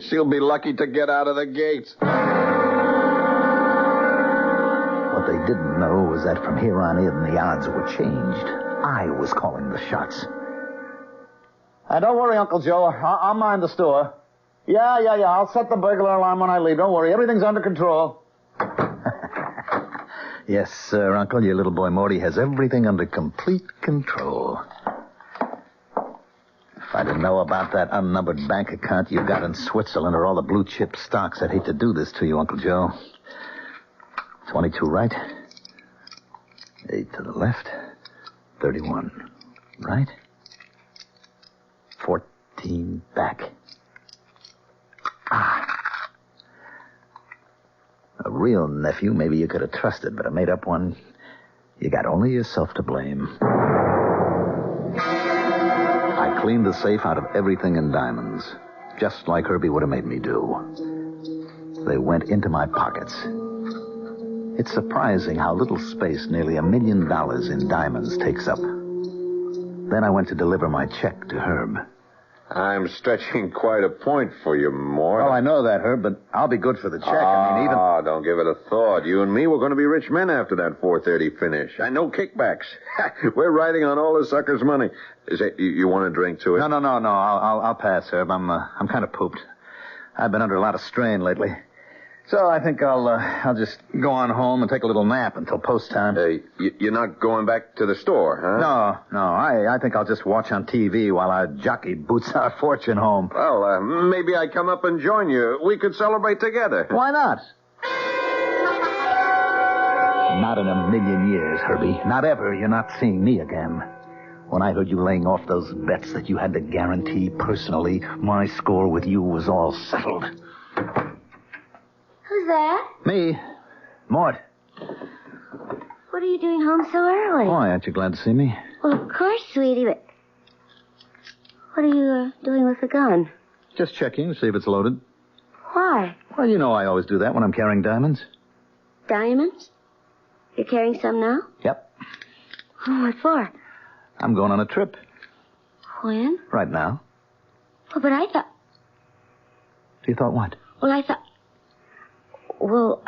She'll be lucky to get out of the gates. What they didn't know was that from here on in, the odds were changed. I was calling the shots. Don't worry, Uncle Joe. I'll mind the store. Yeah. I'll set the burglar alarm when I leave. Don't worry. Everything's under control. Yes, sir, Uncle. Your little boy Morty has everything under complete control. If I didn't know about that unnumbered bank account you got in Switzerland or all the blue chip stocks, I'd hate to do this to you, Uncle Joe. 22 right. 8 to the left. 31 right. 14 back. A real nephew, maybe you could have trusted, but a made-up one, you got only yourself to blame. I cleaned the safe out of everything in diamonds, just like Herbie would have made me do. They went into my pockets. It's surprising how little space nearly $1 million in diamonds takes up. Then I went to deliver my check to Herb. I'm stretching quite a point for you, Mort. Oh, I know that, Herb, but I'll be good for the check. Don't give it a thought. You and me, we're going to be rich men after that 4:30 finish. And no kickbacks. We're riding on all the suckers' money. Is that, you want a drink to it? No. I'll pass, Herb. I'm kind of pooped. I've been under a lot of strain lately. So I think I'll just go on home and take a little nap until post time. You're not going back to the store, huh? No. I think I'll just watch on TV while our jockey boots our fortune home. Well, maybe I come up and join you. We could celebrate together. Why not? Not in a million years, Herbie. Not ever. You're not seeing me again. When I heard you laying off those bets that you had to guarantee personally, my score with you was all settled. Who's that? Me. Mort. What are you doing home so early? Why, aren't you glad to see me? Well, of course, sweetie, but... What are you doing with the gun? Just checking to see if it's loaded. Why? Well, you know I always do that when I'm carrying diamonds. Diamonds? You're carrying some now? Yep. Oh, what for? I'm going on a trip. When? Right now. Oh, but I thought... You thought what? Well, I thought... Well,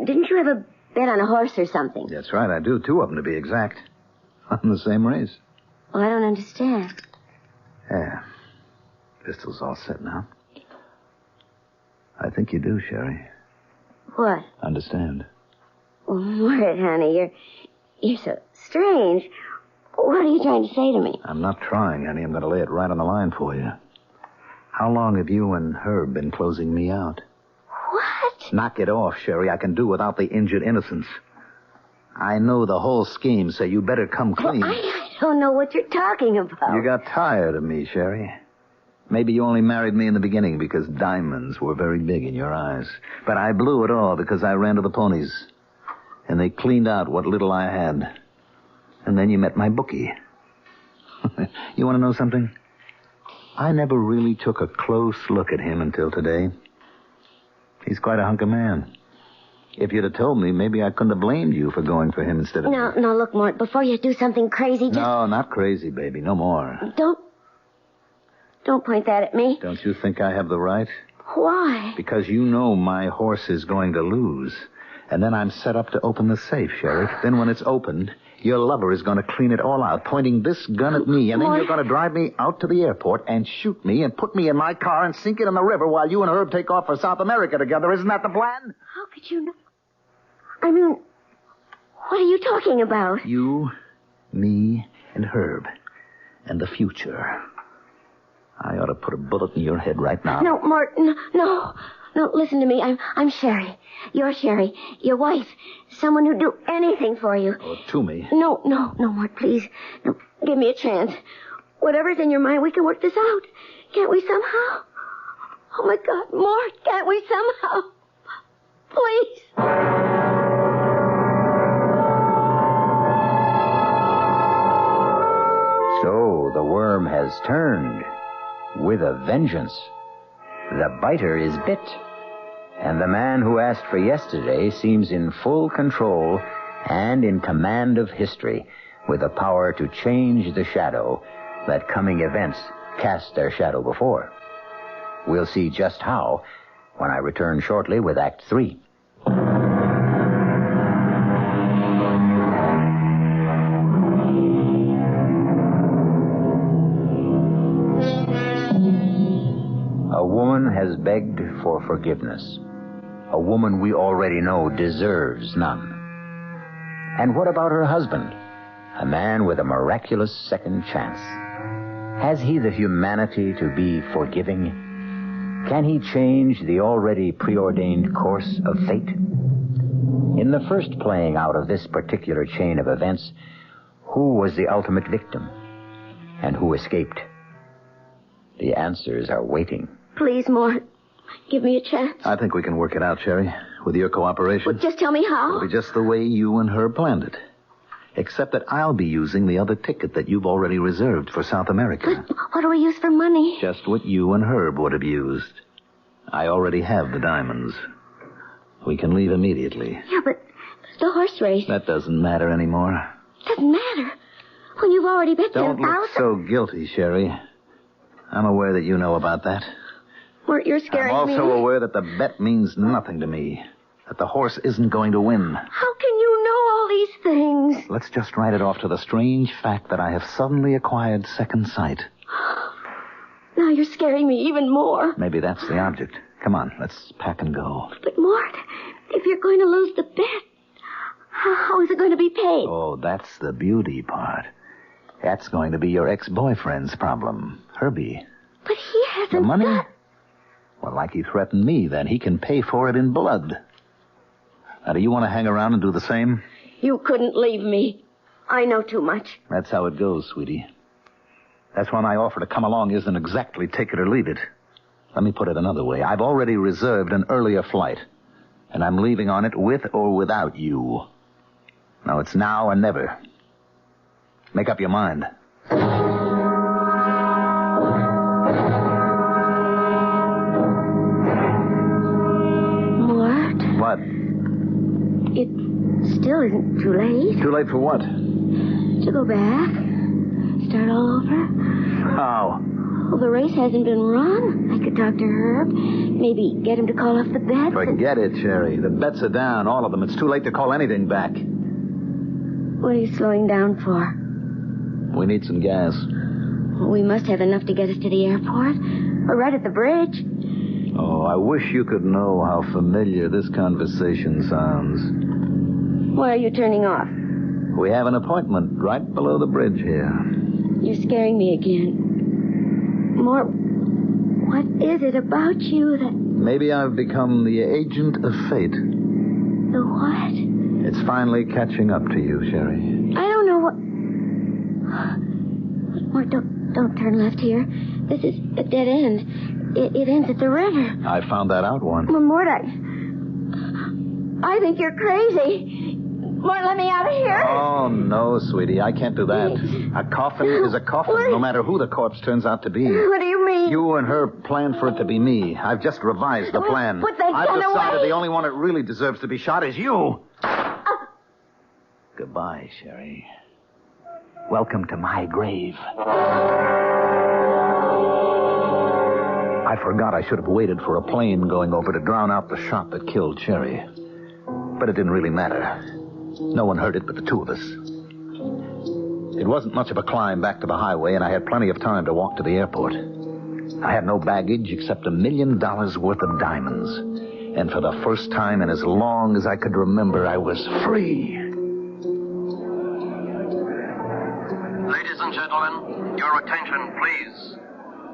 didn't you have a bet on a horse or something? That's right, I do. 2 of them, to be exact. On the same race. Well, I don't understand. Yeah. Pistol's all set now. I think you do, Sherry. What? Understand. Oh, Mort, honey, you're so strange. What are you trying to say to me? I'm not trying, honey. I'm going to lay it right on the line for you. How long have you and Herb been closing me out? What? Knock it off, Sherry. I can do without the injured innocence. I know the whole scheme, so you better come clean. Well, I don't know what you're talking about. You got tired of me, Sherry. Maybe you only married me in the beginning because diamonds were very big in your eyes. But I blew it all because I ran to the ponies. And they cleaned out what little I had. And then you met my bookie. You want to know something? I never really took a close look at him until today. He's quite a hunk of man. If you'd have told me, maybe I couldn't have blamed you for going for him instead of... No, look, Mort, before you do something crazy, just... No, not crazy, baby. No more. Don't point that at me. Don't you think I have the right? Why? Because you know my horse is going to lose. And then I'm set up to open the safe, Sheriff. Then when it's opened, your lover is going to clean it all out, pointing this gun at me. And then you're going to drive me out to the airport and shoot me and put me in my car and sink it in the river while you and Herb take off for South America together. Isn't that the plan? How could you know? I mean, what are you talking about? You, me, and Herb. And the future. I ought to put a bullet in your head right now. No, Martin, no. No, listen to me. I'm Sherry. You're Sherry. Your wife. Someone who'd do anything for you. Oh, to me? No, Mort, please. No, give me a chance. Whatever's in your mind, we can work this out. Can't we somehow? Oh, my God, Mort, can't we somehow? Please. So the worm has turned with a vengeance. The biter is bit, and the man who asked for yesterday seems in full control and in command of history, with the power to change the shadow that coming events cast their shadow before. We'll see just how when I return shortly with Act 3. A woman has begged for forgiveness. A woman we already know deserves none. And what about her husband? A man with a miraculous second chance. Has he the humanity to be forgiving? Can he change the already preordained course of fate? In the first playing out of this particular chain of events, who was the ultimate victim? And who escaped? The answers are waiting. Please, Mort, give me a chance. I think we can work it out, Sherry. With your cooperation. Well, just tell me how. It'll be just the way you and her planned it. Except that I'll be using the other ticket that you've already reserved for South America. But what do we use for money? Just what you and Herb would have used. I already have the diamonds. We can leave immediately. Yeah, but the horse race. That doesn't matter anymore. Doesn't matter. When you've already bet Don't 10,000. look so guilty, Sherry. I'm aware that you know about that. Mort, you're scaring I'm me. also aware that the bet means nothing to me. That the horse isn't going to win. How can you know all these things? Let's just write it off to the strange fact that I have suddenly acquired second sight. Now you're scaring me even more. Maybe that's the object. Come on, let's pack and go. But, Mort, if you're going to lose the bet, how is it going to be paid? Oh, that's the beauty part. That's going to be your ex-boyfriend's problem, Herbie. But he hasn't The money? got... Well, like he threatened me, then he can pay for it in blood. Now, do you want to hang around and do the same? You couldn't leave me. I know too much. That's how it goes, sweetie. That's when I offer to come along isn't exactly take it or leave it. Let me put it another way. I've already reserved an earlier flight, and I'm leaving on it with or without you. Now, it's now or never. Make up your mind. Mort, What? it still isn't too late Too late for what? to go back. Start all over. How? Well, the race hasn't been run. I could talk to Herb. Maybe get him to call off the bets. Forget it, Sherry. The bets are down, all of them. It's too late to call anything back. What are you slowing down for? We need some gas. We must have enough to get us to the airport. Or right at the bridge. Oh, I wish you could know how familiar this conversation sounds. Why are you turning off? We have an appointment right below the bridge here. You're scaring me again. Mort, what is it about you that... Maybe I've become the agent of fate. The what? It's finally catching up to you, Sherry. I don't know what... Mort, don't turn left here. This is a dead end. It ends at the river. I found that out once. Well, Mort, I think you're crazy. Mort, let me out of here. Oh, no, sweetie. I can't do that. A coffin is a coffin, no matter who the corpse turns out to be. What do you mean? You and her planned for it to be me. I've just revised the plan. Put that I've gun decided away. the only one that really deserves to be shot is you. Goodbye, Sherry. Welcome to my grave. I forgot I should have waited for a plane going over to drown out the shot that killed Sherry. But it didn't really matter. No one heard it but the two of us. It wasn't much of a climb back to the highway, and I had plenty of time to walk to the airport. I had no baggage except $1 million worth of diamonds. And for the first time in as long as I could remember, I was free. Ladies and gentlemen, your attention, please.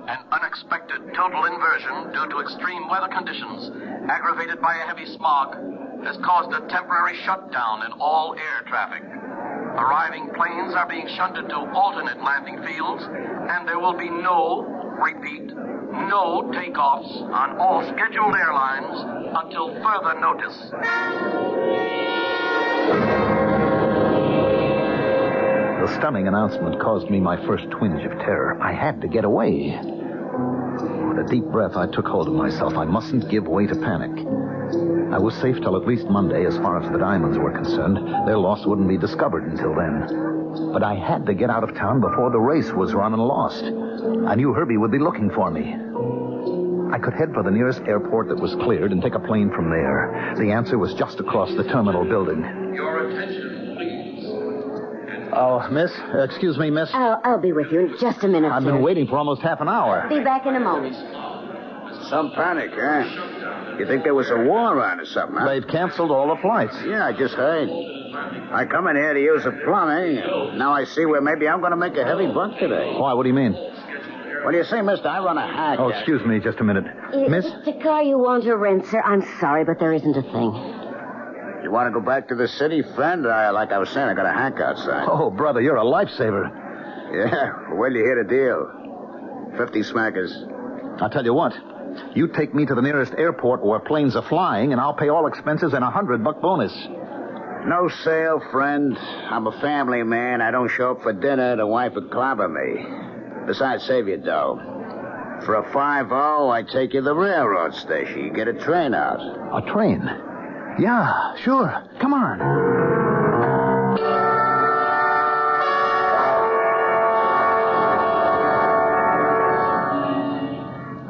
An unexpected total inversion due to extreme weather conditions, aggravated by a heavy smog, has caused a temporary shutdown in all air traffic. Arriving planes are being shunted to alternate landing fields, and there will be no takeoffs on all scheduled airlines until further notice. The stunning announcement caused me my first twinge of terror. I had to get away. With a deep breath, I took hold of myself. I mustn't give way to panic. I was safe till at least Monday as far as the diamonds were concerned. Their loss wouldn't be discovered until then. But I had to get out of town before the race was run and lost. I knew Herbie would be looking for me. I could head for the nearest airport that was cleared and take a plane from there. The answer was just across the terminal building. Your attention, please. Oh, miss? Excuse me, miss? I'll be with you in just a minute, I've sir. been waiting for almost half an hour. Be back in a moment. Some panic, huh? You think there was a war on or something, huh? They've canceled all the flights. Yeah, I just heard. I come in here to use the plumbing. Now I see where maybe I'm going to make a heavy buck today. Why, what do you mean? What do you say, mister? I run a hack. Oh, excuse me just a minute. Miss? It's a car you want to rent, sir. I'm sorry, but there isn't a thing. You want to go back to the city, friend? Like I was saying, I got a hack outside. Oh, brother, you're a lifesaver. Yeah? Well, you hear the deal. 50 smackers. I'll tell you what. You take me to the nearest airport where planes are flying, and I'll pay all expenses and $100 bonus. No sale, friend. I'm a family man. I don't show up for dinner. The wife would clobber me. Besides, save your dough. For a 5-0, I take you to the railroad station. You get a train out. A train? Yeah, sure. Come on.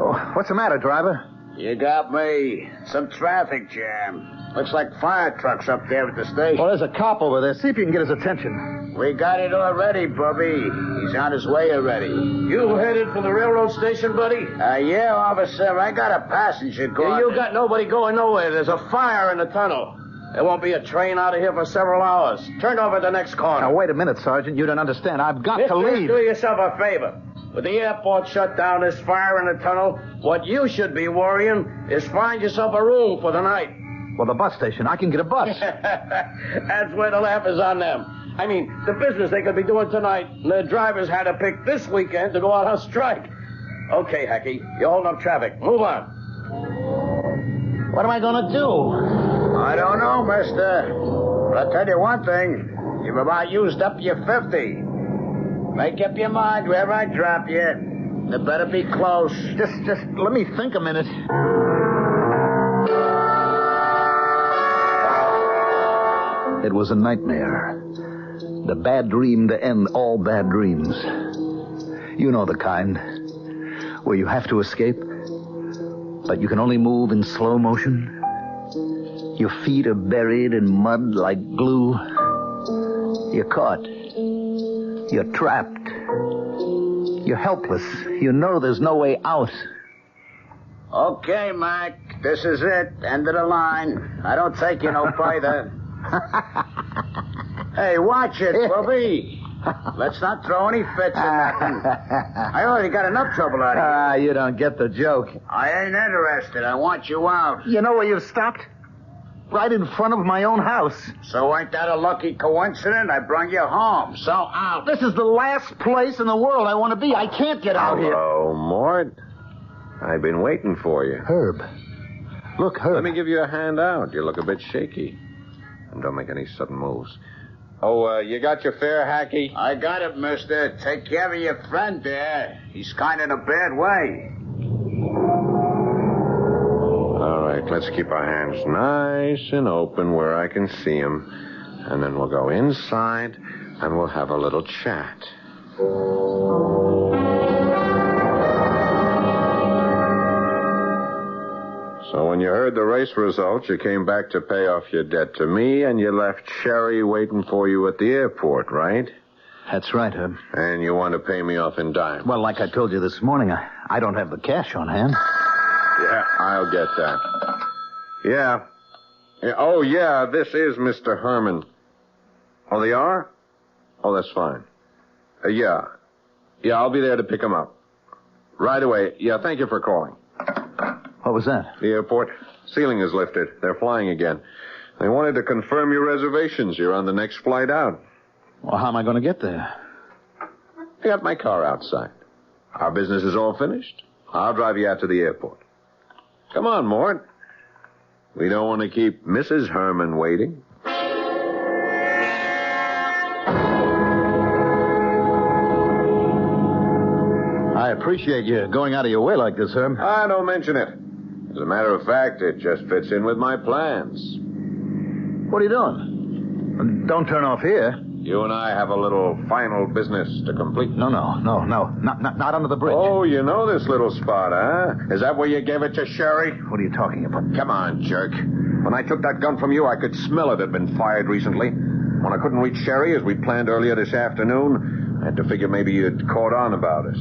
Oh, what's the matter, driver? You got me. Some traffic jam. Looks like fire trucks up there at the station. Well, there's a cop over there. See if you can get his attention. We got it already, Bubby. He's on his way already. You headed for the railroad station, buddy? Yeah, officer. I got a passenger going. You got nobody going nowhere. There's a fire in the tunnel. There won't be a train out of here for several hours. Turn over the next corner. Now, wait a minute, Sergeant. You don't understand. I've got to Mister, leave. do yourself a favor. With the airport shut down, there's fire in the tunnel. What you should be worrying is find yourself a room for the night. Well, the bus station. I can get a bus. That's where the laugh is on them. I mean, the business they could be doing tonight, the drivers had to pick this weekend to go out on strike. Okay, Hacky, you're holding up traffic. Move on. What am I going to do? I don't know, mister. But I'll tell you one thing. You've about used up your 50. Make up your mind wherever I drop you. It better be close. Just let me think a minute. It was a nightmare. The bad dream to end all bad dreams. You know the kind. Where you have to escape, but you can only move in slow motion. Your feet are buried in mud like glue. You're caught. You're trapped. You're helpless. You know there's no way out. Okay, Mac. This is it. End of the line. I don't take you no further. Hey, watch it, Bubby. Let's not throw any fits or nothing. I already got enough trouble out of you. You don't get the joke. I ain't interested. I want you out. You know where you've stopped? Right in front of my own house. So ain't that a lucky coincidence? I brung you home. So out. This is the last place in the world I want to be. I can't get out here. Hello, Mort. I've been waiting for you. Herb. Look, Herb. Let me give you a hand out. You look a bit shaky. And don't make any sudden moves. Oh, you got your fare, Hacky? I got it, mister. Take care of your friend there. He's kind of in a bad way. All right, let's keep our hands nice and open where I can see him. And then we'll go inside and we'll have a little chat. So when you heard the race results, you came back to pay off your debt to me, and you left Sherry waiting for you at the airport, right? That's right, Herb. And you want to pay me off in dimes. Well, like I told you this morning, I don't have the cash on hand. Yeah, I'll get that. Yeah. Oh, yeah, this is Mr. Herman. Oh, they are? Oh, that's fine. Yeah. Yeah, I'll be there to pick him up. Right away. Yeah, thank you for calling. What was that? The airport ceiling is lifted. They're flying again. They wanted to confirm your reservations. You're on the next flight out. Well, how am I going to get there? I got my car outside. Our business is all finished. I'll drive you out to the airport. Come on, Mort. We don't want to keep Mrs. Herman waiting. I appreciate you going out of your way like this, Herb. Don't mention it. As a matter of fact, it just fits in with my plans. What are you doing? Don't turn off here. You and I have a little final business to complete. No. Not under the bridge. Oh, you know this little spot, huh? Is that where you gave it to Sherry? What are you talking about? Come on, jerk. When I took that gun from you, I could smell it had been fired recently. When I couldn't reach Sherry, as we planned earlier this afternoon, I had to figure maybe you'd caught on about us.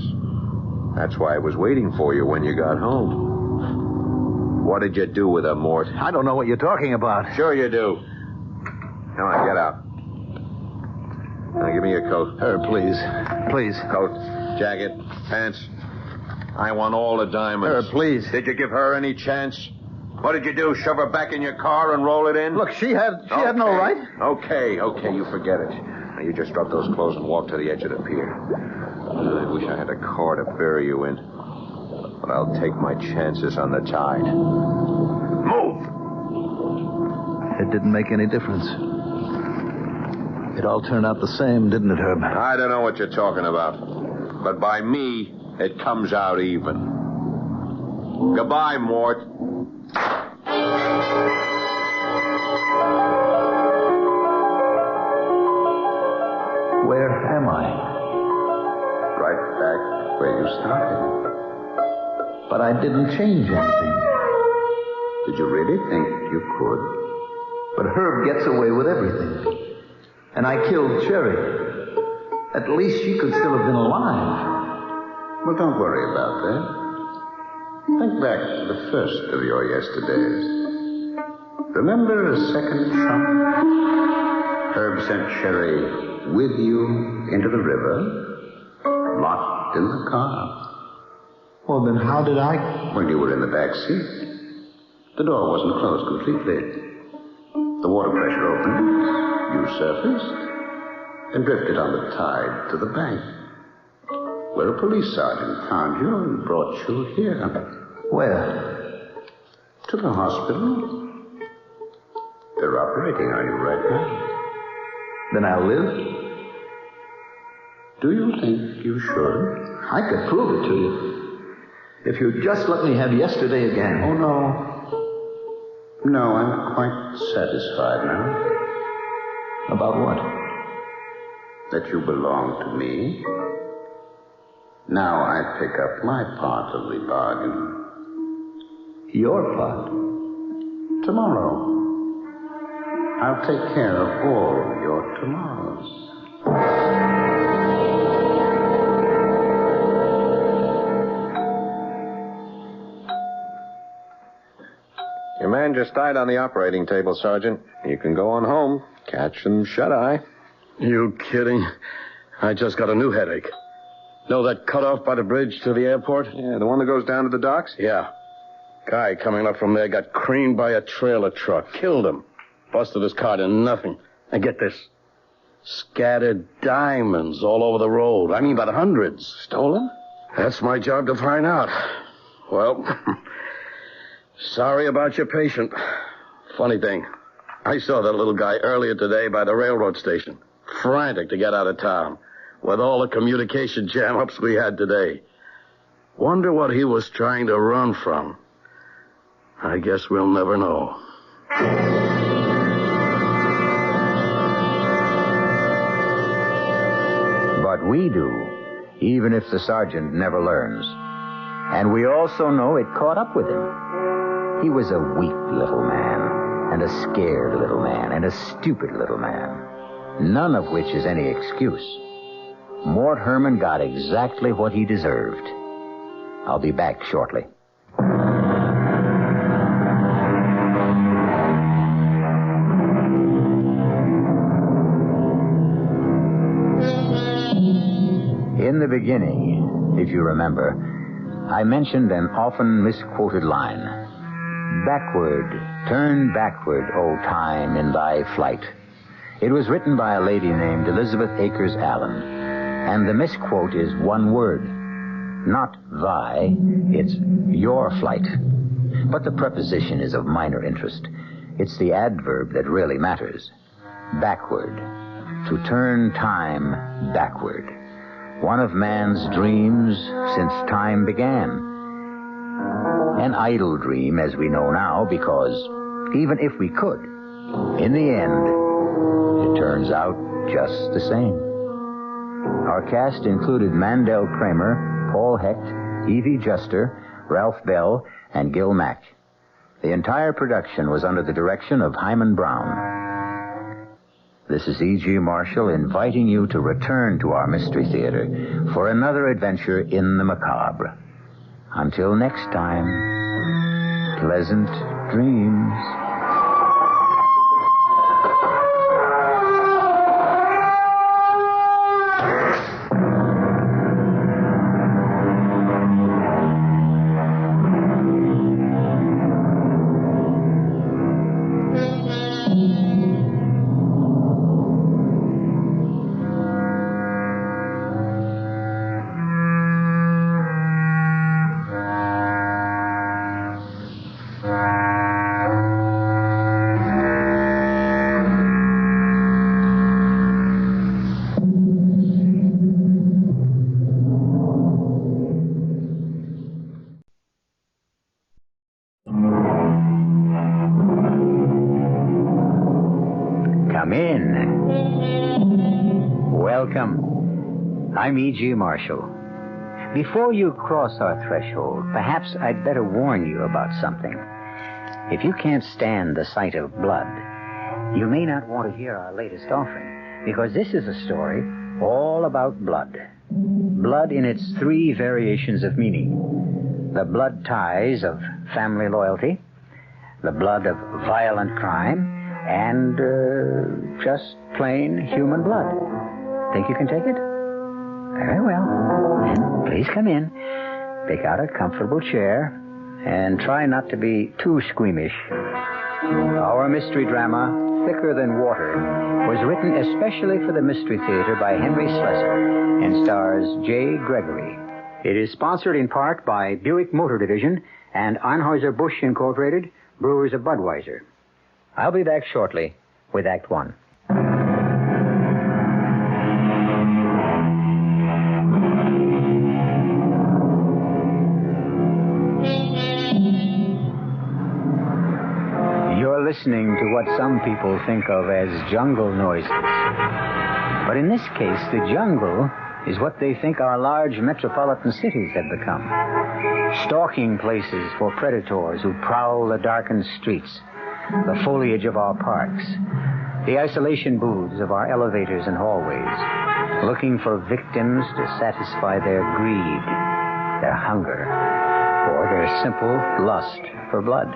That's why I was waiting for you when you got home. What did you do with her, Mort? I don't know what you're talking about. Sure you do. Come on, get out. Now, give me your coat. Herb, please. Please. Coat, jacket, pants. I want all the diamonds. Herb, please. Did you give her any chance? What did you do, shove her back in your car and roll it in? Look, she had no right. Okay, you forget it. Now, you just drop those clothes and walk to the edge of the pier. I wish I had a car to bury you in. But I'll take my chances on the tide. Move! It didn't make any difference. It all turned out the same, didn't it, Herb? I don't know what you're talking about. But by me, it comes out even. Goodbye, Mort. Where am I? Right back where you started. But I didn't change anything. Did you really think you could? But Herb gets away with everything. And I killed Sherry. At least she could still have been alive. Well, don't worry about that. Think back to the first of your yesterdays. Remember a second shot? Herb sent Sherry with you into the river, locked in the car. Well, then how did I... When you were in the back seat, the door wasn't closed completely. The water pressure opened. You surfaced and drifted on the tide to the bank, where a police sergeant found you and brought you here. Where? To the hospital. They're operating on you right now. Then I'll live? Do you think you should? I could prove it to you. If you'd just let me have yesterday again. Oh, no. No, I'm quite satisfied now. About what? That you belong to me. Now I pick up my part of the bargain. Your part? Tomorrow. I'll take care of all your tomorrows. Your man just died on the operating table, Sergeant. You can go on home. Catch some shut-eye. You kidding? I just got a new headache. Know that cutoff by the bridge to the airport? Yeah, the one that goes down to the docks? Yeah. Guy coming up from there got creamed by a trailer truck. Killed him. Busted his car to nothing. And get this. Scattered diamonds all over the road. I mean, by the hundreds. Stolen? That's my job to find out. Well, sorry about your patient. Funny thing. I saw that little guy earlier today by the railroad station. Frantic to get out of town. With all the communication jam-ups we had today. Wonder what he was trying to run from. I guess we'll never know. But we do, even if the sergeant never learns. And we also know it caught up with him. He was a weak little man, and a scared little man, and a stupid little man. None of which is any excuse. Mort Herman got exactly what he deserved. I'll be back shortly. In the beginning, if you remember, I mentioned an often misquoted line. Backward, turn backward, O time, in thy flight. It was written by a lady named Elizabeth Akers Allen, and the misquote is one word. Not thy, it's your flight. But the preposition is of minor interest. It's the adverb that really matters. Backward. To turn time backward. One of man's dreams since time began. An idle dream, as we know now, because even if we could, in the end, It turns out just the same. Our cast included Mandel Kramer, Paul Hecht, Evie Juster, Ralph Bell, and Gil Mack. The entire production was under the direction of Hyman Brown. This is E.G. Marshall inviting you to return to our Mystery Theater for another adventure in the macabre. Until next time, pleasant dreams. Come in. Welcome. I'm E.G. Marshall. Before you cross our threshold, perhaps I'd better warn you about something. If you can't stand the sight of blood, you may not want to hear our latest offering, because this is a story all about blood. Blood in its three variations of meaning. The blood ties of family loyalty, the blood of violent crime, and just plain human blood. Think you can take it? Very well. Then please come in, pick out a comfortable chair, and try not to be too squeamish. Our mystery drama, Thicker Than Water, was written especially for the Mystery Theater by Henry Slessor and stars J. Gregory. It is sponsored in part by Buick Motor Division and Anheuser-Busch Incorporated, Brewers of Budweiser. I'll be back shortly with Act One. You're listening to what some people think of as jungle noises. But in this case, the jungle is what they think our large metropolitan cities have become. Stalking places for predators who prowl the darkened streets, the foliage of our parks, the isolation booths of our elevators and hallways, looking for victims to satisfy their greed, their hunger, or their simple lust for blood.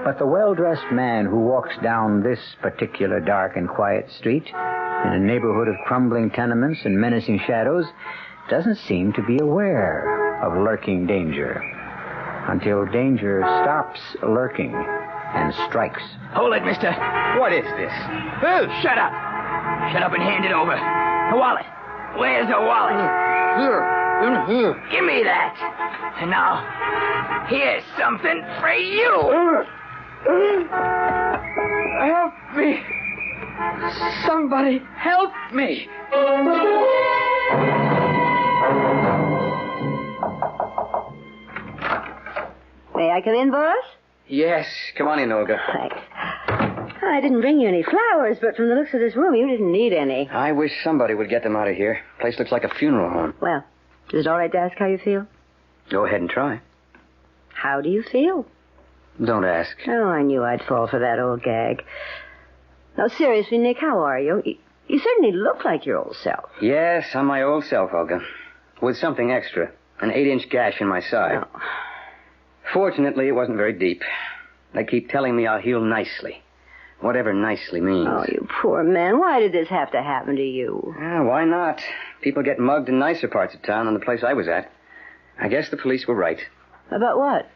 But the well-dressed man who walks down this particular dark and quiet street in a neighborhood of crumbling tenements and menacing shadows doesn't seem to be aware of lurking danger until danger stops lurking and strikes. Hold it, mister. What is this? Oh, shut up. Shut up and hand it over. The wallet. Where's the wallet? Here. In here. Give me that. And now, here's something for you. Help me. Somebody help me. May I come in, boss? Yes, come on in, Olga. Thanks. I didn't bring you any flowers, but from the looks of this room, you didn't need any. I wish somebody would get them out of here. Place looks like a funeral home. Well, is it all right to ask how you feel? Go ahead and try. How do you feel? Don't ask. Oh, I knew I'd fall for that old gag. No, seriously, Nick, how are you? You certainly look like your old self. Yes, I'm my old self, Olga. With something extra. An 8-inch gash in my side. Oh. Fortunately, it wasn't very deep. They keep telling me I'll heal nicely. Whatever nicely means. Oh, you poor man. Why did this have to happen to you? Why not? People get mugged in nicer parts of town than the place I was at. I guess the police were right. About what?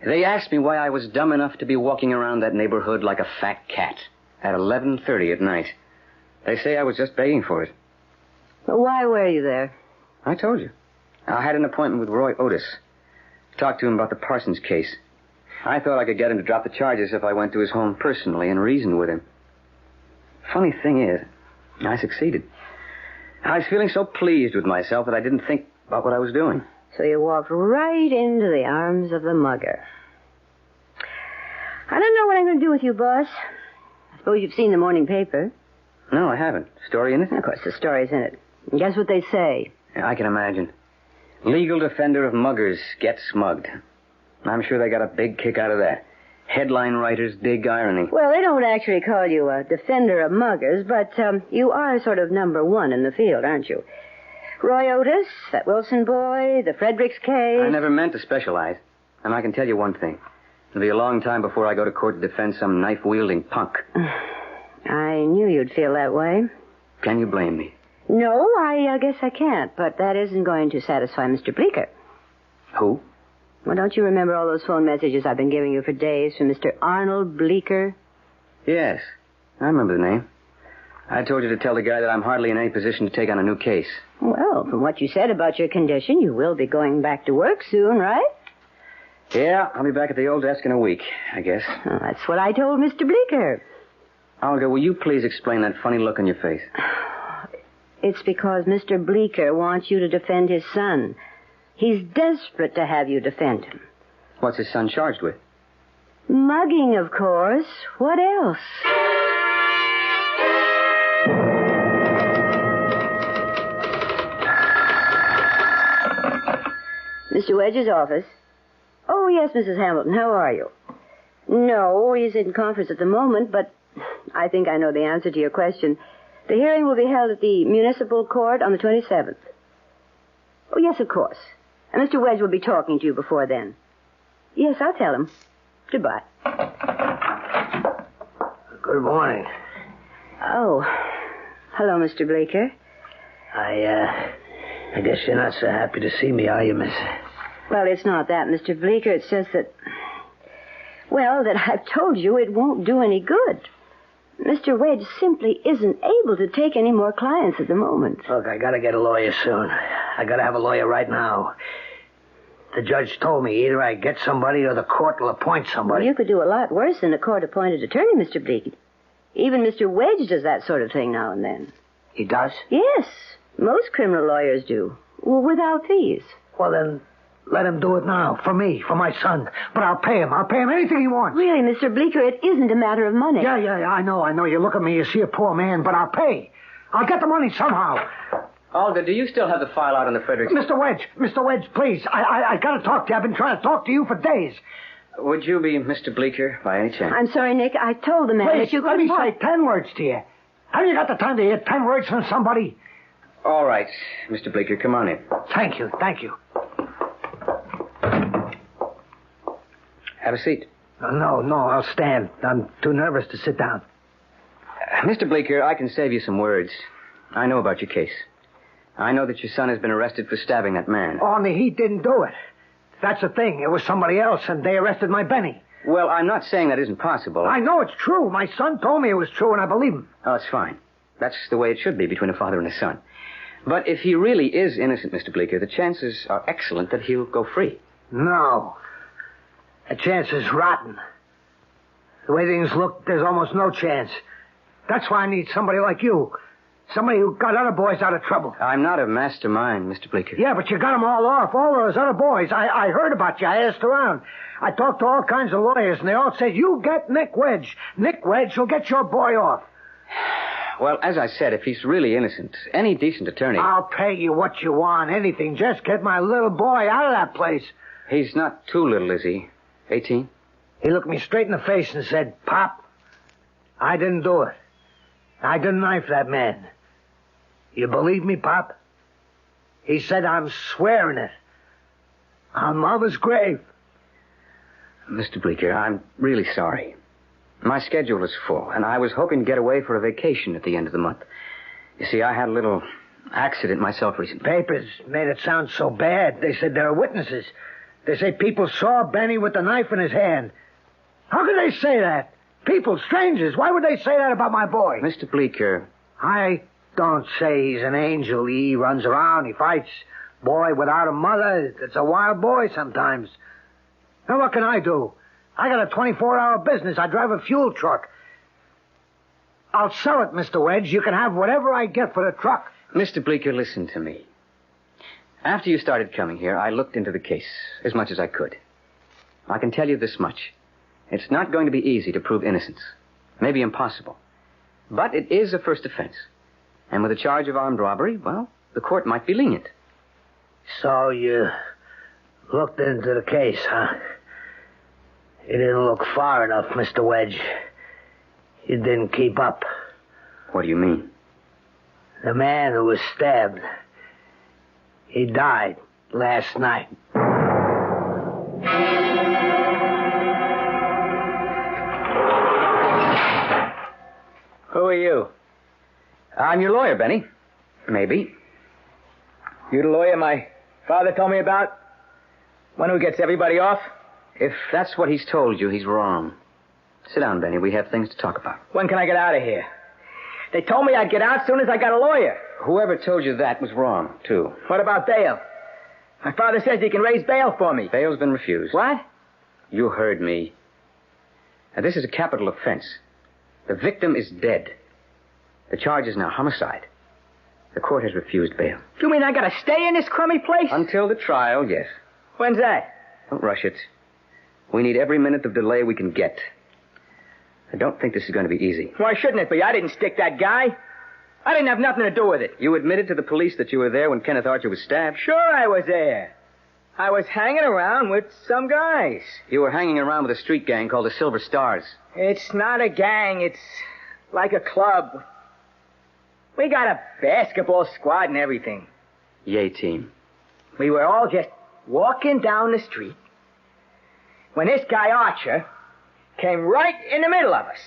They asked me why I was dumb enough to be walking around that neighborhood like a fat cat at 11:30 at night. They say I was just begging for it. But why were you there? I told you. I had an appointment with Roy Otis. Talked to him about the Parsons case. I thought I could get him to drop the charges if I went to his home personally and reasoned with him. Funny thing is, I succeeded. I was feeling so pleased with myself that I didn't think about what I was doing. So you walked right into the arms of the mugger. I don't know what I'm going to do with you, boss. I've Suppose you've seen the morning paper. No, I haven't. Story in it? Of course, the story's in it. And guess what they say? Yeah, I can imagine. Legal defender of muggers gets smugged. I'm sure they got a big kick out of that. Headline writers dig irony. Well, they don't actually call you a defender of muggers, but you are sort of number one in the field, aren't you? Roy Otis, that Wilson boy, the Fredericks case. I never meant to specialize. And I can tell you one thing. It'll be a long time before I go to court to defend some knife-wielding punk. I knew you'd feel that way. Can you blame me? No, I guess I can't, but that isn't going to satisfy Mr. Bleecker. Who? Well, don't you remember all those phone messages I've been giving you for days from Mr. Arnold Bleecker? Yes, I remember the name. I told you to tell the guy that I'm hardly in any position to take on a new case. Well, from what you said about your condition, you will be going back to work soon, right? Yeah, I'll be back at the old desk in a week, I guess. Well, that's what I told Mr. Bleecker. Olga, will you please explain that funny look on your face? It's because Mr. Bleecker wants you to defend his son. He's desperate to have you defend him. What's his son charged with? Mugging, of course. What else? Mr. Wedge's office. Oh, yes, Mrs. Hamilton. How are you? No, he's in conference at the moment, but I think I know the answer to your question. The hearing will be held at the municipal court on the 27th. Oh, yes, of course. And Mr. Wedge will be talking to you before then. Yes, I'll tell him. Goodbye. Good morning. Oh, hello, Mr. Bleecker. I guess you're not so happy to see me, are you, miss? Well, it's not that, Mr. Bleecker. It's just that, well, that I've told you it won't do any good. Mr. Wedge simply isn't able to take any more clients at the moment. Look, I gotta get a lawyer soon. I gotta have a lawyer right now. The judge told me either I get somebody or the court will appoint somebody. Well, you could do a lot worse than a court-appointed attorney, Mr. Bleecker. Even Mr. Wedge does that sort of thing now and then. He does? Yes. Most criminal lawyers do. Well, without fees. Well, then, let him do it now. For me, for my son. But I'll pay him. I'll pay him anything he wants. Really, Mr. Bleecker, it isn't a matter of money. Yeah, I know. You look at me, you see a poor man, but I'll pay. I'll get the money somehow. Olga, do you still have the file out on the Fredericks? Mr. Wedge, please. I gotta talk to you. I've been trying to talk to you for days. Would you be Mr. Bleecker by any chance? I'm sorry, Nick. I told the man Please, that you let couldn't... me say 10 words to you. Have you got the time to hear 10 words from somebody? All right, Mr. Bleecker, come on in. Thank you. Have a seat. No, I'll stand. I'm too nervous to sit down. Mr. Bleecker, I can save you some words. I know about your case. I know that your son has been arrested for stabbing that man. Only he didn't do it. That's the thing. It was somebody else, and they arrested my Benny. Well, I'm not saying that isn't possible. I know it's true. My son told me it was true, and I believe him. Oh, it's fine. That's the way it should be between a father and a son. But if he really is innocent, Mr. Bleecker, the chances are excellent that he'll go free. No. The chance is rotten. The way things look, there's almost no chance. That's why I need somebody like you. Somebody who got other boys out of trouble. I'm not a mastermind, Mr. Bleecker. Yeah, but you got them all off, all those other boys. I heard about you. I asked around. I talked to all kinds of lawyers, and they all said, you get Nick Wedge. Nick Wedge will get your boy off. Well, as I said, if he's really innocent, any decent attorney... I'll pay you what you want, anything. Just get my little boy out of that place. He's not too little, is he? 18? He looked me straight in the face and said, Pop, I didn't do it. I didn't knife that man. You believe me, Pop? He said, I'm swearing it. On Mother's grave. Mr. Bleecker, I'm really sorry. My schedule is full, and I was hoping to get away for a vacation at the end of the month. You see, I had a little accident myself recently. Papers made it sound so bad. They said there are witnesses. They say people saw Benny with the knife in his hand. How could they say that? People, strangers, why would they say that about my boy? Mr. Bleecker. I don't say he's an angel. He runs around, he fights. Boy without a mother, it's a wild boy sometimes. Now what can I do? I got a 24-hour business. I drive a fuel truck. I'll sell it, Mr. Wedge. You can have whatever I get for the truck. Mr. Bleecker, listen to me. After you started coming here, I looked into the case as much as I could. I can tell you this much. It's not going to be easy to prove innocence. Maybe impossible. But it is a first offense. And with a charge of armed robbery, well, the court might be lenient. So you looked into the case, huh? You didn't look far enough, Mr. Wedge. You didn't keep up. What do you mean? The man who was stabbed, he died last night. Who are you? I'm your lawyer, Benny. Maybe. You the lawyer my father told me about? One who gets everybody off? If that's what he's told you, he's wrong. Sit down, Benny. We have things to talk about. When can I get out of here? They told me I'd get out as soon as I got a lawyer. Whoever told you that was wrong, too. What about bail? My father says he can raise bail for me. Bail's been refused. What? You heard me. Now, this is a capital offense. The victim is dead. The charge is now homicide. The court has refused bail. You mean I gotta stay in this crummy place? Until the trial, yes. When's that? Don't rush it. We need every minute of delay we can get. I don't think this is going to be easy. Why shouldn't it be? I didn't stick that guy. I didn't have nothing to do with it. You admitted to the police that you were there when Kenneth Archer was stabbed. Sure I was there. I was hanging around with some guys. You were hanging around with a street gang called the Silver Stars. It's not a gang. It's like a club. We got a basketball squad and everything. Yay, team. We were all just walking down the street when this guy Archer came right in the middle of us.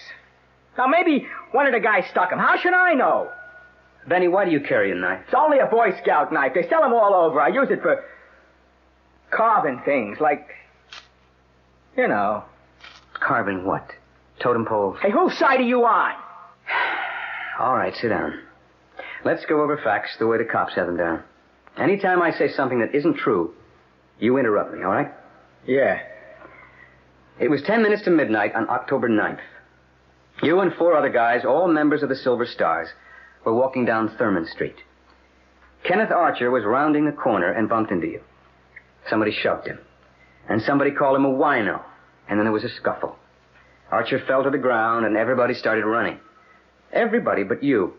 Now, maybe one of the guys stuck him. How should I know? Benny, why do you carry a knife? It's only a Boy Scout knife. They sell them all over. I use it for carving things, like, you know. Carving what? Totem poles? Hey, whose side are you on? All right, sit down. Let's go over facts the way the cops have them down. Anytime I say something that isn't true, you interrupt me, all right? Yeah. It was 10 minutes to midnight on October 9th. You and 4 other guys, all members of the Silver Stars, were walking down Thurman Street. Kenneth Archer was rounding the corner and bumped into you. Somebody shoved him. And somebody called him a wino. And then there was a scuffle. Archer fell to the ground and everybody started running. Everybody but you.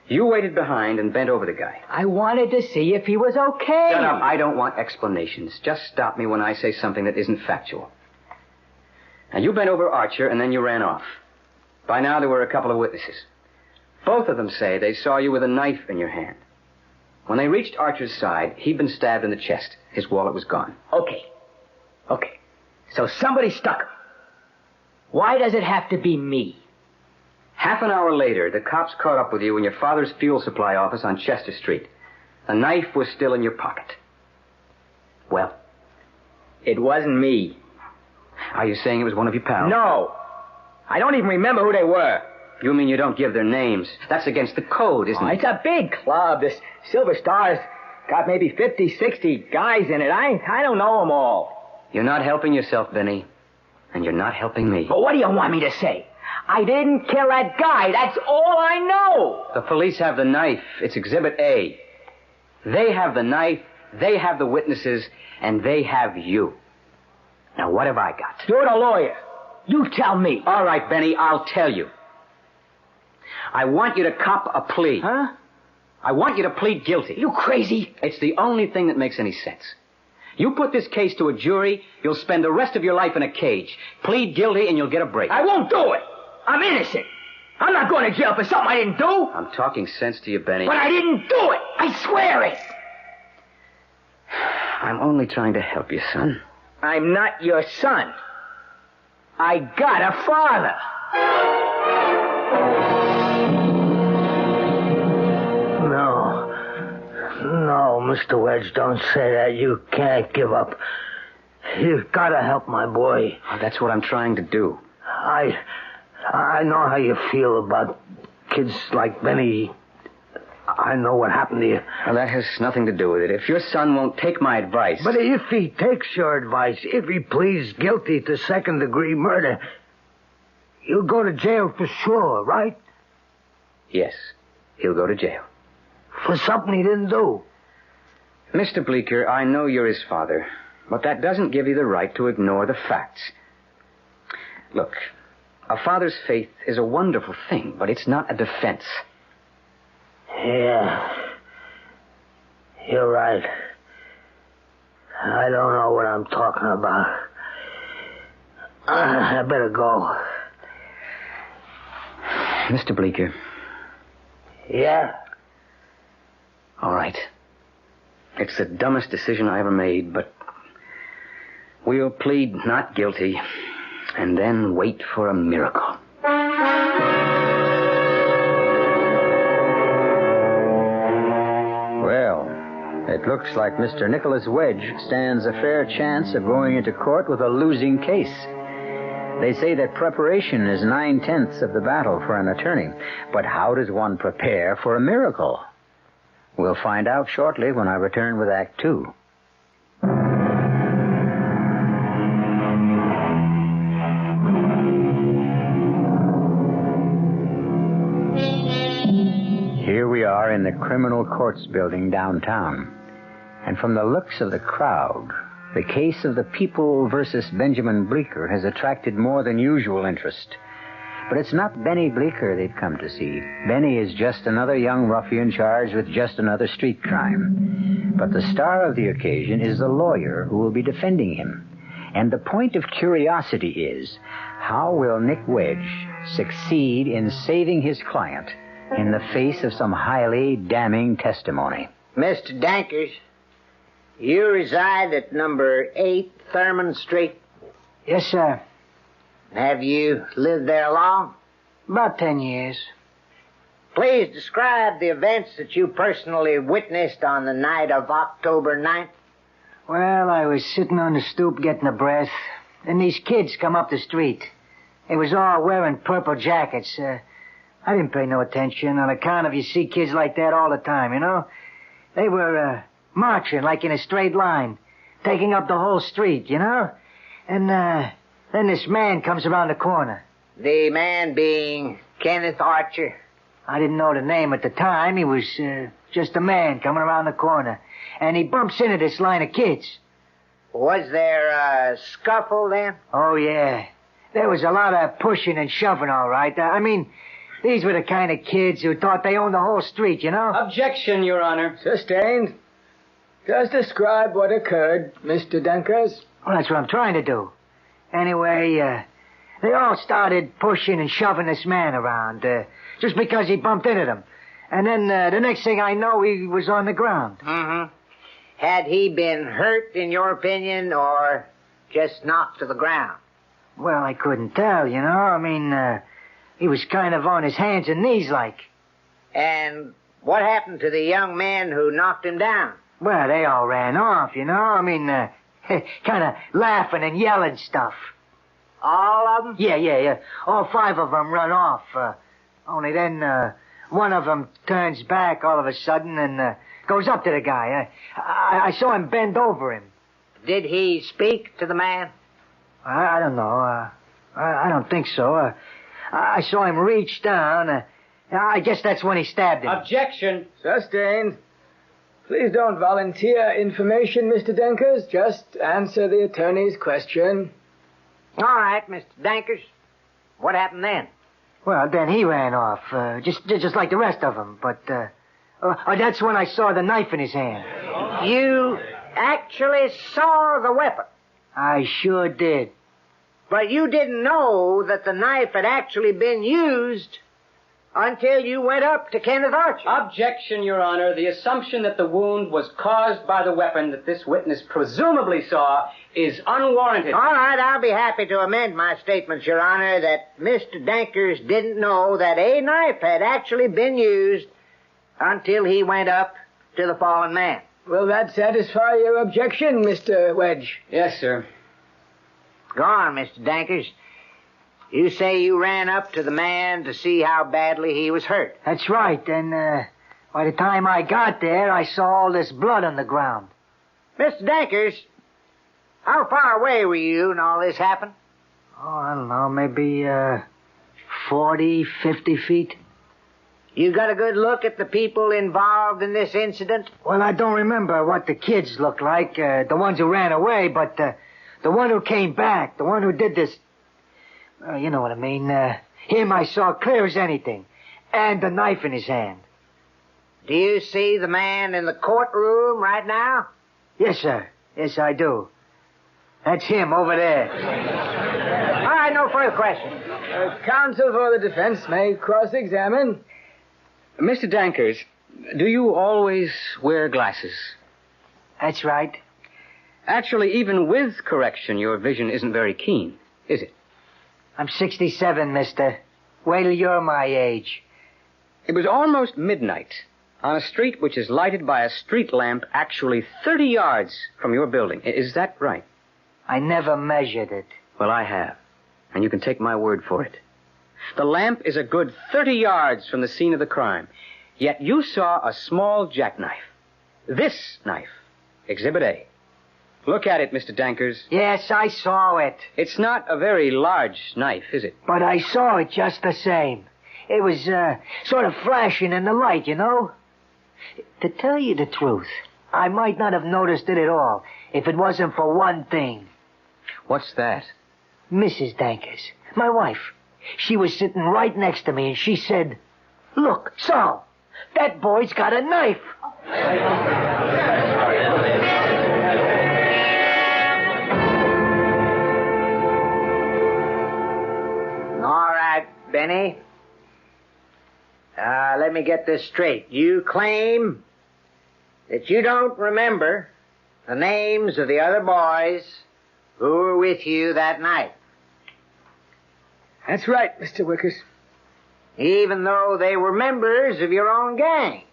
You waited behind and bent over the guy. I wanted to see if he was okay. Shut up. I don't want explanations. Just stop me when I say something that isn't factual. Now, you bent over Archer and then you ran off. By now, there were a couple of witnesses. Both of them say they saw you with a knife in your hand. When they reached Archer's side, he'd been stabbed in the chest. His wallet was gone. Okay. So somebody stuck him. Why does it have to be me? Half an hour later, the cops caught up with you in your father's fuel supply office on Chester Street. The knife was still in your pocket. Well? It wasn't me. Are you saying it was one of your pals? No. I don't even remember who they were. You mean you don't give their names? That's against the code, isn't it? It's a big club. This Silver Stars got maybe 50, 60 guys in it. I don't know them all. You're not helping yourself, Benny. And you're not helping me. But what do you want me to say? I didn't kill that guy. That's all I know. The police have the knife. It's Exhibit A. They have the knife, they have the witnesses, and they have you. Now, what have I got? You're the lawyer. You tell me. All right, Benny, I'll tell you. I want you to cop a plea. Huh? I want you to plead guilty. You crazy? It's the only thing that makes any sense. You put this case to a jury, you'll spend the rest of your life in a cage. Plead guilty and you'll get a break. I won't do it. I'm innocent. I'm not going to jail for something I didn't do. I'm talking sense to you, Benny. But I didn't do it. I swear it. I'm only trying to help you, son. I'm not your son. I got a father. No, Mr. Wedge, don't say that. You can't give up. You've got to help my boy. Oh, that's what I'm trying to do. I know how you feel about kids like Benny. I know what happened to you. Well, that has nothing to do with it. If your son won't take my advice... But if he takes your advice, if he pleads guilty to second-degree murder, he'll go to jail for sure, right? Yes, he'll go to jail. For something he didn't do. Mr. Bleecker, I know you're his father, but that doesn't give you the right to ignore the facts. Look, A father's faith is a wonderful thing, but it's not a defense. Yeah. You're right. I don't know what I'm talking about. I better go. Mr. Bleecker. Yeah? All right. It's the dumbest decision I ever made, but we'll plead not guilty and then wait for a miracle. Well, it looks like Mr. Nicholas Wedge stands a fair chance of going into court with a losing case. They say that preparation is 9/10 of the battle for an attorney. But how does one prepare for a miracle? We'll find out shortly when I return with Act 2. Here we are in the Criminal Courts building downtown. And from the looks of the crowd, the case of the People versus Benjamin Bleecker has attracted more than usual interest. But it's not Benny Bleecker they've come to see. Benny is just another young ruffian charged with just another street crime. But the star of the occasion is the lawyer who will be defending him. And the point of curiosity is, how will Nick Wedge succeed in saving his client in the face of some highly damning testimony? Mr. Dankers, you reside at number 8 Thurman Street. Yes, sir. Have you lived there long? About 10 years. Please describe the events that you personally witnessed on the night of October 9th. Well, I was sitting on the stoop getting a breath, and these kids come up the street. They was all wearing purple jackets. I didn't pay no attention on account of you see kids like that all the time, you know? They were marching like in a straight line, taking up the whole street, you know? And then this man comes around the corner. The man being Kenneth Archer. I didn't know the name at the time. He was just a man coming around the corner. And he bumps into this line of kids. Was there a scuffle then? Oh, yeah. There was a lot of pushing and shoving, all right. I mean, these were the kind of kids who thought they owned the whole street, you know? Objection, Your Honor. Sustained. Just describe what occurred, Mr. Dankers. Well, that's what I'm trying to do. Anyway, they all started pushing and shoving this man around, just because he bumped into them. And then the next thing I know, he was on the ground. Mm-hmm. Had he been hurt, in your opinion, or just knocked to the ground? Well, I couldn't tell, you know. I mean, he was kind of on his hands and knees like. And what happened to the young men who knocked him down? Well, they all ran off, you know. I mean, kind of laughing and yelling stuff. All of them? Yeah. All 5 of them run off. Only then one of them turns back all of a sudden and goes up to the guy. I saw him bend over him. Did he speak to the man? I don't know. I don't think so. I saw him reach down. I guess that's when he stabbed him. Objection. Sustained. Please don't volunteer information, Mr. Dankers. Just answer the attorney's question. All right, Mr. Dankers. What happened then? Well, then he ran off, just like the rest of them. But that's when I saw the knife in his hand. You actually saw the weapon? I sure did. But you didn't know that the knife had actually been used until you went up to Kenneth Archer. Objection, Your Honor. The assumption that the wound was caused by the weapon that this witness presumably saw is unwarranted. All right, I'll be happy to amend my statements, Your Honor, that Mr. Dankers didn't know that a knife had actually been used until he went up to the fallen man. Will that satisfy your objection, Mr. Wedge? Yes, sir. Go on, Mr. Dankers. You say you ran up to the man to see how badly he was hurt. That's right, and by the time I got there, I saw all this blood on the ground. Mr. Dankers, how far away were you when all this happened? Oh, I don't know, maybe 40, 50 feet. You got a good look at the people involved in this incident? Well, I don't remember what the kids looked like, the ones who ran away, but the one who came back, the one who did this... You know what I mean. Him I saw clear as anything. And the knife in his hand. Do you see the man in the courtroom right now? Yes, sir. Yes, I do. That's him over there. All right, no further questions. Counsel for the defense may cross-examine. Mr. Dankers, do you always wear glasses? That's right. Actually, even with correction, your vision isn't very keen, is it? I'm 67, mister. Wait till you're my age. It was almost midnight on a street which is lighted by a street lamp actually 30 yards from your building. Is that right? I never measured it. Well, I have, and you can take my word for it. The lamp is a good 30 yards from the scene of the crime, yet you saw a small jackknife. This knife, Exhibit A. Look at it, Mr. Dankers. Yes, I saw it. It's not a very large knife, is it? But I saw it just the same. It was, sort of flashing in the light, you know? To tell you the truth, I might not have noticed it at all if it wasn't for one thing. What's that? Mrs. Dankers, my wife. She was sitting right next to me and she said, "Look, Saul, that boy's got a knife." All right, Benny. Let me get this straight. You claim that you don't remember the names of the other boys who were with you that night. That's right, Mr. Wickers. Even though they were members of your own gang.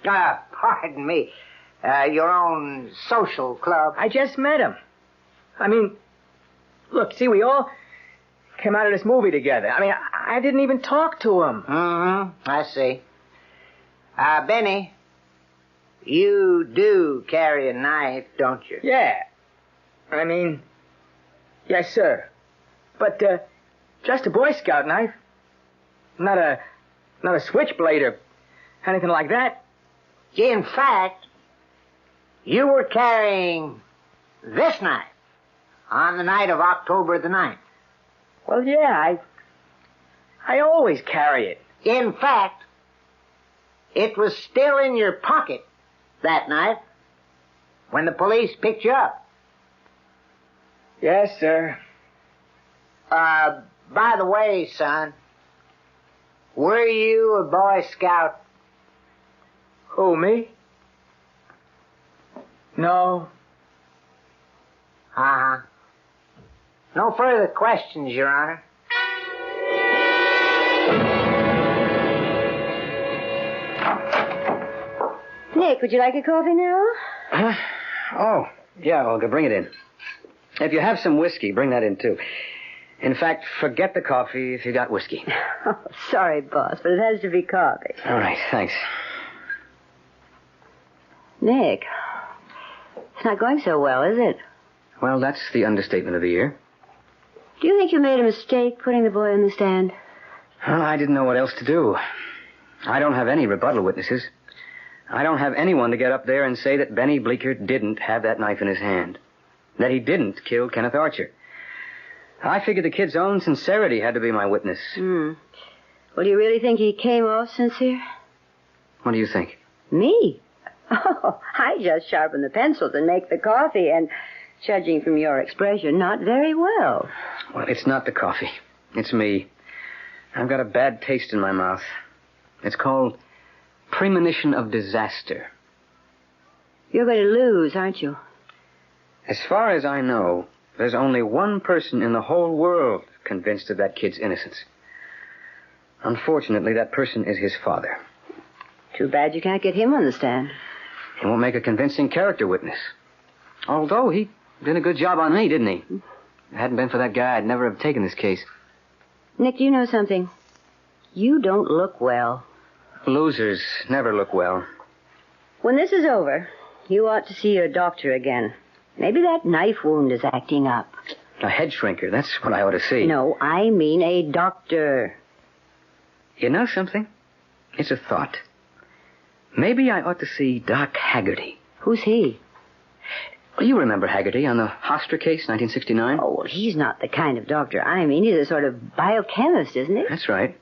Pardon me. Your own social club. I just met him. I mean, look, see, we all came out of this movie together. I mean, I didn't even talk to him. Mm-hmm. I see. Benny, you do carry a knife, don't you? Yeah. I mean, yes, sir. But, just a Boy Scout knife. Not a switchblade or anything like that. In fact, you were carrying this knife on the night of October the 9th. Well, yeah, I always carry it. In fact, it was still in your pocket that night when the police picked you up. Yes, sir. By the way, son, were you a Boy Scout? Who, me? No. Uh-huh. No further questions, Your Honor. Nick, would you like a coffee now? Oh, yeah, Olga, bring it in. If you have some whiskey, bring that in, too. In fact, forget the coffee if you got whiskey. Oh, sorry, boss, but it has to be coffee. All right, thanks. Nick, it's not going so well, is it? Well, that's the understatement of the year. Do you think you made a mistake putting the boy on the stand? Well, I didn't know what else to do. I don't have any rebuttal witnesses. I don't have anyone to get up there and say that Benny Bleeker didn't have that knife in his hand. That he didn't kill Kenneth Archer. I figured the kid's own sincerity had to be my witness. Well, do you really think he came off sincere? What do you think? Me? Oh, I just sharpen the pencils and make the coffee, and judging from your expression, not very well. Well, it's not the coffee. It's me. I've got a bad taste in my mouth. It's called premonition of disaster. You're going to lose, aren't you? As far as I know, there's only one person in the whole world convinced of that kid's innocence. Unfortunately, that person is his father. Too bad you can't get him on the stand. He won't make a convincing character witness. Although he did a good job on me, didn't he? If it hadn't been for that guy, I'd never have taken this case. Nick, do you know something? You don't look well. Losers never look well. When this is over, you ought to see your doctor again. Maybe that knife wound is acting up. A head shrinker, that's what I ought to see. No, I mean a doctor. You know something? It's a thought. Maybe I ought to see Doc Haggerty. Who's he? Well, you remember Haggerty on the Hofstra case, 1969? Oh, well, he's not the kind of doctor I mean. He's a sort of biochemist, isn't he? That's right.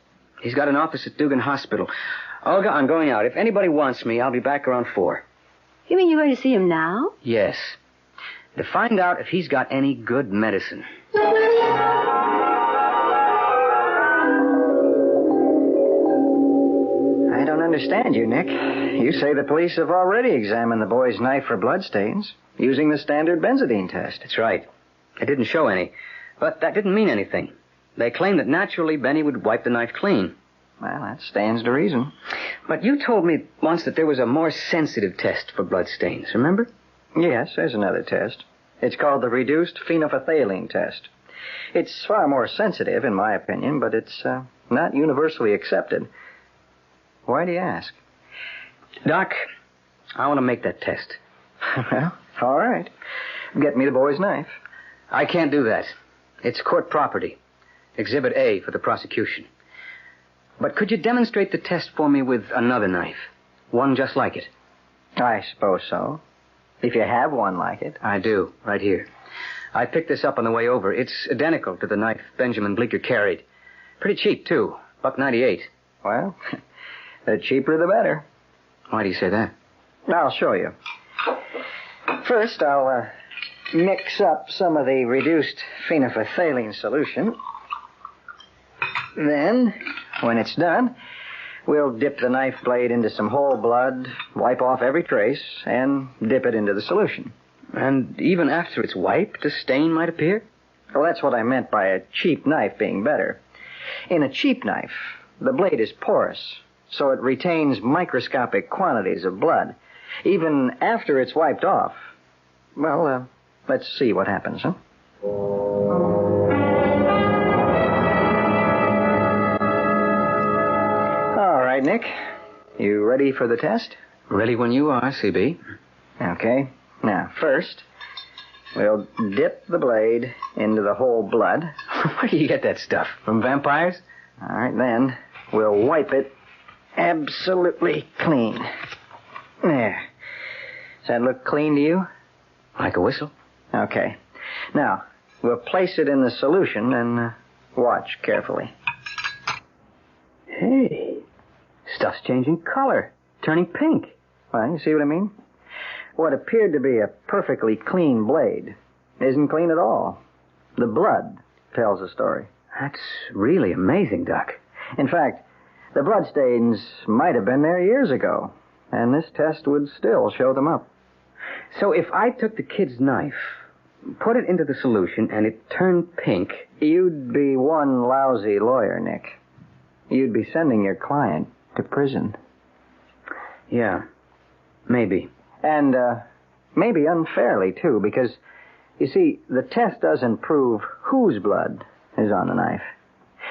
He's got an office at Dugan Hospital. Olga, I'm going out. If anybody wants me, I'll be back around 4. You mean you're going to see him now? Yes. To find out if he's got any good medicine. I don't understand you, Nick. You say the police have already examined the boy's knife for bloodstains using the standard benzodine test. That's right. It didn't show any. But that didn't mean anything. They claimed that naturally Benny would wipe the knife clean. Well, that stands to reason. But you told me once that there was a more sensitive test for bloodstains, remember? Yes, there's another test. It's called the reduced phenolphthalein test. It's far more sensitive, in my opinion, but it's not universally accepted. Why do you ask? Doc, I want to make that test. Well, all right. Get me the boy's knife. I can't do that. It's court property. Exhibit A for the prosecution. But could you demonstrate the test for me with another knife? One just like it. I suppose so. If you have one like it. I do, right here. I picked this up on the way over. It's identical to the knife Benjamin Bleecker carried. Pretty cheap, too. $1.98. Well, the cheaper the better. Why do you say that? I'll show you. First, I'll mix up some of the reduced phenolphthalein solution. Then, when it's done, we'll dip the knife blade into some whole blood, wipe off every trace, and dip it into the solution. And even after it's wiped, a stain might appear? Well, that's what I meant by a cheap knife being better. In a cheap knife, the blade is porous, so it retains microscopic quantities of blood. Even after it's wiped off. Well, let's see what happens, huh? All right, Nick. You ready for the test? Ready when you are, CB. Okay. Now, first, we'll dip the blade into the whole blood. Where do you get that stuff? From vampires? All right, then we'll wipe it absolutely clean. There. Does that look clean to you? Like a whistle. Okay. Now, we'll place it in the solution and watch carefully. Hey, stuff's changing color, turning pink. Well, you see what I mean? What appeared to be a perfectly clean blade isn't clean at all. The blood tells the story. That's really amazing, Doc. In fact, the bloodstains might have been there years ago, and this test would still show them up. So if I took the kid's knife, put it into the solution, and it turned pink... You'd be one lousy lawyer, Nick. You'd be sending your client to prison. Yeah, maybe. And maybe unfairly, too, because, you see, the test doesn't prove whose blood is on the knife.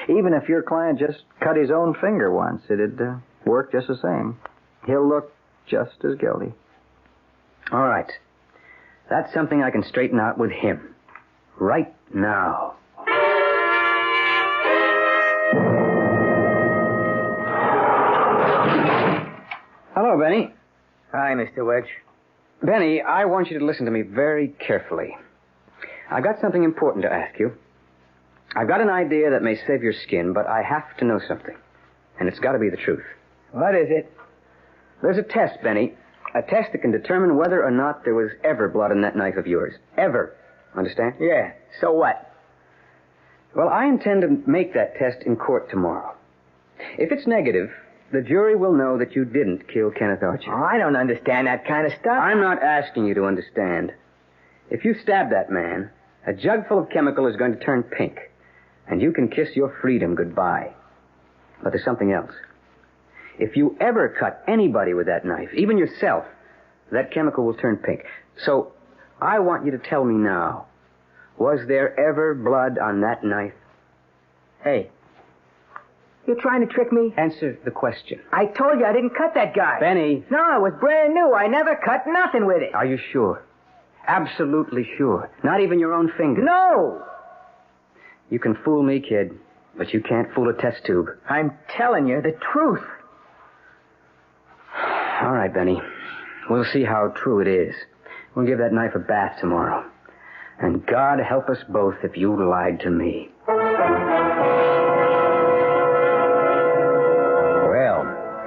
Even if your client just cut his own finger once, it'd work just the same. He'll look just as guilty. All right. That's something I can straighten out with him. Right now. Hello, Benny. Hi, Mr. Wedge. Benny, I want you to listen to me very carefully. I got something important to ask you. I've got an idea that may save your skin, but I have to know something. And it's got to be the truth. What is it? There's a test, Benny. A test that can determine whether or not there was ever blood on that knife of yours. Ever. Understand? Yeah. So what? Well, I intend to make that test in court tomorrow. If it's negative, the jury will know that you didn't kill Kenneth Archer. Oh, I don't understand that kind of stuff. I'm not asking you to understand. If you stab that man, a jug full of chemical is going to turn pink, and you can kiss your freedom goodbye. But there's something else. If you ever cut anybody with that knife, even yourself, that chemical will turn pink. So, I want you to tell me now, was there ever blood on that knife? Hey, you're trying to trick me? Answer the question. I told you I didn't cut that guy. Benny. No, it was brand new. I never cut nothing with it. Are you sure? Absolutely sure. Not even your own finger. No. You can fool me, kid, but you can't fool a test tube. I'm telling you the truth. All right, Benny. We'll see how true it is. We'll give that knife a bath tomorrow. And God help us both if you lied to me. Well,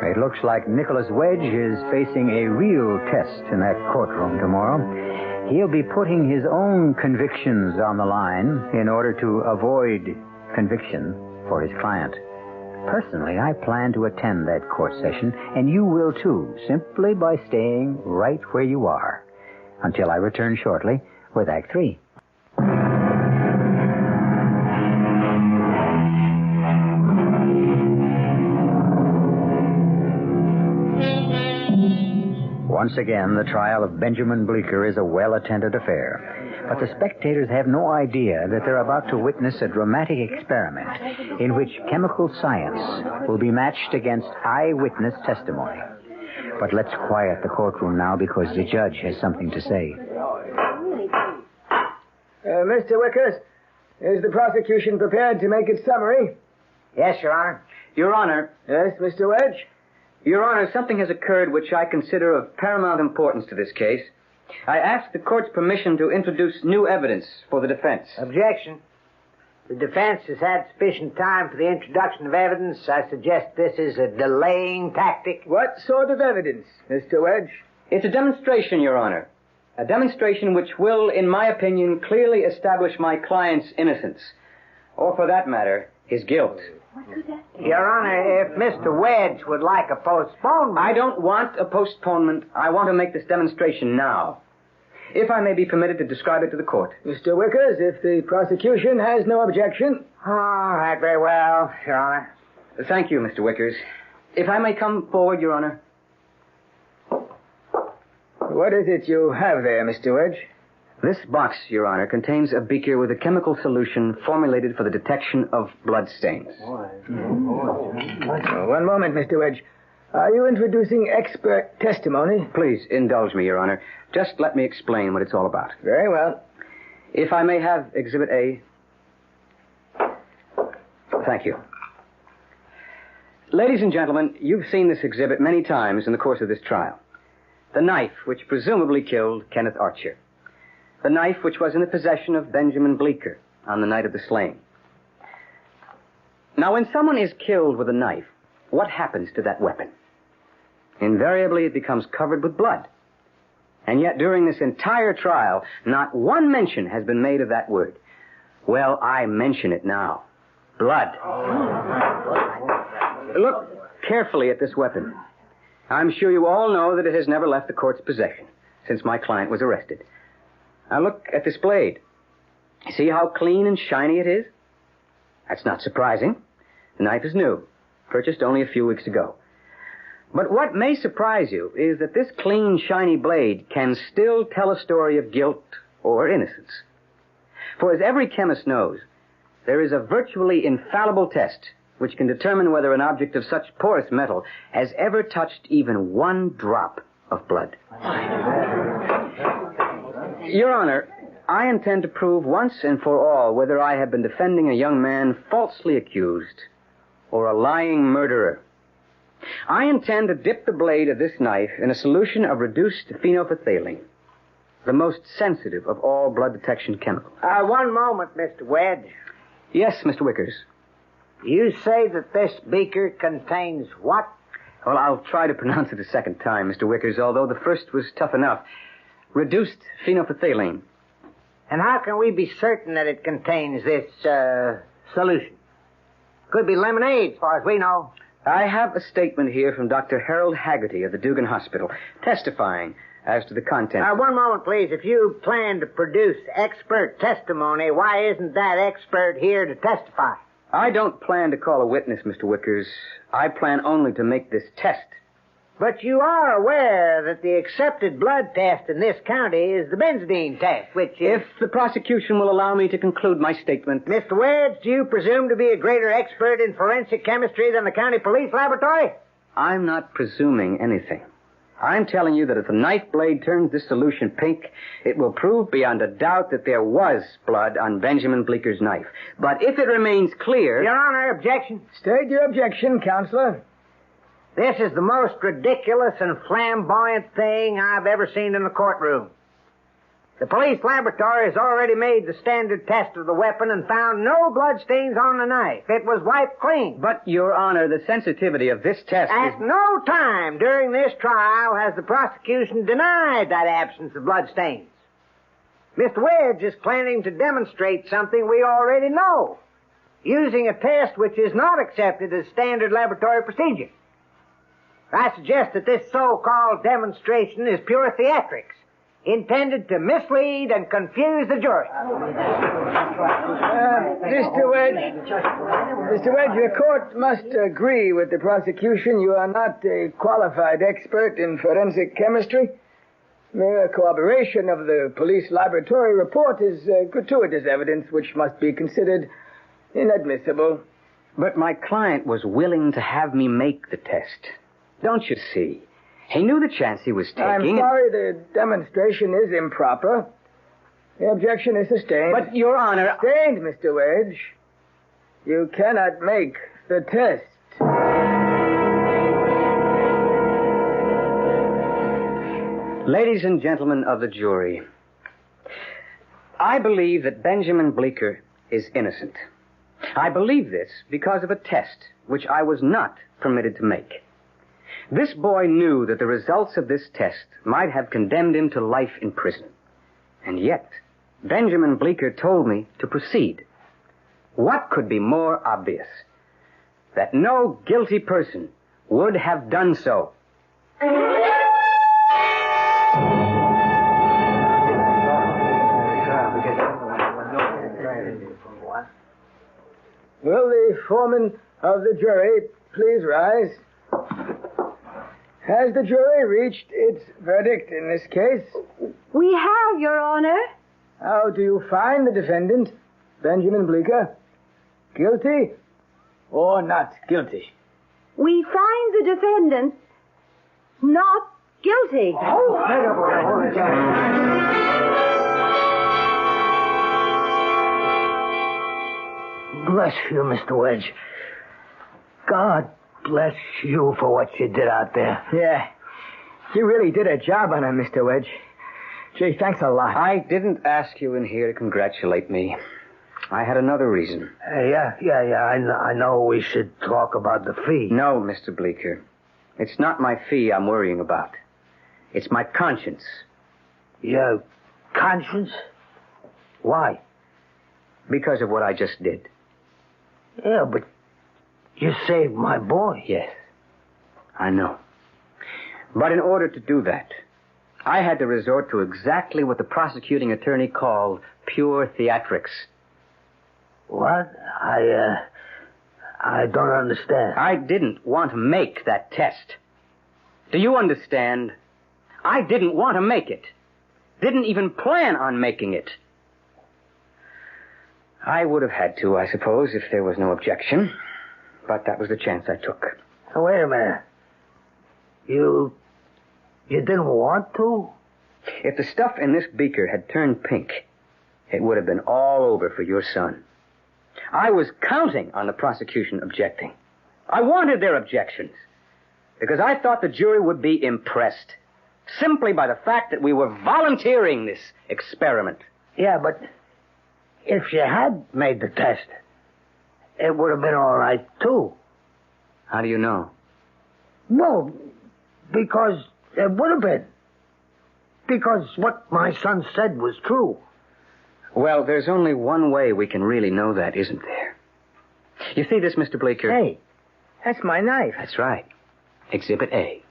it looks like Nicholas Wedge is facing a real test in that courtroom tomorrow. He'll be putting his own convictions on the line in order to avoid conviction for his client. Personally, I plan to attend that court session, and you will too, simply by staying right where you are, until I return shortly with Act 3. Once again, the trial of Benjamin Bleecker is a well-attended affair. But the spectators have no idea that they're about to witness a dramatic experiment in which chemical science will be matched against eyewitness testimony. But let's quiet the courtroom now because the judge has something to say. Mr. Wickers, is the prosecution prepared to make its summary? Yes, Your Honor. Your Honor. Yes, Mr. Wedge? Your Honor, something has occurred which I consider of paramount importance to this case. I ask the court's permission to introduce new evidence for the defense. Objection. The defense has had sufficient time for the introduction of evidence. I suggest this is a delaying tactic. What sort of evidence, Mr. Wedge? It's a demonstration, Your Honor. A demonstration which will, in my opinion, clearly establish my client's innocence. Or, for that matter, his guilt. Your Honor, if Mr. Wedge would like a postponement... I don't want a postponement. I want to make this demonstration now. If I may be permitted to describe it to the court. Mr. Wickers, if the prosecution has no objection. All right, very well, Your Honor. Thank you, Mr. Wickers. If I may come forward, Your Honor. What is it you have there, Mr. Wedge? This box, Your Honor, contains a beaker with a chemical solution formulated for the detection of blood stains. One moment, Mr. Wedge. Are you introducing expert testimony? Please indulge me, Your Honor. Just let me explain what it's all about. Very well. If I may have Exhibit A. Thank you. Ladies and gentlemen, you've seen this exhibit many times in the course of this trial. The knife which presumably killed Kenneth Archer. The knife which was in the possession of Benjamin Bleecker on the night of the slaying. Now, when someone is killed with a knife, what happens to that weapon? Invariably, it becomes covered with blood. And yet, during this entire trial, not one mention has been made of that word. Well, I mention it now. Blood. Look carefully at this weapon. I'm sure you all know that it has never left the court's possession since my client was arrested. Now look at this blade. See how clean and shiny it is? That's not surprising. The knife is new, purchased only a few weeks ago. But what may surprise you is that this clean, shiny blade can still tell a story of guilt or innocence. For as every chemist knows, there is a virtually infallible test which can determine whether an object of such porous metal has ever touched even one drop of blood. Your Honor, I intend to prove once and for all whether I have been defending a young man falsely accused or a lying murderer. I intend to dip the blade of this knife in a solution of reduced phenolphthalein, the most sensitive of all blood detection chemicals. One moment, Mr. Wedge. Yes, Mr. Wickers. You say that this beaker contains what? Well, I'll try to pronounce it a second time, Mr. Wickers, although the first was tough enough. Reduced phenolphthalein. And how can we be certain that it contains this, solution? Could be lemonade, as far as we know. I have a statement here from Dr. Harold Haggerty of the Dugan Hospital, testifying as to the contents. One moment, please. If you plan to produce expert testimony, why isn't that expert here to testify? I don't plan to call a witness, Mr. Wickers. I plan only to make this test. But you are aware that the accepted blood test in this county is the benzidine test, which is... If the prosecution will allow me to conclude my statement... Mr. Wedge, do you presume to be a greater expert in forensic chemistry than the county police laboratory? I'm not presuming anything. I'm telling you that if the knife blade turns this solution pink, it will prove beyond a doubt that there was blood on Benjamin Bleeker's knife. But if it remains clear... Your Honor, objection. State your objection, Counselor. This is the most ridiculous and flamboyant thing I've ever seen in the courtroom. The police laboratory has already made the standard test of the weapon and found no bloodstains on the knife. It was wiped clean. But, Your Honor, the sensitivity of this test At no time during this trial has the prosecution denied that absence of bloodstains. Mr. Wedge is planning to demonstrate something we already know, using a test which is not accepted as standard laboratory procedure. I suggest that this so-called demonstration is pure theatrics, intended to mislead and confuse the jury. Mr. Wedge, the court must agree with the prosecution. You are not a qualified expert in forensic chemistry. Mere corroboration of the police laboratory report is gratuitous evidence which must be considered inadmissible. But my client was willing to have me make the test. Don't you see? He knew the chance he was taking. I'm sorry, the demonstration is improper. The objection is sustained. But, Your Honor... Sustained, Mr. Wedge. You cannot make the test. Ladies and gentlemen of the jury, I believe that Benjamin Bleecker is innocent. I believe this because of a test which I was not permitted to make. This boy knew that the results of this test might have condemned him to life in prison. And yet, Benjamin Bleecker told me to proceed. What could be more obvious? That no guilty person would have done so. Will the foreman of the jury please rise? Has the jury reached its verdict in this case? We have, Your Honor. How do you find the defendant, Benjamin Bleecker? Guilty or not guilty? We find the defendant not guilty. Bless you, Mr. Wedge. God bless you for what you did out there. Yeah. You really did a job on him, Mr. Wedge. Gee, thanks a lot. I didn't ask you in here to congratulate me. I had another reason. Yeah. I know we should talk about the fee. No, Mr. Bleecker. It's not my fee I'm worrying about. It's my conscience. Your conscience? Why? Because of what I just did. Yeah, but you saved my boy. Yes, I know. But in order to do that, I had to resort to exactly what the prosecuting attorney called pure theatrics. What? I don't understand. I didn't want to make that test. Do you understand? I didn't want to make it. Didn't even plan on making it. I would have had to, I suppose, if there was no objection. But that was the chance I took. Now, wait a minute. You didn't want to? If the stuff in this beaker had turned pink, it would have been all over for your son. I was counting on the prosecution objecting. I wanted their objections because I thought the jury would be impressed simply by the fact that we were volunteering this experiment. Yeah, but if you had made the test, it would have been all right, too. How do you know? Well, because it would have been. Because what my son said was true. Well, there's only one way we can really know that, isn't there? You see this, Mr. Bleecker? Hey, that's my knife. That's right. Exhibit A.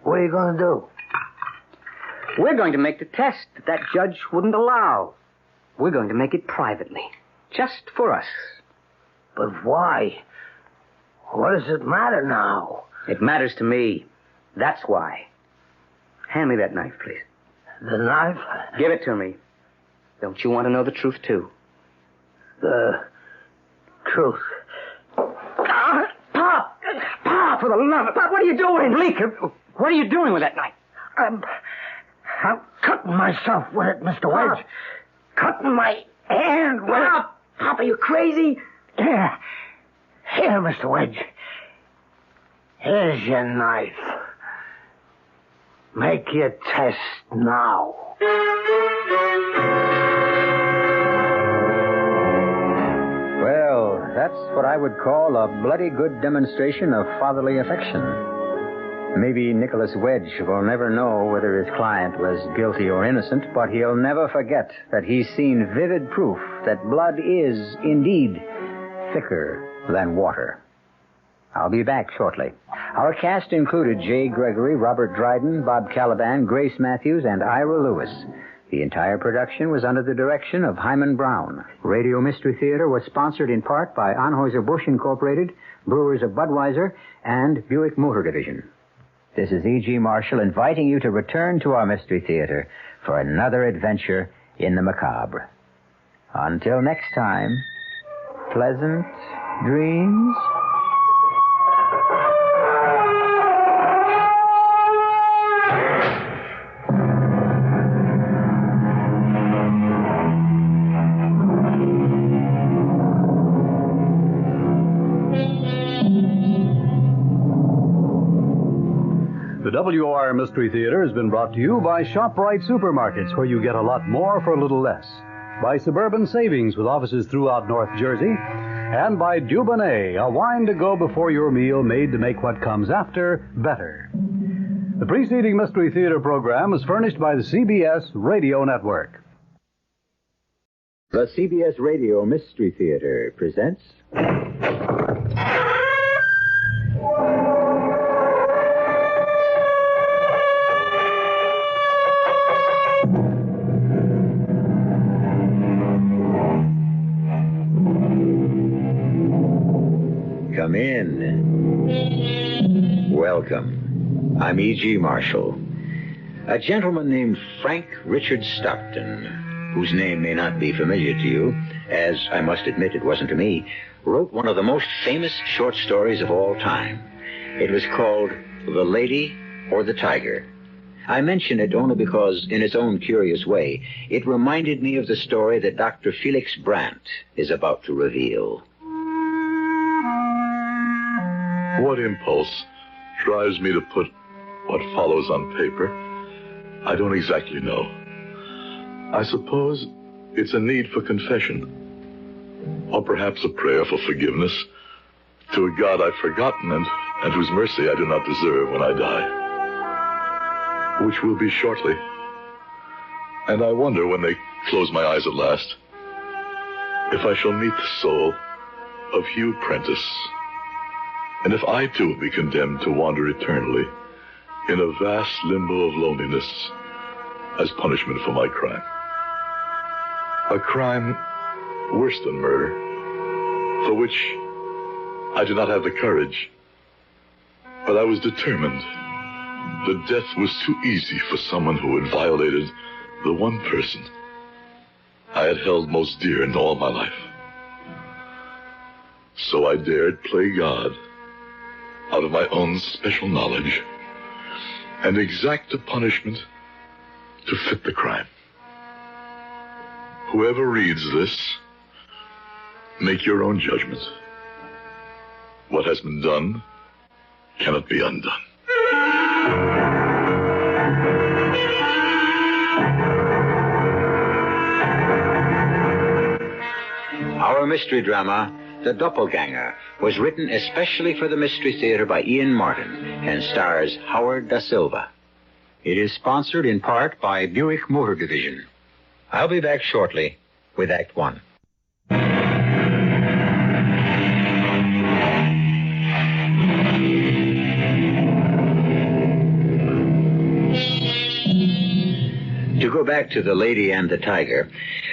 What are you going to do? We're going to make the test that judge wouldn't allow. We're going to make it privately. Just for us. But why? What does it matter now? It matters to me. That's why. Hand me that knife, please. The knife? Give it to me. Don't you want to know the truth, too? The truth. Pop, for the love of... Pop, what are you doing? Bleecker, what are you doing with that knife? I'm cutting myself with it, Mr. Wedge. Cutting my hand with it. Pop, are you crazy? Here, Mr. Wedge. Here's your knife. Make your test now. Well, that's what I would call a bloody good demonstration of fatherly affection. Maybe Nicholas Wedge will never know whether his client was guilty or innocent, but he'll never forget that he's seen vivid proof that blood is, indeed, thicker than water. I'll be back shortly. Our cast included Jay Gregory, Robert Dryden, Bob Caliban, Grace Matthews, and Ira Lewis. The entire production was under the direction of Hyman Brown. Radio Mystery Theater was sponsored in part by Anheuser-Busch Incorporated, Brewers of Budweiser, and Buick Motor Division. This is E.G. Marshall inviting you to return to our Mystery Theater for another adventure in the macabre. Until next time, pleasant dreams. The WR Mystery Theater has been brought to you by ShopRite Supermarkets, where you get a lot more for a little less. By Suburban Savings, with offices throughout North Jersey. And by Dubonnet, a wine to go before your meal made to make what comes after better. The preceding Mystery Theater program is furnished by the CBS Radio Network. The CBS Radio Mystery Theater presents... Come in. Welcome. I'm E.G. Marshall. A gentleman named Frank Richard Stockton, whose name may not be familiar to you, as I must admit it wasn't to me, wrote one of the most famous short stories of all time. It was called The Lady or the Tiger. I mention it only because, in its own curious way, it reminded me of the story that Dr. Felix Brandt is about to reveal. What impulse drives me to put what follows on paper? I don't exactly know. I suppose it's a need for confession, or perhaps a prayer for forgiveness to a God I've forgotten and whose mercy I do not deserve when I die, which will be shortly. And I wonder, when they close my eyes at last, if I shall meet the soul of Hugh Prentice, and if I too be condemned to wander eternally in a vast limbo of loneliness as punishment for my crime. A crime worse than murder, for which I do not have the courage. But I was determined. The death was too easy for someone who had violated the one person I had held most dear in all my life. So I dared play God out of my own special knowledge and exact a punishment to fit the crime. Whoever reads this, make your own judgment. What has been done cannot be undone. Our mystery drama, The Doppelganger, was written especially for the Mystery Theater by Ian Martin and stars Howard Da Silva. It is sponsored in part by Buick Motor Division. I'll be back shortly with Act One. To go back to The Lady and the Tiger,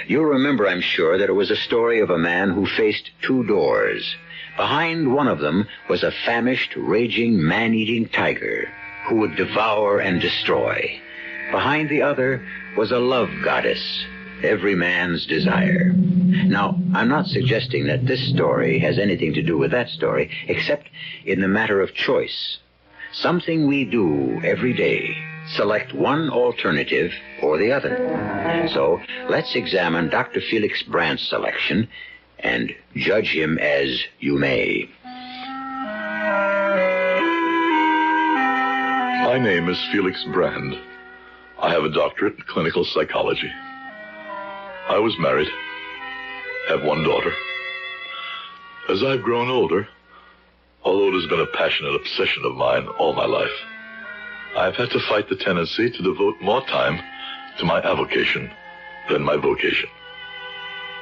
you'll remember, I'm sure, that it was a story of a man who faced two doors. Behind one of them was a famished, raging, man-eating tiger who would devour and destroy. Behind the other was a love goddess, every man's desire. Now, I'm not suggesting that this story has anything to do with that story, except in the matter of choice. Something we do every day. Select one alternative or the other. So let's examine Dr. Felix Brandt's selection and judge him as you may. My name is Felix Brand. I have a doctorate in clinical psychology. I was married, have one daughter. As I've grown older, although it has been a passionate obsession of mine all my life, I've had to fight the tendency to devote more time to my avocation than my vocation.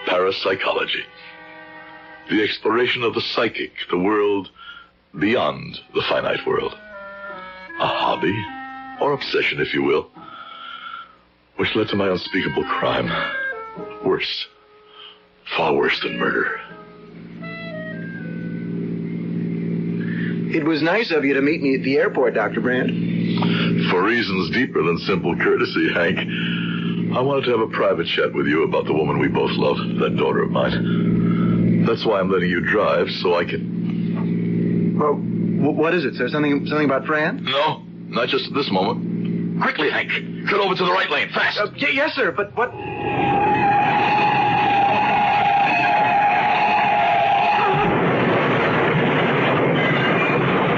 Parapsychology. The exploration of the psychic, the world beyond the finite world. A hobby, or obsession, if you will, which led to my unspeakable crime. Worse. Far worse than murder. It was nice of you to meet me at the airport, Dr. Brand. For reasons deeper than simple courtesy, Hank, I wanted to have a private chat with you about the woman we both love, that daughter of mine. That's why I'm letting you drive, so I can... Well, what is it, sir? Something about Fran? No, not just at this moment. Quickly, Hank. Cut over to the right lane, fast. Yes, sir, but what...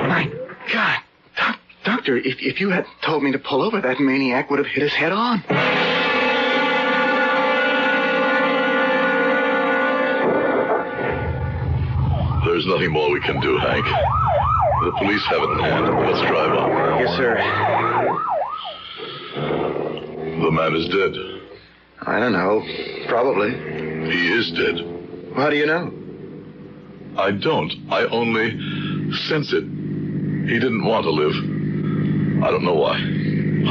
My God. Doctor, if you had told me to pull over, that maniac would have hit us head on. There's nothing more we can do, Hank. The police have it in hand. Let's drive on. Yes, sir. The man is dead. I don't know. Probably. He is dead. How do you know? I don't. I only sense it. He didn't want to live. I don't know why.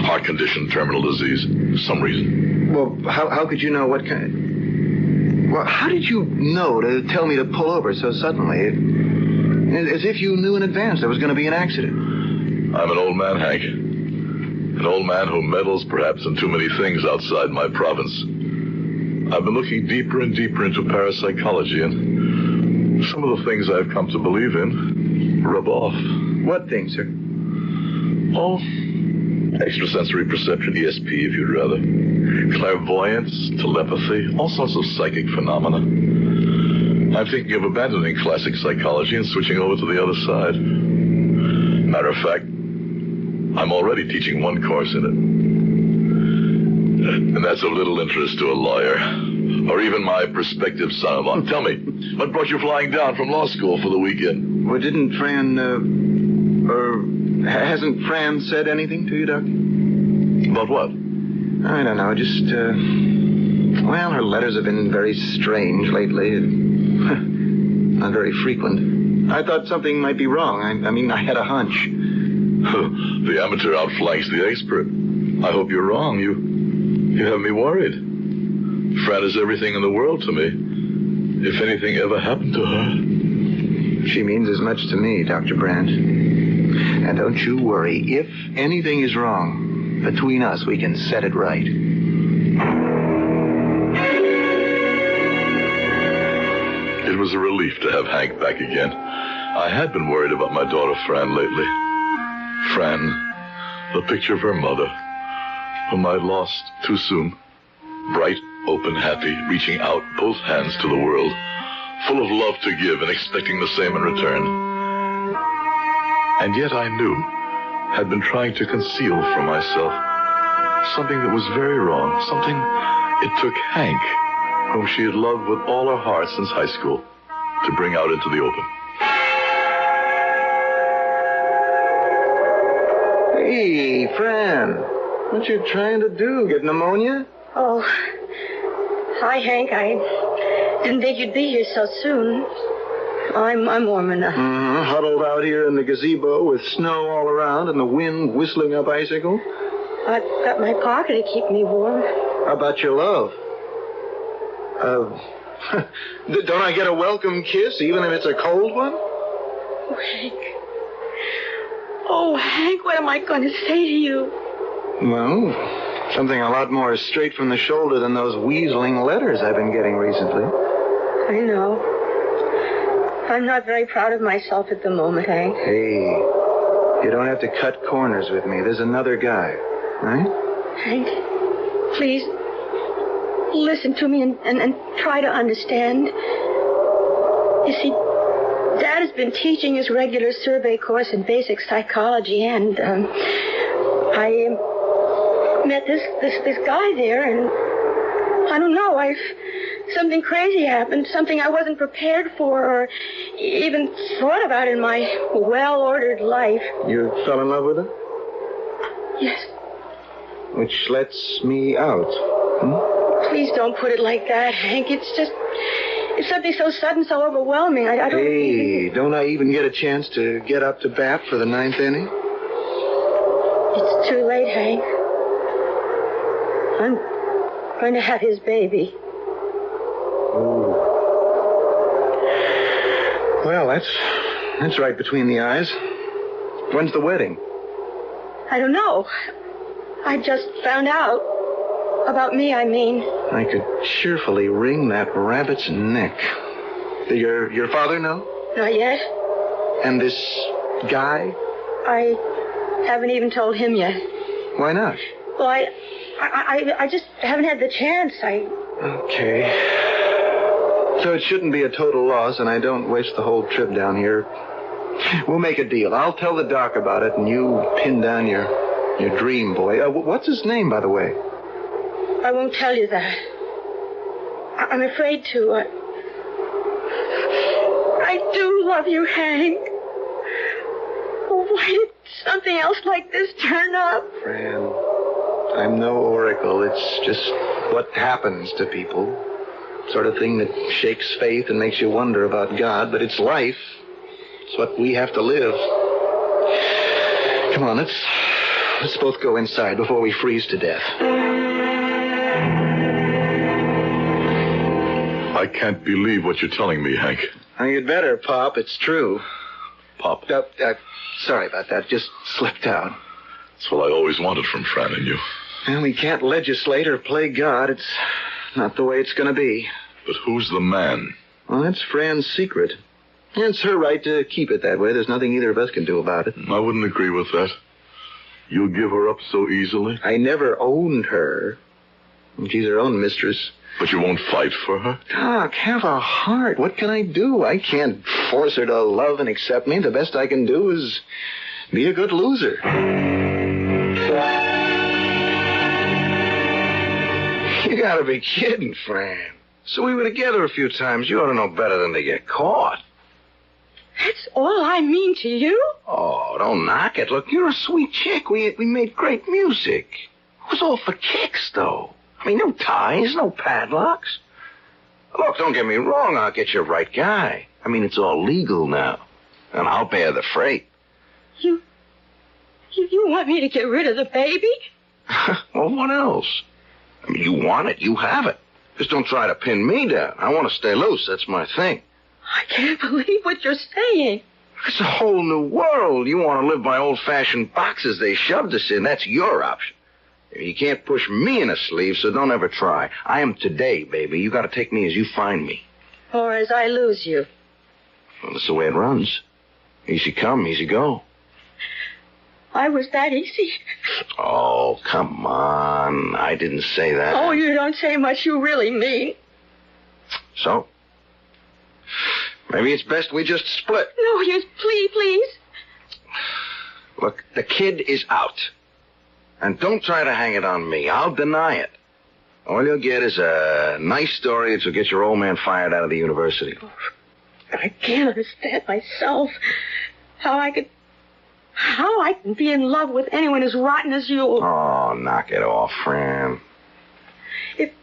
Heart condition, terminal disease. Some reason. Well, how could you know what kind... Well, how did you know to tell me to pull over so suddenly? As if you knew in advance there was going to be an accident. I'm an old man, Hank. An old man who meddles perhaps in too many things outside my province. I've been looking deeper and deeper into parapsychology, and some of the things I've come to believe in rub off. What things, sir? Oh, extrasensory perception, ESP, if you'd rather. Clairvoyance, telepathy, all sorts of psychic phenomena. I'm thinking of abandoning classic psychology and switching over to the other side. Matter of fact, I'm already teaching one course in it. And that's of little interest to a lawyer, or even my prospective son-in-law. Tell me, what brought you flying down from law school for the weekend? Well, didn't Fran, hasn't Fran said anything to you, Doc? About what? I don't know, just, well, her letters have been very strange lately. Not very frequent. I thought something might be wrong. I mean, I had a hunch. The amateur outflanks the expert. I hope you're wrong. You have me worried. Fran is everything in the world to me. If anything ever happened to her... She means as much to me, Dr. Brandt. And don't you worry. If anything is wrong, between us, we can set it right. It was a relief to have Hank back again. I had been worried about my daughter Fran lately. Fran, the picture of her mother, whom I lost too soon. Bright, open, happy, reaching out both hands to the world, full of love to give and expecting the same in return. And yet I knew, had been trying to conceal from myself, something that was very wrong, something it took Hank, whom she had loved with all her heart since high school, to bring out into the open. Hey, Fran, what you trying to do? Get pneumonia? Oh, hi, Hank. I didn't think you'd be here so soon. I'm warm enough. Huddled out here in the gazebo with snow all around and the wind whistling up icicles. I've got my parka to keep me warm. How about your love? Don't I get a welcome kiss, even if it's a cold one? Oh, Hank. Oh, Hank, what am I going to say to you? Well, something a lot more straight from the shoulder than those weaseling letters I've been getting recently. I know. I'm not very proud of myself at the moment, Hank. Hey, you don't have to cut corners with me. There's another guy, right? Hank, please, listen to me and try to understand. You see, Dad has been teaching his regular survey course in basic psychology, and I met this guy there, and I don't know, something crazy happened, something I wasn't prepared for or even thought about in my well-ordered life. You fell in love with her? Yes. Which lets me out. Please don't put it like that, Hank. It's something so sudden, so overwhelming. I don't... Hey, don't I even get a chance to get up to bat for the 9th inning? It's too late, Hank. I'm going to have his baby. Oh. Well, that's right between the eyes. When's the wedding? I don't know. I just found out. About me, I mean. I could cheerfully wring that rabbit's neck. Did your father know? Not yet. And this guy? I haven't even told him yet. Why not? Well, I just haven't had the chance. Okay. So it shouldn't be a total loss, and I don't waste the whole trip down here. We'll make a deal. I'll tell the doc about it, and you pin down your dream boy. What's his name, by the way? I won't tell you that. I'm afraid to. I do love you, Hank. Why did something else like this turn up? Fran, I'm no oracle. It's just what happens to people. Sort of thing that shakes faith and makes you wonder about God, but it's life. It's what we have to live. Come on, let's both go inside before we freeze to death. I can't believe what you're telling me, Hank. Now, you'd better, Pop. It's true. Pop? Sorry about that. Just slipped out. That's what I always wanted from Fran and you. And we can't legislate or play God. It's not the way it's going to be. But who's the man? Well, that's Fran's secret. And it's her right to keep it that way. There's nothing either of us can do about it. I wouldn't agree with that. You'll give her up so easily? I never owned her. She's her own mistress. But you won't fight for her? Doc, have a heart. What can I do? I can't force her to love and accept me. The best I can do is be a good loser. You gotta be kidding, Fran. So we were together a few times. You ought to know better than to get caught. That's all I mean to you? Oh, don't knock it. Look, you're a sweet chick. We made great music. It was all for kicks, though. I mean, no ties, no padlocks. Look, don't get me wrong. I'll get you the right guy. I mean, it's all legal now. And I'll bear the freight. You want me to get rid of the baby? Well, what else? I mean, you want it, you have it. Just don't try to pin me down. I want to stay loose. That's my thing. I can't believe what you're saying. It's a whole new world. You want to live by old-fashioned boxes they shoved us in. That's your option. You can't push me in a sleeve, so don't ever try. I am today, baby. You got to take me as you find me. Or as I lose you. Well, that's the way it runs. Easy come, easy go. I was that easy. Oh, come on. I didn't say that. Oh, you don't say much you really mean. So? Maybe it's best we just split. No, please. Look, the kid is out. And don't try to hang it on me. I'll deny it. All you'll get is a nice story that will get your old man fired out of the university. Oh, I can't understand myself how I can be in love with anyone as rotten as you. Oh, knock it off, Fran. If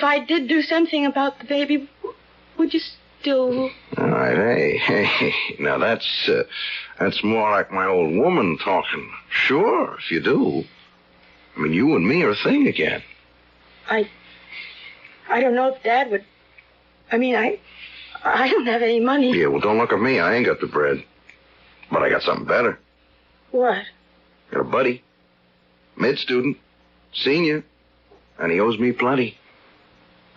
I did do something about the baby, would you still... All right, hey, now that's more like my old woman talking. Sure, if you do. I mean, you and me are a thing again. I don't know if Dad would... I mean, I don't have any money. Yeah, well, don't look at me. I ain't got the bread. But I got something better. What? Got a buddy. Mid-student. Senior. And he owes me plenty.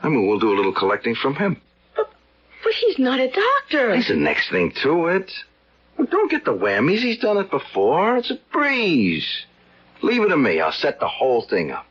I mean, we'll do a little collecting from him. But he's not a doctor. There's the next thing to it. Well, don't get the whammies. He's done it before. It's a breeze. Leave it to me. I'll set the whole thing up.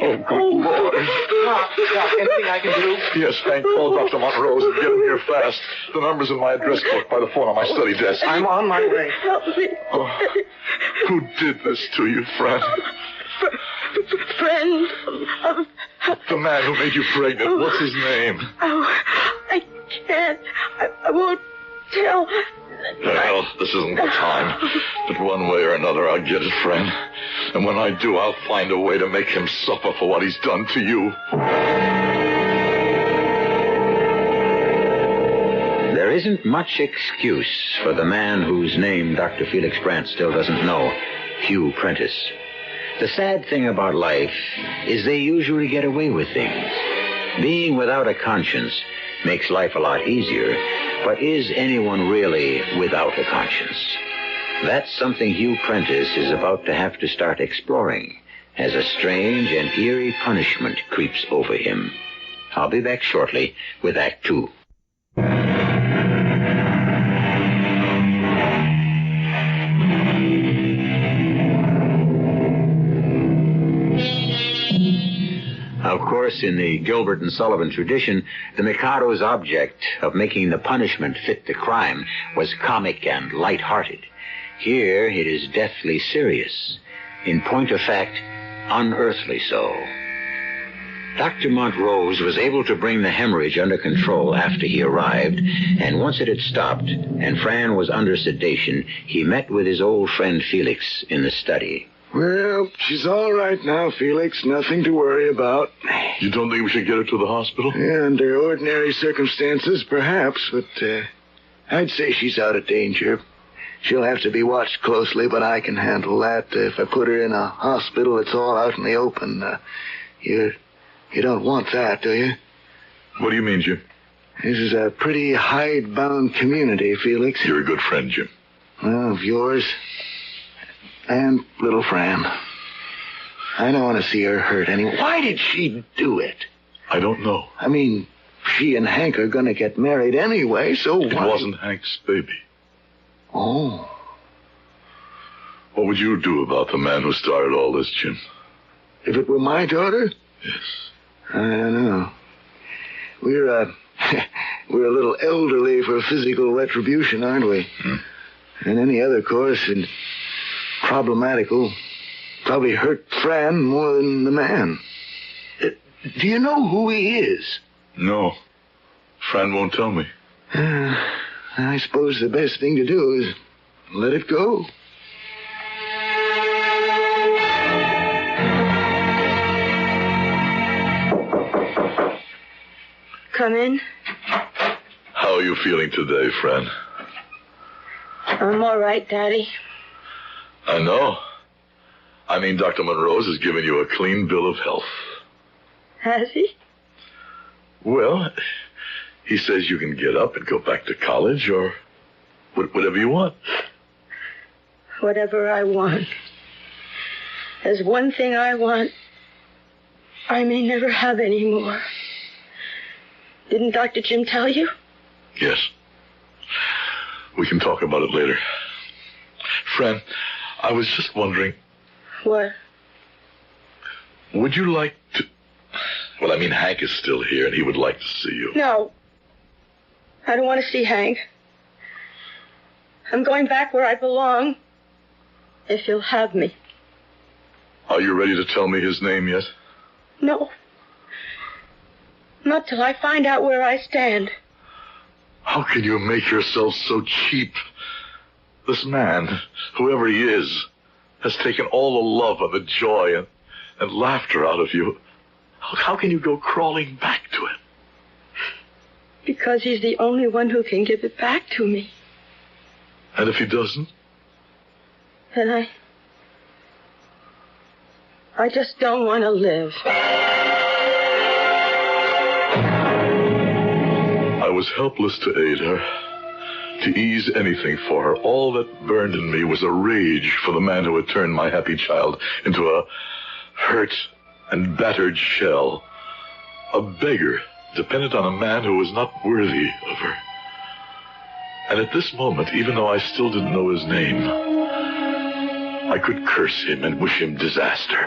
Oh, good Lord. Doc, anything I can do? Yes, Hank, call Dr. Montrose and get him here fast. The number's in my address book by the phone on my study desk. I'm on my way. Help me. Oh, who did this to you, friend? Friend. The man who made you pregnant. What's his name? Oh, I can't. I won't tell. Well, this isn't the time. But one way or another, I'll get it, friend. And when I do, I'll find a way to make him suffer for what he's done to you. There isn't much excuse for the man whose name Dr. Felix Brandt still doesn't know, Hugh Prentice. The sad thing about life is they usually get away with things. Being without a conscience makes life a lot easier, but is anyone really without a conscience? That's something Hugh Prentice is about to have to start exploring as a strange and eerie punishment creeps over him. I'll be back shortly with Act 2. Of course, in the Gilbert and Sullivan tradition, the Mikado's object of making the punishment fit the crime was comic and light-hearted. Here, it is deathly serious. In point of fact, unearthly so. Dr. Montrose was able to bring the hemorrhage under control after he arrived, and once it had stopped and Fran was under sedation, he met with his old friend Felix in the study. Well, she's all right now, Felix. Nothing to worry about. You don't think we should get her to the hospital? Yeah, under ordinary circumstances, perhaps, but I'd say she's out of danger. She'll have to be watched closely, but I can handle that. If I put her in a hospital, it's all out in the open. You don't want that, do you? What do you mean, Jim? This is a pretty hidebound community, Felix. You're a good friend, Jim. Well, of yours and little Fran. I don't want to see her hurt anyway. Why did she do it? I don't know. I mean, she and Hank are going to get married anyway, so why? It wasn't Hank's baby. Oh. What would you do about the man who started all this, Jim? If it were my daughter? Yes. I don't know. We're a little elderly for physical retribution, aren't we? And any other course, and problematical, probably hurt Fran more than the man. Do you know who he is? No. Fran won't tell me. I suppose the best thing to do is let it go. Come in. How are you feeling today, Fran? I'm all right, Daddy. I know. I mean, Dr. Montrose has given you a clean bill of health. Has he? Well, he says you can get up and go back to college or whatever you want. Whatever I want. There's one thing I want I may never have any more. Didn't Dr. Jim tell you? Yes. We can talk about it later. Fran, I was just wondering... What? Would you like to... Well, I mean, Hank is still here, and he would like to see you. No. I don't want to see Hank. I'm going back where I belong. If you'll have me. Are you ready to tell me his name yet? No. Not till I find out where I stand. How can you make yourself so cheap? This man, whoever he is, has taken all the love and the joy and laughter out of you. How can you go crawling back to him? Because he's the only one who can give it back to me. And if he doesn't? Then I just don't want to live. I was helpless to aid her, to ease anything for her. All that burned in me was a rage for the man who had turned my happy child into a hurt and battered shell, a beggar dependent on a man who was not worthy of her. And at this moment, even though I still didn't know his name, I could curse him and wish him disaster.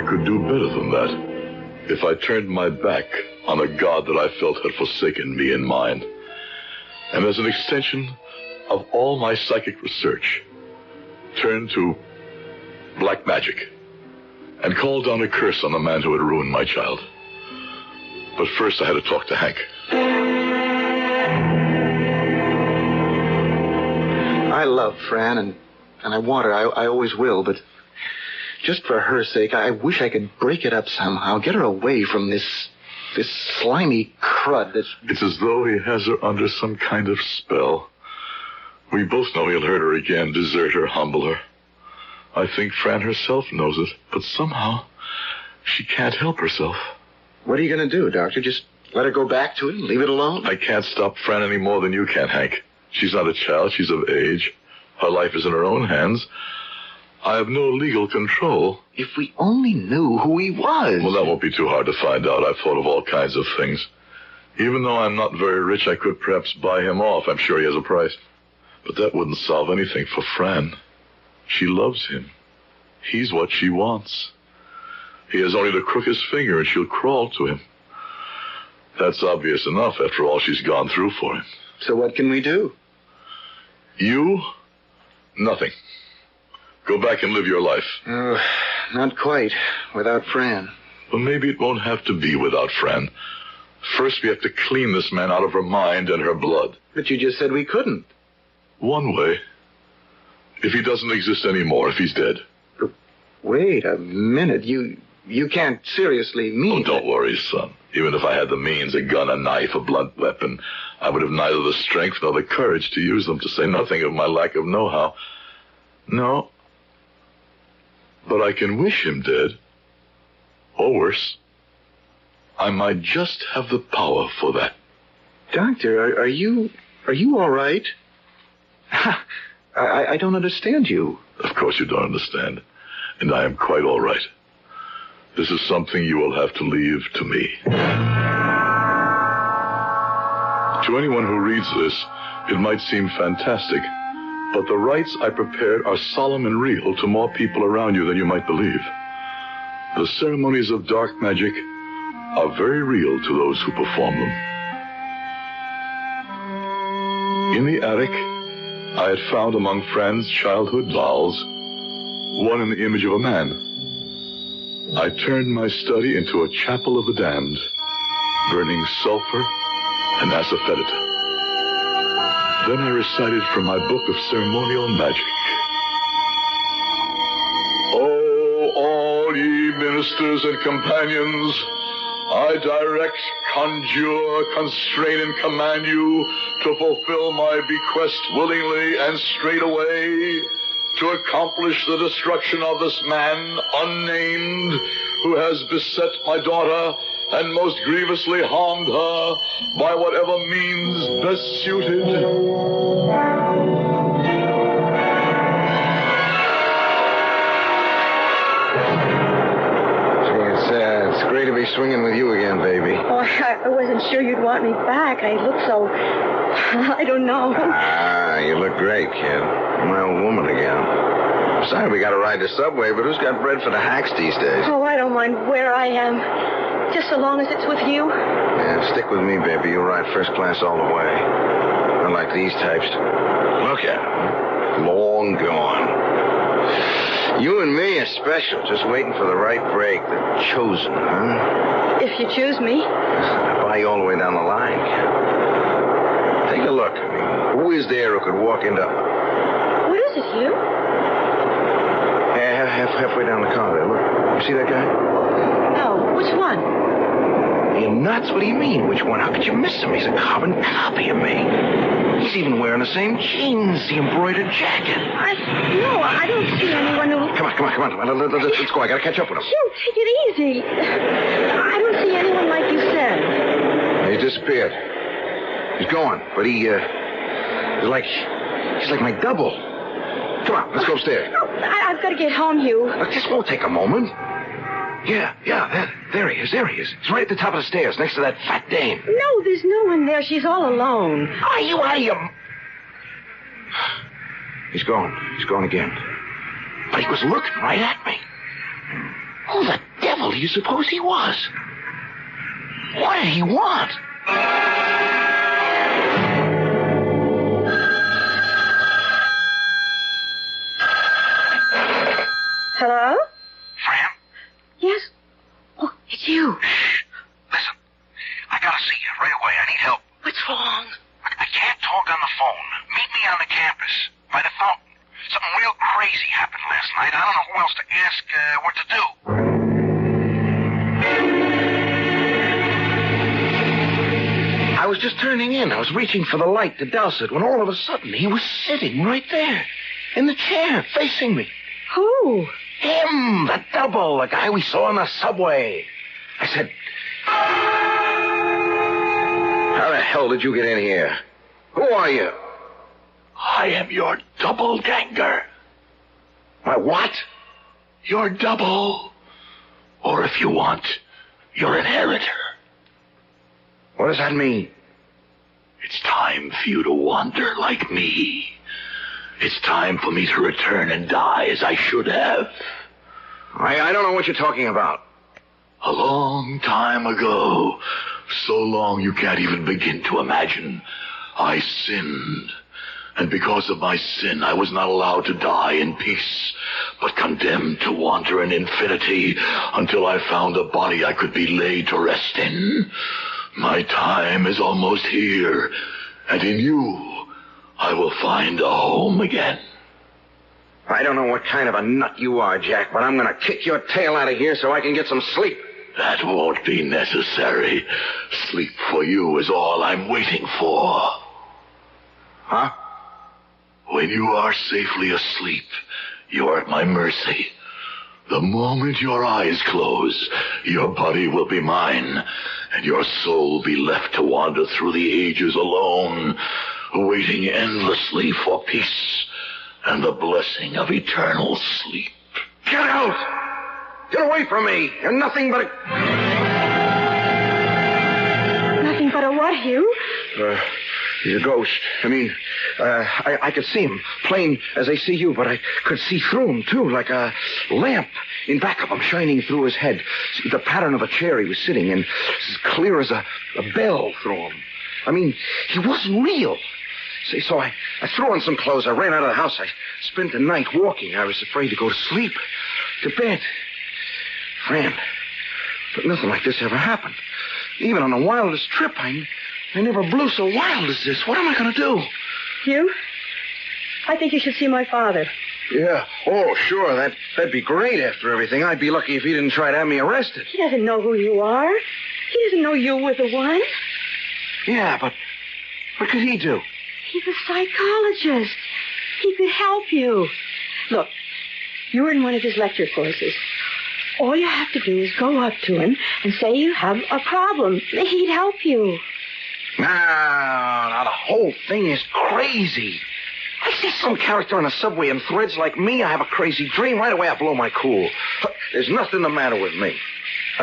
could do better than that if I turned my back on a God that I felt had forsaken me and mine. And as an extension of all my psychic research, turned to black magic and called down a curse on the man who had ruined my child. But first I had to talk to Hank. I love Fran, and I want her. I always will, but just for her sake, I wish I could break it up somehow, get her away from this slimy crud that's... It's as though he has her under some kind of spell. We both know he'll hurt her again, desert her, humble her. I think Fran herself knows it, but somehow she can't help herself. What are you going to do, Doctor? Just let her go back to him? Leave it alone? I can't stop Fran any more than you can, Hank. She's not a child. She's of age. Her life is in her own hands. I have no legal control. If we only knew who he was. Well, that won't be too hard to find out. I've thought of all kinds of things. Even though I'm not very rich, I could perhaps buy him off. I'm sure he has a price. But that wouldn't solve anything for Fran. She loves him. He's what she wants. He has only to crook his finger and she'll crawl to him. That's obvious enough after all she's gone through for him. So what can we do? You? Nothing. Go back and live your life. Not quite. Without Fran. Well, maybe it won't have to be without Fran. First, we have to clean this man out of her mind and her blood. But you just said we couldn't. One way. If he doesn't exist anymore, if he's dead. But wait a minute. You can't seriously mean... Oh, don't worry, son. Even if I had the means, a gun, a knife, a blunt weapon, I would have neither the strength nor the courage to use them, to say nothing of my lack of know-how. No. But I can wish him dead. Or worse. I might just have the power for that. Doctor, are you all right? I don't understand you. Of course you don't understand. And I am quite all right. This is something you will have to leave to me. To anyone who reads this, it might seem fantastic, but the rites I prepared are solemn and real to more people around you than you might believe. The ceremonies of dark magic are very real to those who perform them. In the attic, I had found among Fran's childhood dolls one in the image of a man. I turned my study into a chapel of the damned, burning sulfur and asafoetida. Then I recited from my book of ceremonial magic. Oh, all ye ministers and companions, I direct, conjure, constrain, and command you to fulfill my bequest willingly and straightway, to accomplish the destruction of this man, unnamed, who has beset my daughter and most grievously harmed her by whatever means best suited. It's great to be swinging with you again, baby. Oh, I wasn't sure you'd want me back. I look so... I don't know. You look great, kid. My old woman again. Sorry we got to ride the subway, but who's got bread for the hacks these days? Oh, I don't mind where I am. Just so long as it's with you. Yeah, stick with me, baby. You'll ride first class all the way. Unlike these types. Look at them. Long gone. You and me are special. Just waiting for the right break. The chosen, huh? If you choose me. I'll buy you all the way down the line, kid. Take a look. Who is there who could walk into... What is it, Hugh? Yeah, halfway down the car there. Look. You see that guy? No. Which one? You nuts? What do you mean, which one? How could you miss him? He's a carbon copy of me. He's even wearing the same jeans, the embroidered jacket. No, I don't see anyone who... Come on. Let's go. I gotta catch up with him. Hugh, take it easy. I don't see anyone like you said. He disappeared. He's gone, but he's like my double. Come on, let's go upstairs. No, I've got to get home, Hugh. Look, this won't take a moment. Yeah, there he is. He's right at the top of the stairs, next to that fat dame. No, there's no one there. She's all alone. Are you out of your... He's gone again. But he was looking right at me. Who the devil do you suppose he was? What did he want? Hello? Fran? Yes? Oh, it's you. Shh. Listen, I gotta see you right away. I need help. What's wrong? I can't talk on the phone. Meet me on the campus, by the fountain. Something real crazy happened last night. I don't know who else to ask what to do. I was just turning in. I was reaching for the light to douse it when all of a sudden he was sitting right there in the chair facing me. Who? Him, the double, the guy we saw on the subway. I said, how the hell did you get in here? Who are you? I am your double-ganger. My what? Your double. Or if you want, your inheritor. What does that mean? It's time for you to wander like me. It's time for me to return and die as I should have. I don't know what you're talking about. A long time ago, so long you can't even begin to imagine, I sinned. And because of my sin, I was not allowed to die in peace, but condemned to wander in infinity until I found a body I could be laid to rest in. My time is almost here, and in you, I will find a home again. I don't know what kind of a nut you are, Jack, but I'm going to kick your tail out of here so I can get some sleep. That won't be necessary. Sleep for you is all I'm waiting for. Huh? When you are safely asleep, you are at my mercy. The moment your eyes close, your body will be mine, and your soul be left to wander through the ages alone, waiting endlessly for peace and the blessing of eternal sleep. Get out! Get away from me! You're nothing but a... Nothing but a what, Hugh? He's a ghost. I mean, I could see him, plain as I see you, but I could see through him, too, like a lamp in back of him, shining through his head. See, the pattern of a chair he was sitting in, as clear as a bell through him. I mean, he wasn't real. See, so I threw on some clothes. I ran out of the house. I spent the night walking. I was afraid to go to sleep, to bed. Fran, but nothing like this ever happened. Even on the wildest trip, I never blew so wild as this. What am I going to do? Hugh, I think you should see my father. Yeah. Oh, sure. That'd be great after everything. I'd be lucky if he didn't try to have me arrested. He doesn't know who you are. He doesn't know you were the one. Yeah, but what could he do? He's a psychologist. He could help you. Look, you're in one of his lecture courses. All you have to do is go up to him and say you have a problem. He'd help you. Now, the whole thing is crazy. I see some character on a subway in threads like me. I have a crazy dream. Right away, I blow my cool. There's nothing the matter with me.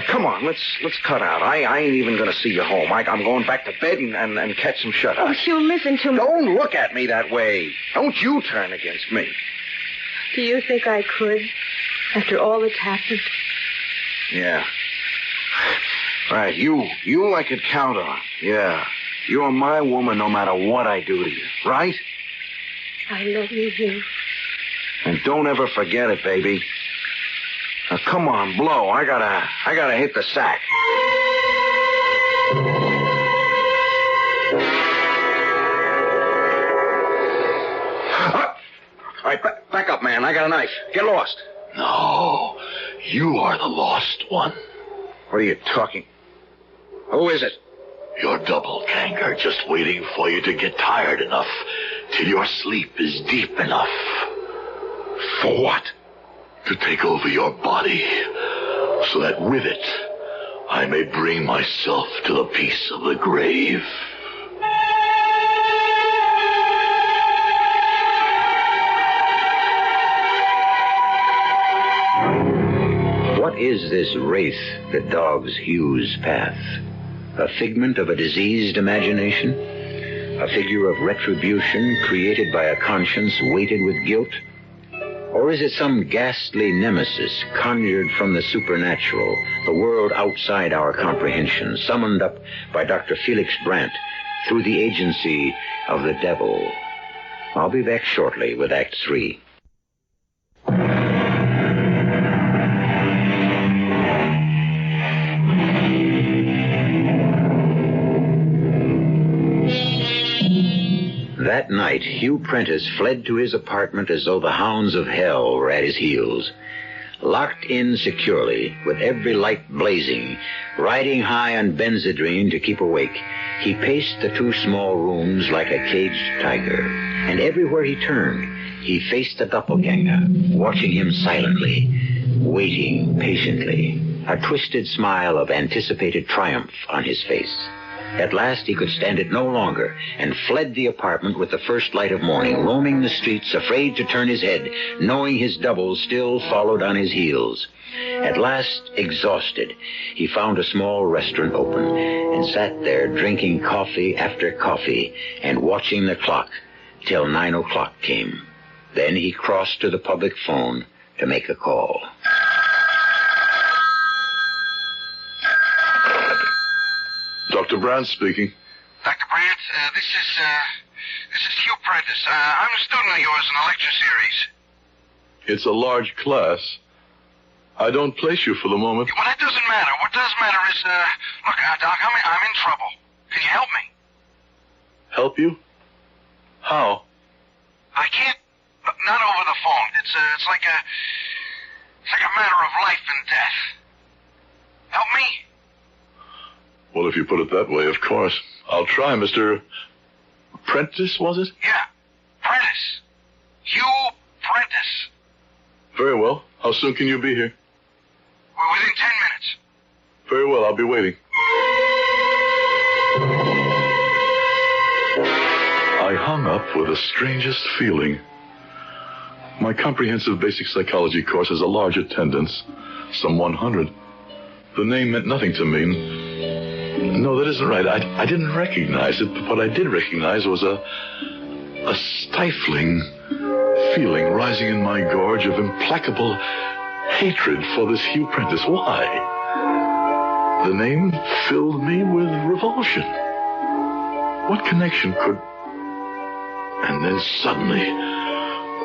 Come on, let's cut out. I ain't even going to see you home. I'm going back to bed and catch some shut-eye. Oh, Hugh, listen to me. Don't look at me that way. Don't you turn against me. Do you think I could, after all that's happened? Yeah. Right, you I could count on. Yeah. You're my woman no matter what I do to you, right? I love you, Hugh. And don't ever forget it, baby. Now, come on, blow. I gotta hit the sack. All right, back up, man. I got a knife. Get lost. No, you are the lost one. What are you talking? Who is it? Your double-ganger just waiting for you to get tired enough till your sleep is deep enough. For what? To take over your body, so that with it, I may bring myself to the peace of the grave. What is this wraith that dogs Hugh's path? A figment of a diseased imagination? A figure of retribution created by a conscience weighted with guilt? Or is it some ghastly nemesis conjured from the supernatural, the world outside our comprehension, summoned up by Dr. Felix Brandt through the agency of the devil? I'll be back shortly with Act 3. That night, Hugh Prentice fled to his apartment as though the hounds of hell were at his heels. Locked in securely, with every light blazing, riding high on Benzedrine to keep awake, he paced the 2 small rooms like a caged tiger. And everywhere he turned, he faced the doppelganger, watching him silently, waiting patiently, a twisted smile of anticipated triumph on his face. At last he could stand it no longer and fled the apartment with the first light of morning, roaming the streets, afraid to turn his head, knowing his double still followed on his heels. At last, exhausted, he found a small restaurant open and sat there drinking coffee after coffee and watching the clock till 9 o'clock came. Then he crossed to the public phone to make a call. Dr. Brandt speaking. Dr. Brandt, this is Hugh Prentice. I'm a student of yours in a lecture series. It's a large class. I don't place you for the moment. Well, that doesn't matter. What does matter is, look, Doc, I'm in trouble. Can you help me? Help you? How? I can't, not over the phone. It's like a matter of life and death. Help me? Well, if you put it that way, of course. I'll try, Mr. Prentice, was it? Yeah, Prentice. Hugh Prentice. Very well. How soon can you be here? We're within 10 minutes. Very well, I'll be waiting. I hung up with the strangest feeling. My comprehensive basic psychology course has a large attendance, some 100. The name meant nothing to me. No, that isn't right. I didn't recognize it, but what I did recognize was a stifling feeling rising in my gorge of implacable hatred for this Hugh Prentice. Why? The name filled me with revulsion. What connection could... And then suddenly...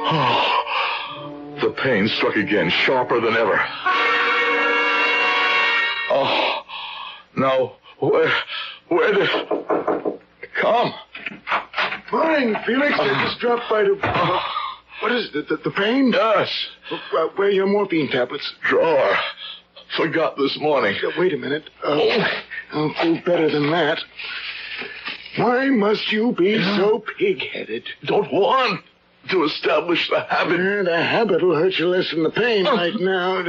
Oh, the pain struck again, sharper than ever. Oh, now... Where did... Come. Morning, Felix. I just dropped by to... What is it, the pain? Yes. Where are your morphine tablets? Drawer. Forgot this morning. Wait a minute. I'll feel better than that. Why must you be so pig-headed? Don't want to establish the habit. The habit will hurt you less than the pain right now.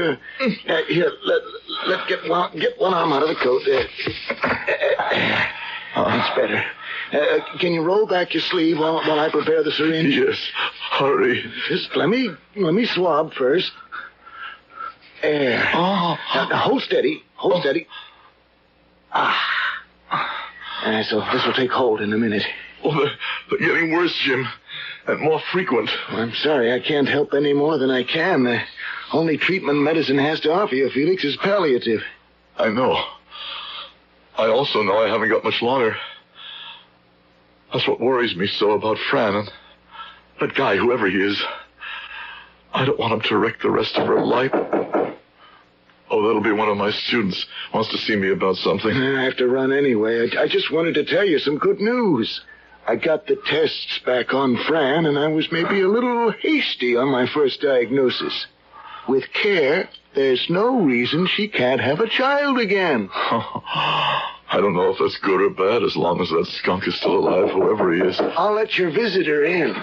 Here, let's get one arm out of the coat. That's better. Can you roll back your sleeve while I prepare the syringe? Yes. Hurry. Just let me swab first. Now, hold steady. Hold steady. So this will take hold in a minute. Oh, they're getting worse, Jim, and more frequent. Well, I'm sorry, I can't help any more than I can. The only treatment medicine has to offer you, Felix, is palliative. I know. I also know I haven't got much longer. That's what worries me so about Fran and that guy, whoever he is. I don't want him to wreck the rest of her life. Oh, that'll be one of my students. Wants to see me about something. I have to run anyway. I just wanted to tell you some good news. I got the tests back on Fran, and I was maybe a little hasty on my first diagnosis. With care, there's no reason she can't have a child again. I don't know if that's good or bad, as long as that skunk is still alive, whoever he is. I'll let your visitor in.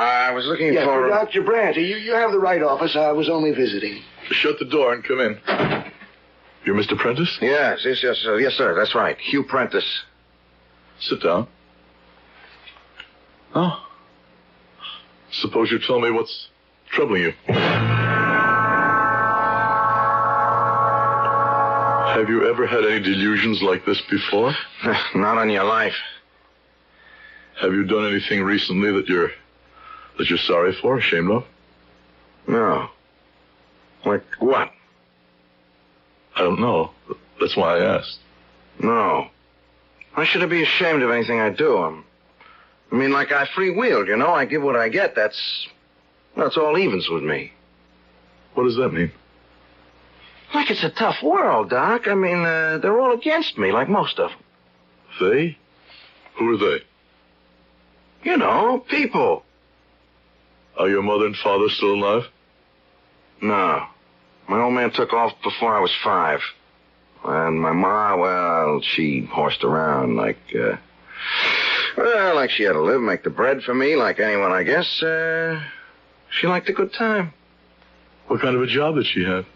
I was looking for... Dr. Brandt. You have the right office. I was only visiting. Shut the door and come in. You're Mr. Prentice? Yes, sir. That's right. Hugh Prentice. Sit down. Oh. Suppose you tell me what's troubling you. Have you ever had any delusions like this before? Not on your life. Have you done anything recently that That you're sorry for, ashamed of? No. Like what? I don't know. That's why I asked. No. Why should I be ashamed of anything I do? I mean, like I freewheeled, you know? I give what I get. That's all evens with me. What does that mean? Like it's a tough world, Doc. I mean, they're all against me, like most of them. They? Who are they? You know, people. Are your mother and father still alive? No. My old man took off before I was 5. And my ma, well, she horsed around like she had to live, make the bread for me, like anyone, I guess. She liked a good time. What kind of a job did she have?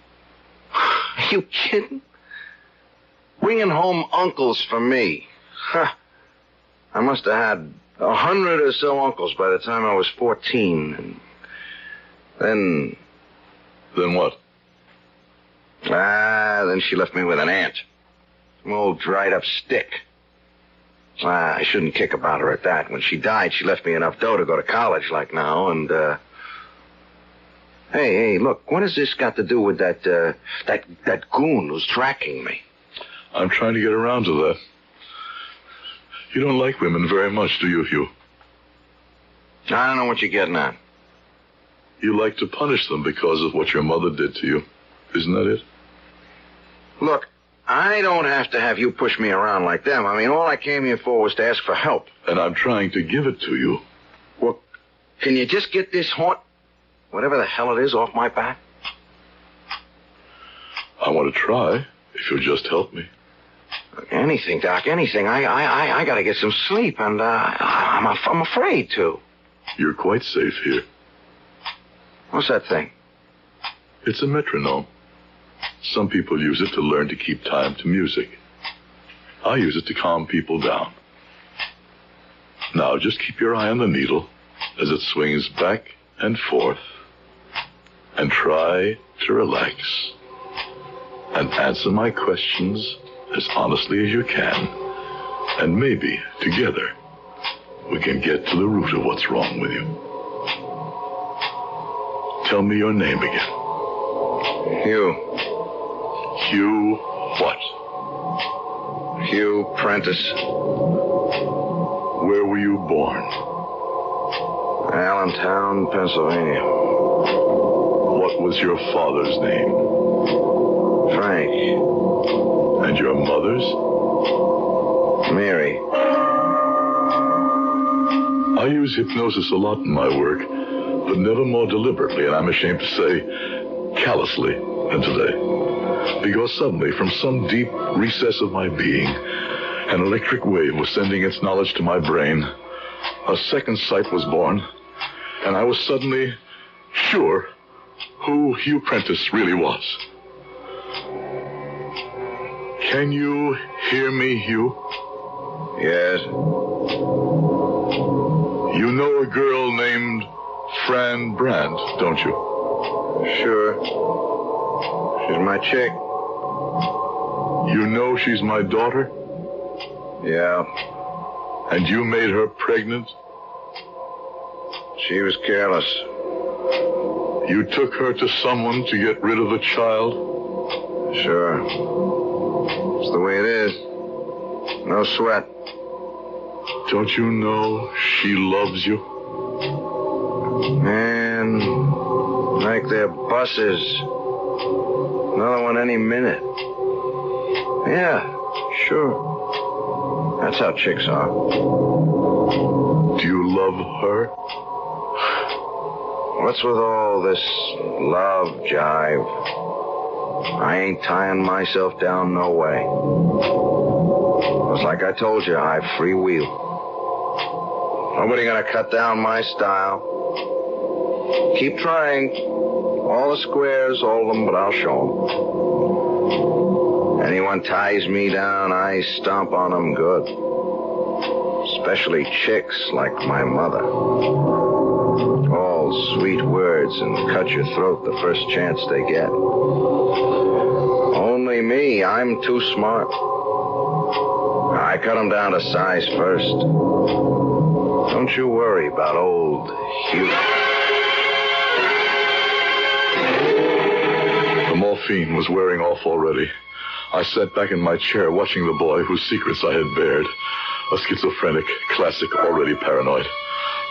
Are you kidding? Bringing home uncles for me. Huh. I must have had 100 or so uncles by the time I was 14. And then... Then what? Then she left me with an aunt. An old dried-up stick. I shouldn't kick about her at that. When she died, she left me enough dough to go to college like now, and, Hey, look, what has this got to do with that goon who's tracking me? I'm trying to get around to that. You don't like women very much, do you, Hugh? I don't know what you're getting at. You like to punish them because of what your mother did to you. Isn't that it? Look, I don't have to have you push me around like them. I mean, all I came here for was to ask for help. And I'm trying to give it to you. Well, can you just get this whatever the hell it is, off my back? I want to try, if you'll just help me. Anything, Doc, anything. I gotta get some sleep, and I'm afraid to. You're quite safe here. What's that thing? It's a metronome. Some people use it to learn to keep time to music. I use it to calm people down. Now, just keep your eye on the needle as it swings back and forth, and try to relax, and answer my questions as honestly as you can, and maybe, together, we can get to the root of what's wrong with you. Tell me your name again. Hugh. Hugh what? Hugh Prentice. Where were you born? Allentown, Pennsylvania. What was your father's name? Frank. And your mother's? Mary. I use hypnosis a lot in my work, but never more deliberately, and I'm ashamed to say, callously, than today. Because suddenly, from some deep recess of my being, an electric wave was sending its knowledge to my brain. A second sight was born, and I was suddenly sure who Hugh Prentice really was. Can you hear me, Hugh? Yes. You know a girl named Fran Brandt, don't you? Sure. She's my chick. You know she's my daughter? Yeah. And you made her pregnant? She was careless. You took her to someone to get rid of the child? Sure. It's the way it is. No sweat. Don't you know she loves you? Man, like they're buses. Another one any minute. Yeah, sure. That's how chicks are. Do you love her? What's with all this love jive? I ain't tying myself down no way. It's like I told you, I freewheel. Nobody gonna cut down my style. Keep trying. All the squares, all of them, but I'll show them. Anyone ties me down, I stomp on them good. Especially chicks like my mother. All sweet words and cut your throat the first chance they get. Only me, I'm too smart. I cut them down to size first. Don't you worry about old Hugh. The morphine was wearing off already. I sat back in my chair watching the boy whose secrets I had bared. A schizophrenic, classic, already paranoid.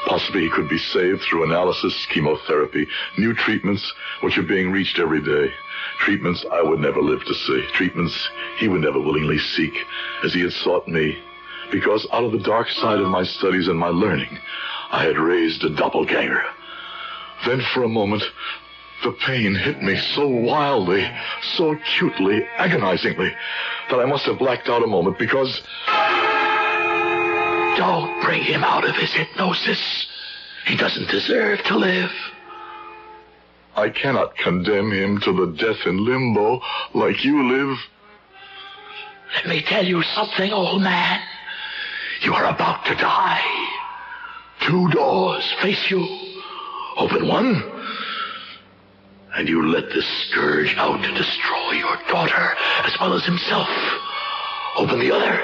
Possibly he could be saved through analysis, chemotherapy, new treatments which are being reached every day. Treatments I would never live to see. Treatments he would never willingly seek, as he had sought me. Because out of the dark side of my studies and my learning, I had raised a doppelganger. Then for a moment, the pain hit me so wildly, so acutely, agonizingly, that I must have blacked out a moment because... Don't bring him out of his hypnosis. He doesn't deserve to live. I cannot condemn him to the death in limbo like you live. Let me tell you something, old man. You are about to die. 2 doors face you. Open one, and you let the scourge out to destroy your daughter as well as himself. Open the other,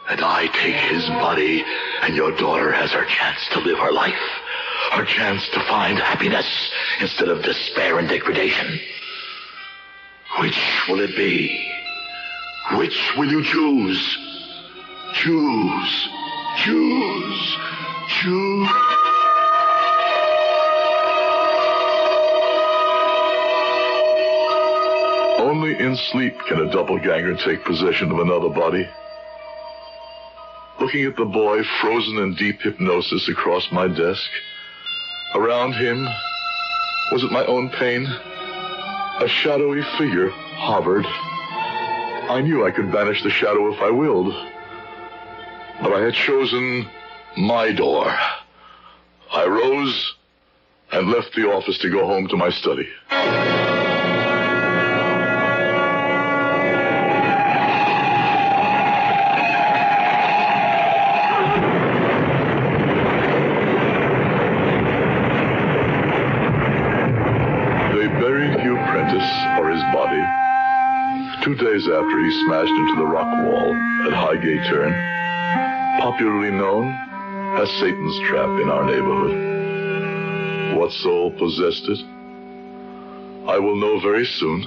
and I take his body, and your daughter has her chance to live her life. Her chance to find happiness instead of despair and degradation. Which will it be? Which will you choose? Choose. Choose. Choose. Only in sleep can a doppelganger take possession of another body. Looking at the boy frozen in deep hypnosis across my desk, around him, was it my own pain? A shadowy figure hovered. I knew I could banish the shadow if I willed. But I had chosen my door. I rose and left the office to go home to my study. They buried Hugh Prentice, or his body, 2 days after he smashed into the rock wall at Highgate Turn, popularly known as Satan's Trap in our neighborhood. What soul possessed it? I will know very soon.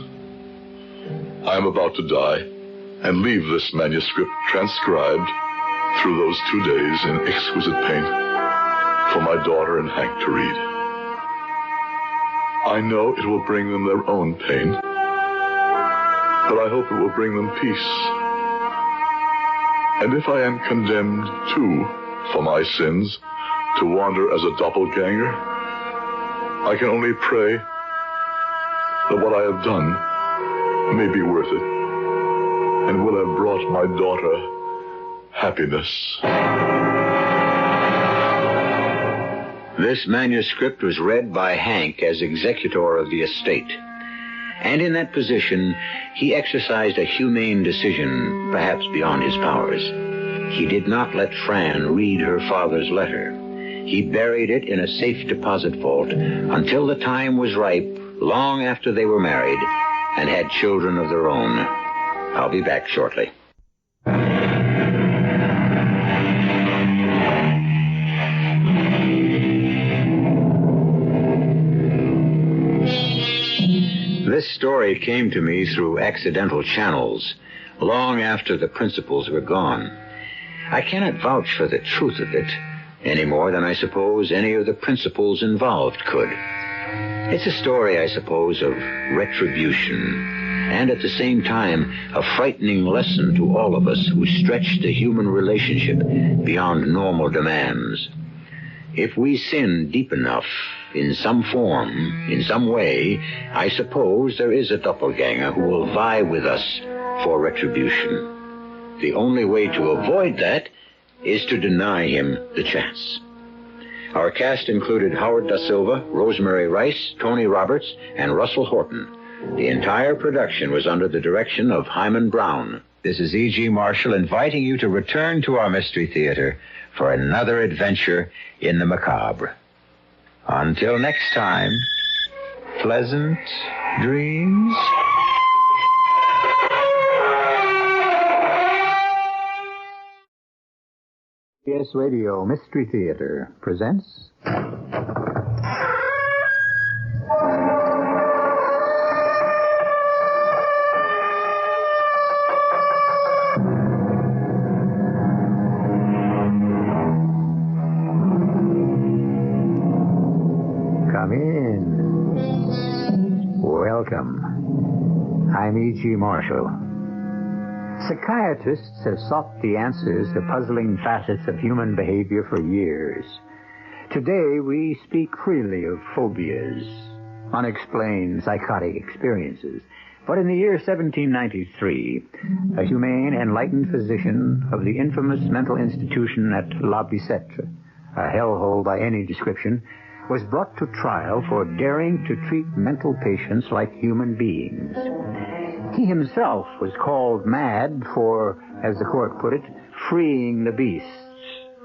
I am about to die and leave this manuscript transcribed through those 2 days in exquisite pain for my daughter and Hank to read. I know it will bring them their own pain, but I hope it will bring them peace. And if I am condemned, too, for my sins, to wander as a doppelganger, I can only pray that what I have done may be worth it and will have brought my daughter happiness. This manuscript was read by Hank as executor of the estate. And in that position, he exercised a humane decision, perhaps beyond his powers. He did not let Fran read her father's letter. He buried it in a safe deposit vault until the time was ripe, long after they were married and had children of their own. I'll be back shortly. This story came to me through accidental channels, long after the principals were gone. I cannot vouch for the truth of it, any more than I suppose any of the principals involved could. It's a story, I suppose, of retribution, and at the same time, a frightening lesson to all of us who stretch the human relationship beyond normal demands. If we sin deep enough, in some form, in some way, I suppose there is a doppelganger who will vie with us for retribution. The only way to avoid that is to deny him the chance. Our cast included Howard Da Silva, Rosemary Rice, Tony Roberts, and Russell Horton. The entire production was under the direction of Hyman Brown. This is E.G. Marshall inviting you to return to our Mystery Theater for another adventure in the macabre. Until next time, pleasant dreams. CBS Radio Mystery Theater presents... Come in. Welcome. I'm E.G. Marshall. Psychiatrists have sought the answers to puzzling facets of human behavior for years. Today, we speak freely of phobias, unexplained psychotic experiences. But in the year 1793, a humane, enlightened physician of the infamous mental institution at La Bicêtre, a hellhole by any description, was brought to trial for daring to treat mental patients like human beings. He himself was called mad for, as the court put it, freeing the beasts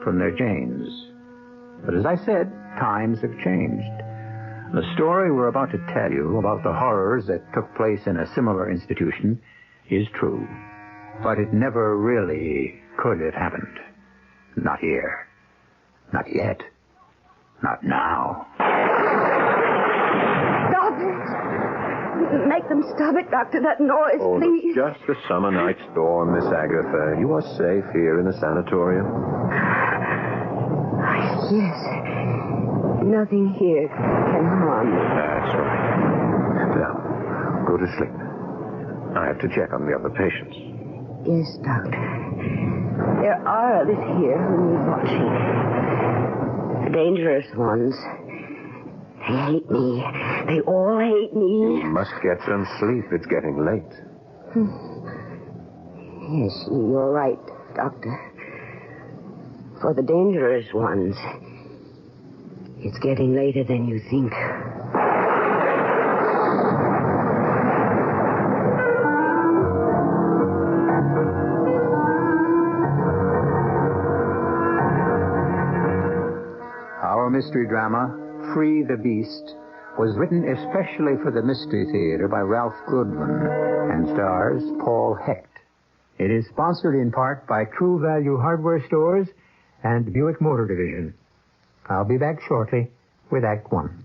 from their chains. But as I said, times have changed. The story we're about to tell you about the horrors that took place in a similar institution is true. But it never really could have happened. Not here. Not yet. Not now. Stop it! Make them stop it, Doctor. That noise, please. Just a summer night storm, Miss Agatha. You are safe here in the sanatorium. Yes. Nothing here can harm me. That's right. Now, go to sleep. I have to check on the other patients. Yes, Doctor. There are others here who need watching. The dangerous ones. They hate me. They all hate me. You must get some sleep. It's getting late. Yes, you're right, Doctor. For the dangerous ones, it's getting later than you think. Our mystery drama, Free the Beast, was written especially for the Mystery Theater by Ralph Goodwin and stars Paul Hecht. It is sponsored in part by True Value Hardware Stores and Buick Motor Division. I'll be back shortly with Act One.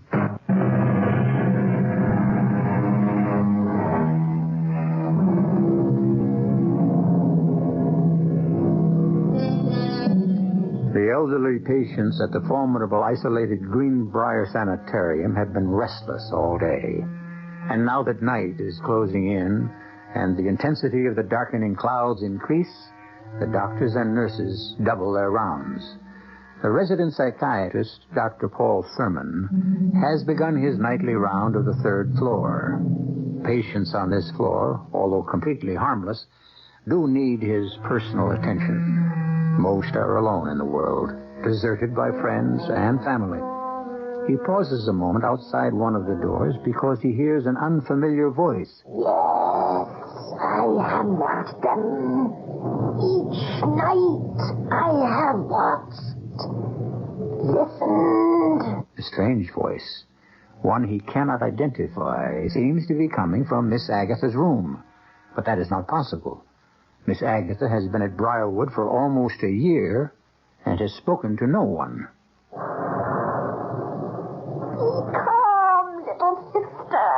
The elderly patients at the formidable isolated Greenbrier Sanitarium have been restless all day. And now that night is closing in and the intensity of the darkening clouds increase, the doctors and nurses double their rounds. The resident psychiatrist, Dr. Paul Thurman, has begun his nightly round of the third floor. Patients on this floor, although completely harmless, do need his personal attention. Most are alone in the world, deserted by friends and family. He pauses a moment outside one of the doors because he hears an unfamiliar voice. Yes, I have watched them. Each night I have watched. Listened. A strange voice, one he cannot identify, seems to be coming from Miss Agatha's room. But that is not possible. Miss Agatha has been at Briarwood for almost a year and has spoken to no one. Be calm, little sister.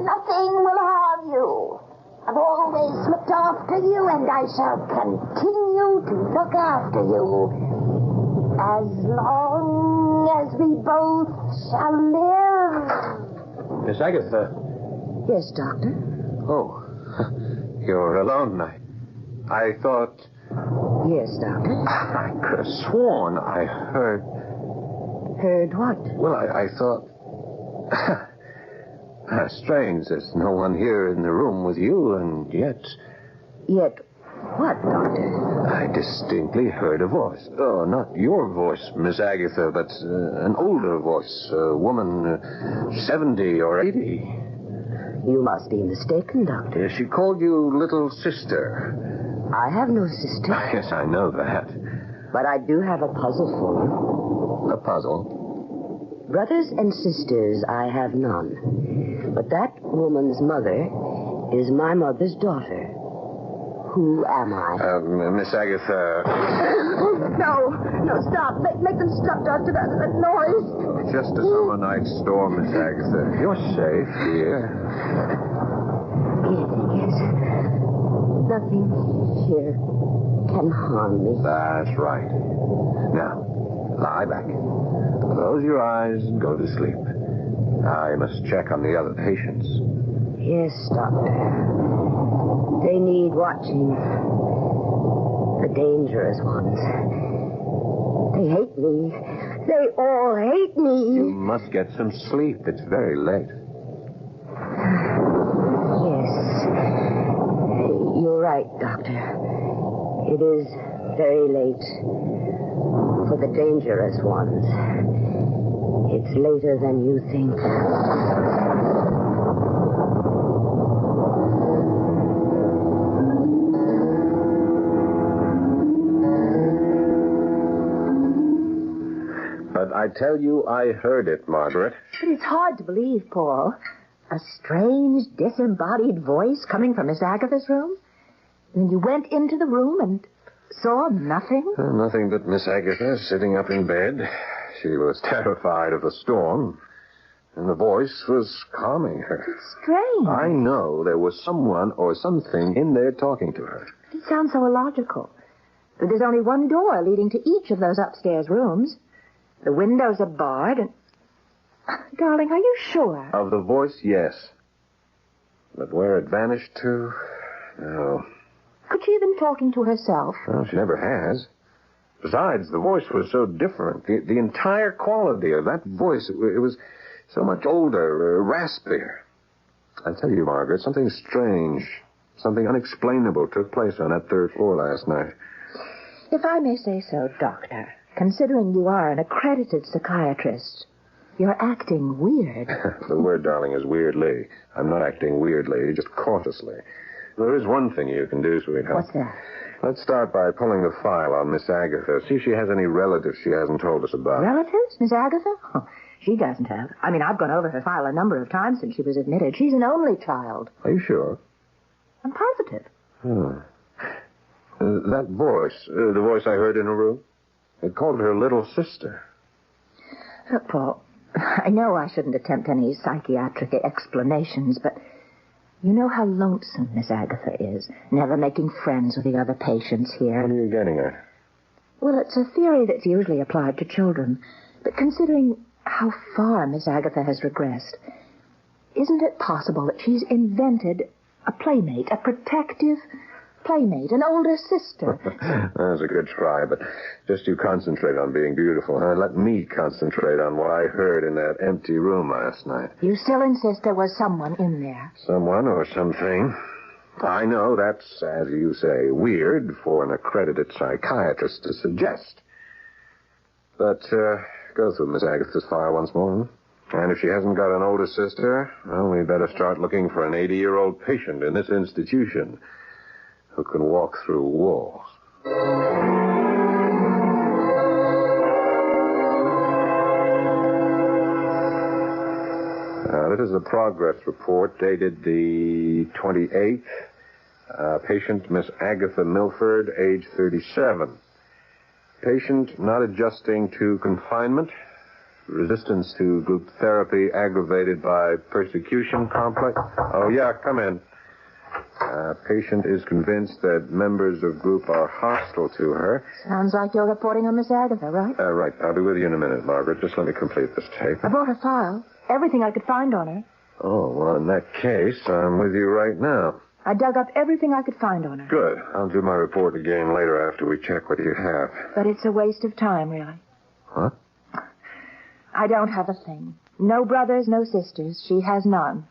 Nothing will harm you. I've always looked after you, and I shall continue to look after you. As long as we both shall live. Miss Agatha. Yes, Doctor? Oh, you're alone. I thought... Yes, Doctor? I could have sworn I heard... Heard what? Well, I thought... Strange, there's no one here in the room with you, and yet... Yet what, Doctor? I distinctly heard a voice. Oh, not your voice, Miss Agatha, but an older voice. A woman 70 or 80. You must be mistaken, Doctor. She called you little sister. I have no sister. Yes, I know that. But I do have a puzzle for you. A puzzle? Brothers and sisters, I have none. But that woman's mother is my mother's daughter. Who am I? Miss Agatha. No, stop. Make them stop, Doctor. That noise. Just a summer night storm, Miss Agatha. You're safe here. Yes. Nothing here can harm me. That's right. Now, lie back. Close your eyes and go to sleep. I must check on the other patients. Yes, Doctor. They need watching. The dangerous ones. They hate me. They all hate me. You must get some sleep. It's very late. Yes. You're right, Doctor. It is very late. For the dangerous ones. It's later than you think. But I tell you, I heard it, Margaret. But it's hard to believe, Paul. A strange, disembodied voice coming from Miss Agatha's room? And you went into the room and saw nothing? Nothing but Miss Agatha sitting up in bed. She was terrified of the storm, and the voice was calming her. It's strange. I know there was someone or something in there talking to her. It sounds so illogical. But there's only one door leading to each of those upstairs rooms. The windows are barred and... Darling, are you sure? Of the voice, yes. But where it vanished to, no. Could she have been talking to herself? Well, she never has. Besides, the voice was so different. The entire quality of that voice, it was so much older, raspier. I tell you, Margaret, something strange, something unexplainable took place on that third floor last night. If I may say so, Doctor, considering you are an accredited psychiatrist, you're acting weird. The word, darling, is weirdly. I'm not acting weirdly, just cautiously. There is one thing you can do, sweetheart. What's that? Let's start by pulling the file on Miss Agatha. See if she has any relatives she hasn't told us about. Relatives? Miss Agatha? Oh, she doesn't have. I mean, I've gone over her file a number of times since she was admitted. She's an only child. Are you sure? I'm positive. That voice, the voice I heard in her room, it called her little sister. Look, Paul, I know I shouldn't attempt any psychiatric explanations, but you know how lonesome Miss Agatha is, never making friends with the other patients here. What are you getting at? Well, it's a theory that's usually applied to children, but considering how far Miss Agatha has regressed, isn't it possible that she's invented a playmate, a protective playmate, an older sister? That's a good try, but just you concentrate on being beautiful, huh? Let me concentrate on what I heard in that empty room last night. You still insist there was someone in there? Someone or something. I know that's, as you say, weird for an accredited psychiatrist to suggest. But, go through Miss Agatha's file once more. And if she hasn't got an older sister, well, we'd better start looking for an 80-year-old patient in this institution who can walk through walls. This is a progress report dated the 28th. Patient Miss Agatha Milford, age 37. Patient not adjusting to confinement. Resistance to group therapy aggravated by persecution complex. Oh, yeah, come in. Patient is convinced that members of group are hostile to her. Sounds like you're reporting on Miss Agatha, right? Right. I'll be with you in a minute, Margaret. Just let me complete this tape. I brought her file. Everything I could find on her. Oh, well, in that case, I'm with you right now. I dug up everything I could find on her. Good. I'll do my report again later after we check what you have. But it's a waste of time, really. Huh? I don't have a thing. No brothers, no sisters. She has none.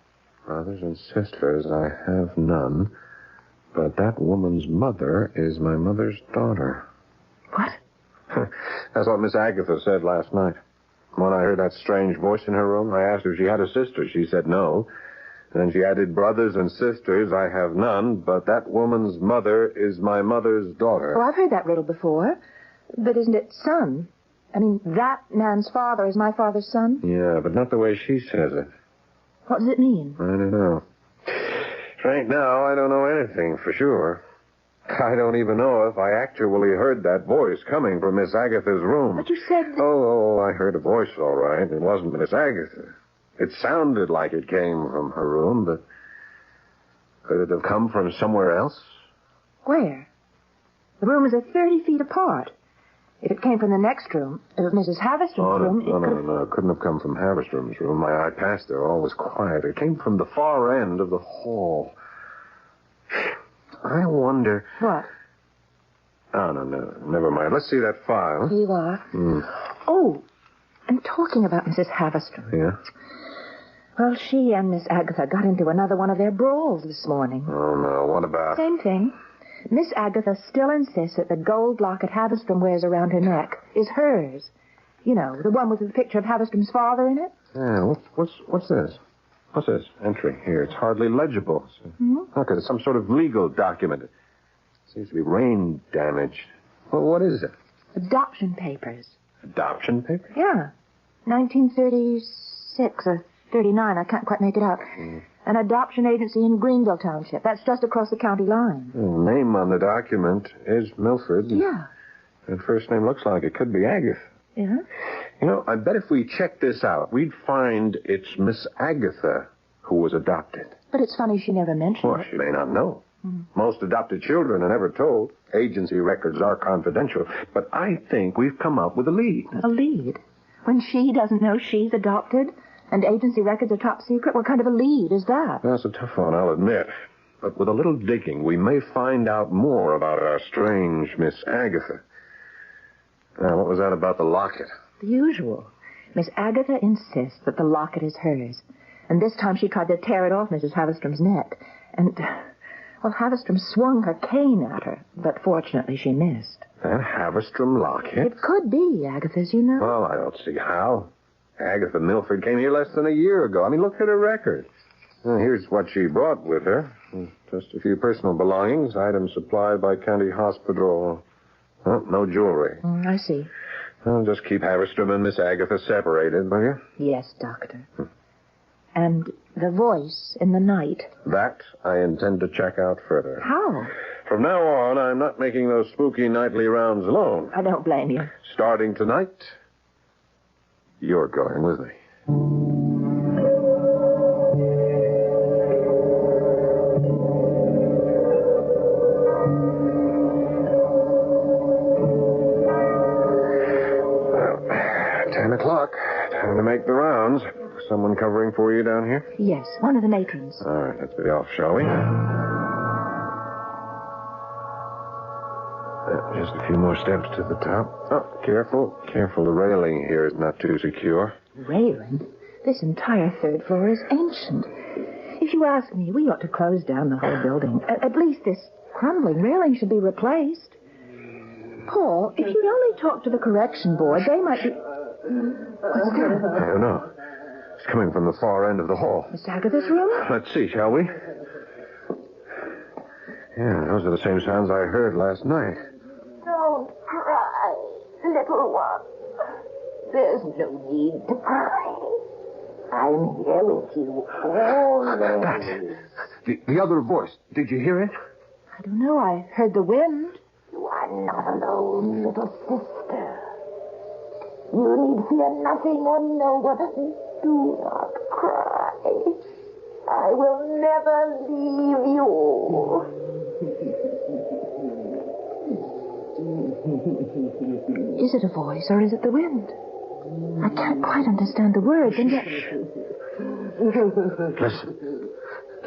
Brothers and sisters, I have none. But that woman's mother is my mother's daughter. What? That's what Miss Agatha said last night. When I heard that strange voice in her room, I asked if she had a sister. She said no. Then she added, brothers and sisters, I have none, but that woman's mother is my mother's daughter. Oh, I've heard that riddle before. But isn't it son? I mean, that man's father is my father's son? Yeah, but not the way she says it. What does it mean? I don't know. Right now, I don't know anything for sure. I don't even know if I actually heard that voice coming from Miss Agatha's room. But you said... Oh, I heard a voice, all right. It wasn't Miss Agatha. It sounded like it came from her room, but could it have come from somewhere else? Where? The rooms are 30 feet apart. If it came from the next room, if it was Mrs. Haverstrom's room... No. It couldn't have come from Haverstrom's room. My eye passed there. All was quiet. It came from the far end of the hall. I wonder... What? Oh, no. Never mind. Let's see that file. Here you are. Oh, and talking about Mrs. Haverstrom. Yeah? Well, she and Miss Agatha got into another one of their brawls this morning. Oh, no. What about... Same thing. Miss Agatha still insists that the gold locket Haverstrom wears around her neck is hers. You know, the one with the picture of Haverstrom's father in it. Yeah, what's this? What's this entry here? It's hardly legible. Look, it's some sort of legal document. It seems to be rain damaged. Well, what is it? Adoption papers. Adoption papers? Yeah. 1936 or 39. I can't quite make it out. An adoption agency in Greenville Township. That's just across the county line. The name on the document is Milford. Yeah. That first name looks like it could be Agatha. Yeah? You know, I bet if we checked this out, we'd find it's Miss Agatha who was adopted. But it's funny she never mentioned Well, it. she may not know. Most adopted children are never told. Agency records are confidential. But I think we've come up with a lead. A lead? When she doesn't know she's adopted and agency records are top secret? What kind of a lead is that? That's a tough one, I'll admit. But with a little digging, we may find out more about our strange Miss Agatha. Now, what was that about the locket? The usual. Miss Agatha insists that the locket is hers. And this time she tried to tear it off Mrs. Haverstrom's neck. And, well, Haverstrom swung her cane at her, but fortunately she missed. That Haverstrom locket? It could be Agatha's, you know. Well, I don't see how. Agatha Milford came here less than a year ago. I mean, look at her record. Here's what she brought with her. Just a few personal belongings, items supplied by county hospital. No jewelry. I see. Well, just keep Haverstrom and Miss Agatha separated, will you? Yes, Doctor. And the voice in the night. That I intend to check out further. How? From now on, I'm not making those spooky nightly rounds alone. I don't blame you. Starting tonight, you're going with me. Well, 10 o'clock. Time to make the rounds. Someone covering for you down here? Yes, one of the matrons. All right, let's be off, shall we? Just a few more steps to the top. Oh, careful. Careful, the railing here is not too secure. Railing? This entire third floor is ancient. If you ask me, we ought to close down the whole building. At least this crumbling railing should be replaced. Paul, if you'd only talk to the correction board, they might be... What's that? I don't know. It's coming from the far end of the hall. Miss Agatha's room? Let's see, shall we? Yeah, those are the same sounds I heard last night. Don't cry, little one. There's no need to cry. I'm here with you always. The other voice. Did you hear it? I don't know. I heard the wind. You are not alone, little sister. You need fear nothing or no one. Do not cry. I will never leave you. Is it a voice or is it the wind? I can't quite understand the words, and yet...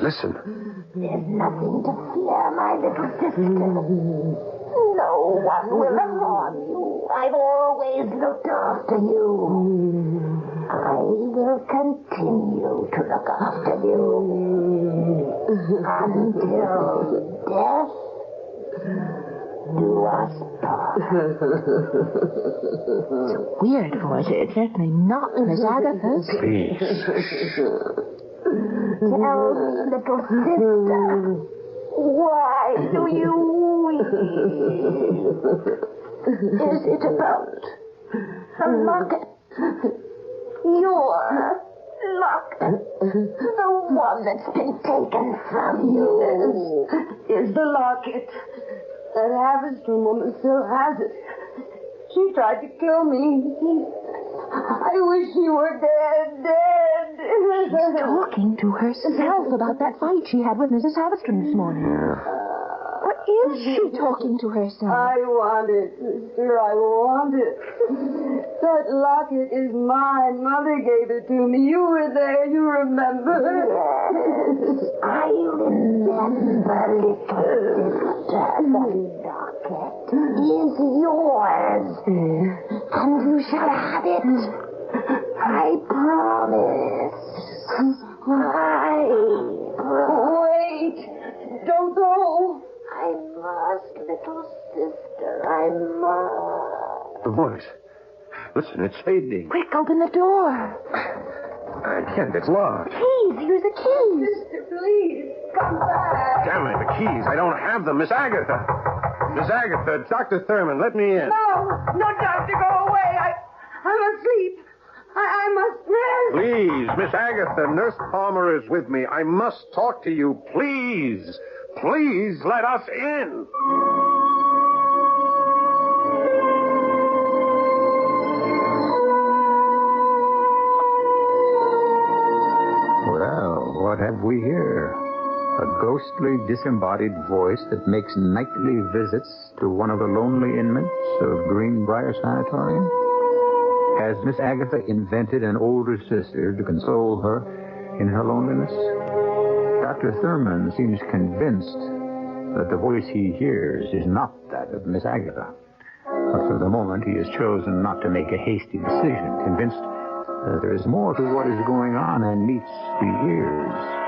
Listen. There's nothing to fear, my little sister. No one will harm you. I've always looked after you. I will continue to look after you. Until death do us part. It's a weird voice. It's certainly not Miss Agatha's. Please. Tell me, little sister, why do you weep? Is it about a locket? Your locket? The one that's been taken from you? Is the locket That Haverstone woman still has it. She tried to kill me. I wish she were dead. She's talking to herself about that fight she had with Mrs. Haverstone this morning. What is she talking to herself? I want it, sister. I want it. That locket is mine. Mother gave it to me. You were there. You remember? Yes, I remember, little sister. The locket is yours. And you shall have it. I promise. Wait. Don't go. I must, little sister. I must. The voice. Listen, it's fading. Quick, open the door. I can't. It's locked. Keys. Here's the keys. Sister, please. Come back. Damn it, the keys. I don't have them. Miss Agatha. Miss Agatha, Dr. Thurman, let me in. No, doctor, go away. I'm asleep. I must rest. Please, Miss Agatha, Nurse Palmer is with me. I must talk to you. Please. Please let us in. Well, what have we here? A ghostly, disembodied voice that makes nightly visits to one of the lonely inmates of Greenbrier Sanatorium? Has Miss Agatha invented an older sister to console her in her loneliness? Dr. Thurman seems convinced that the voice he hears is not that of Miss Agatha. But for the moment, he has chosen not to make a hasty decision, convinced that there is more to what is going on than meets the ears.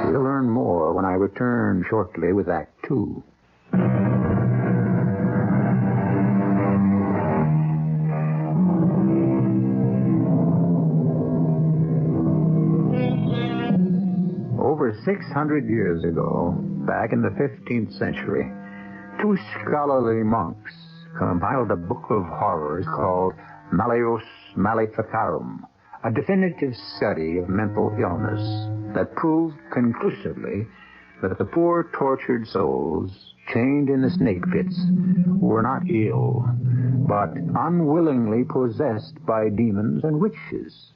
We'll learn more when I return shortly with Act 2. Over 600 years ago, back in the 15th century, two scholarly monks compiled a book of horrors called Malleus Maleficarum, a definitive study of mental illness that proved conclusively that the poor tortured souls chained in the snake pits were not ill, but unwillingly possessed by demons and witches.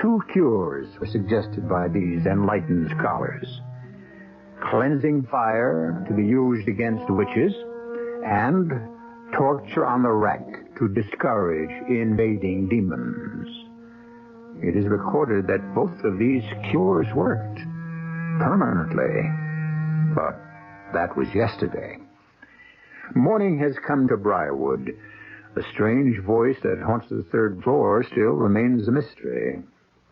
Two cures were suggested by these enlightened scholars: cleansing fire to be used against witches, and torture on the rack to discourage invading demons. It is recorded that both of these cures worked permanently, but that was yesterday. Morning has come to Briarwood. The strange voice that haunts the third floor still remains a mystery.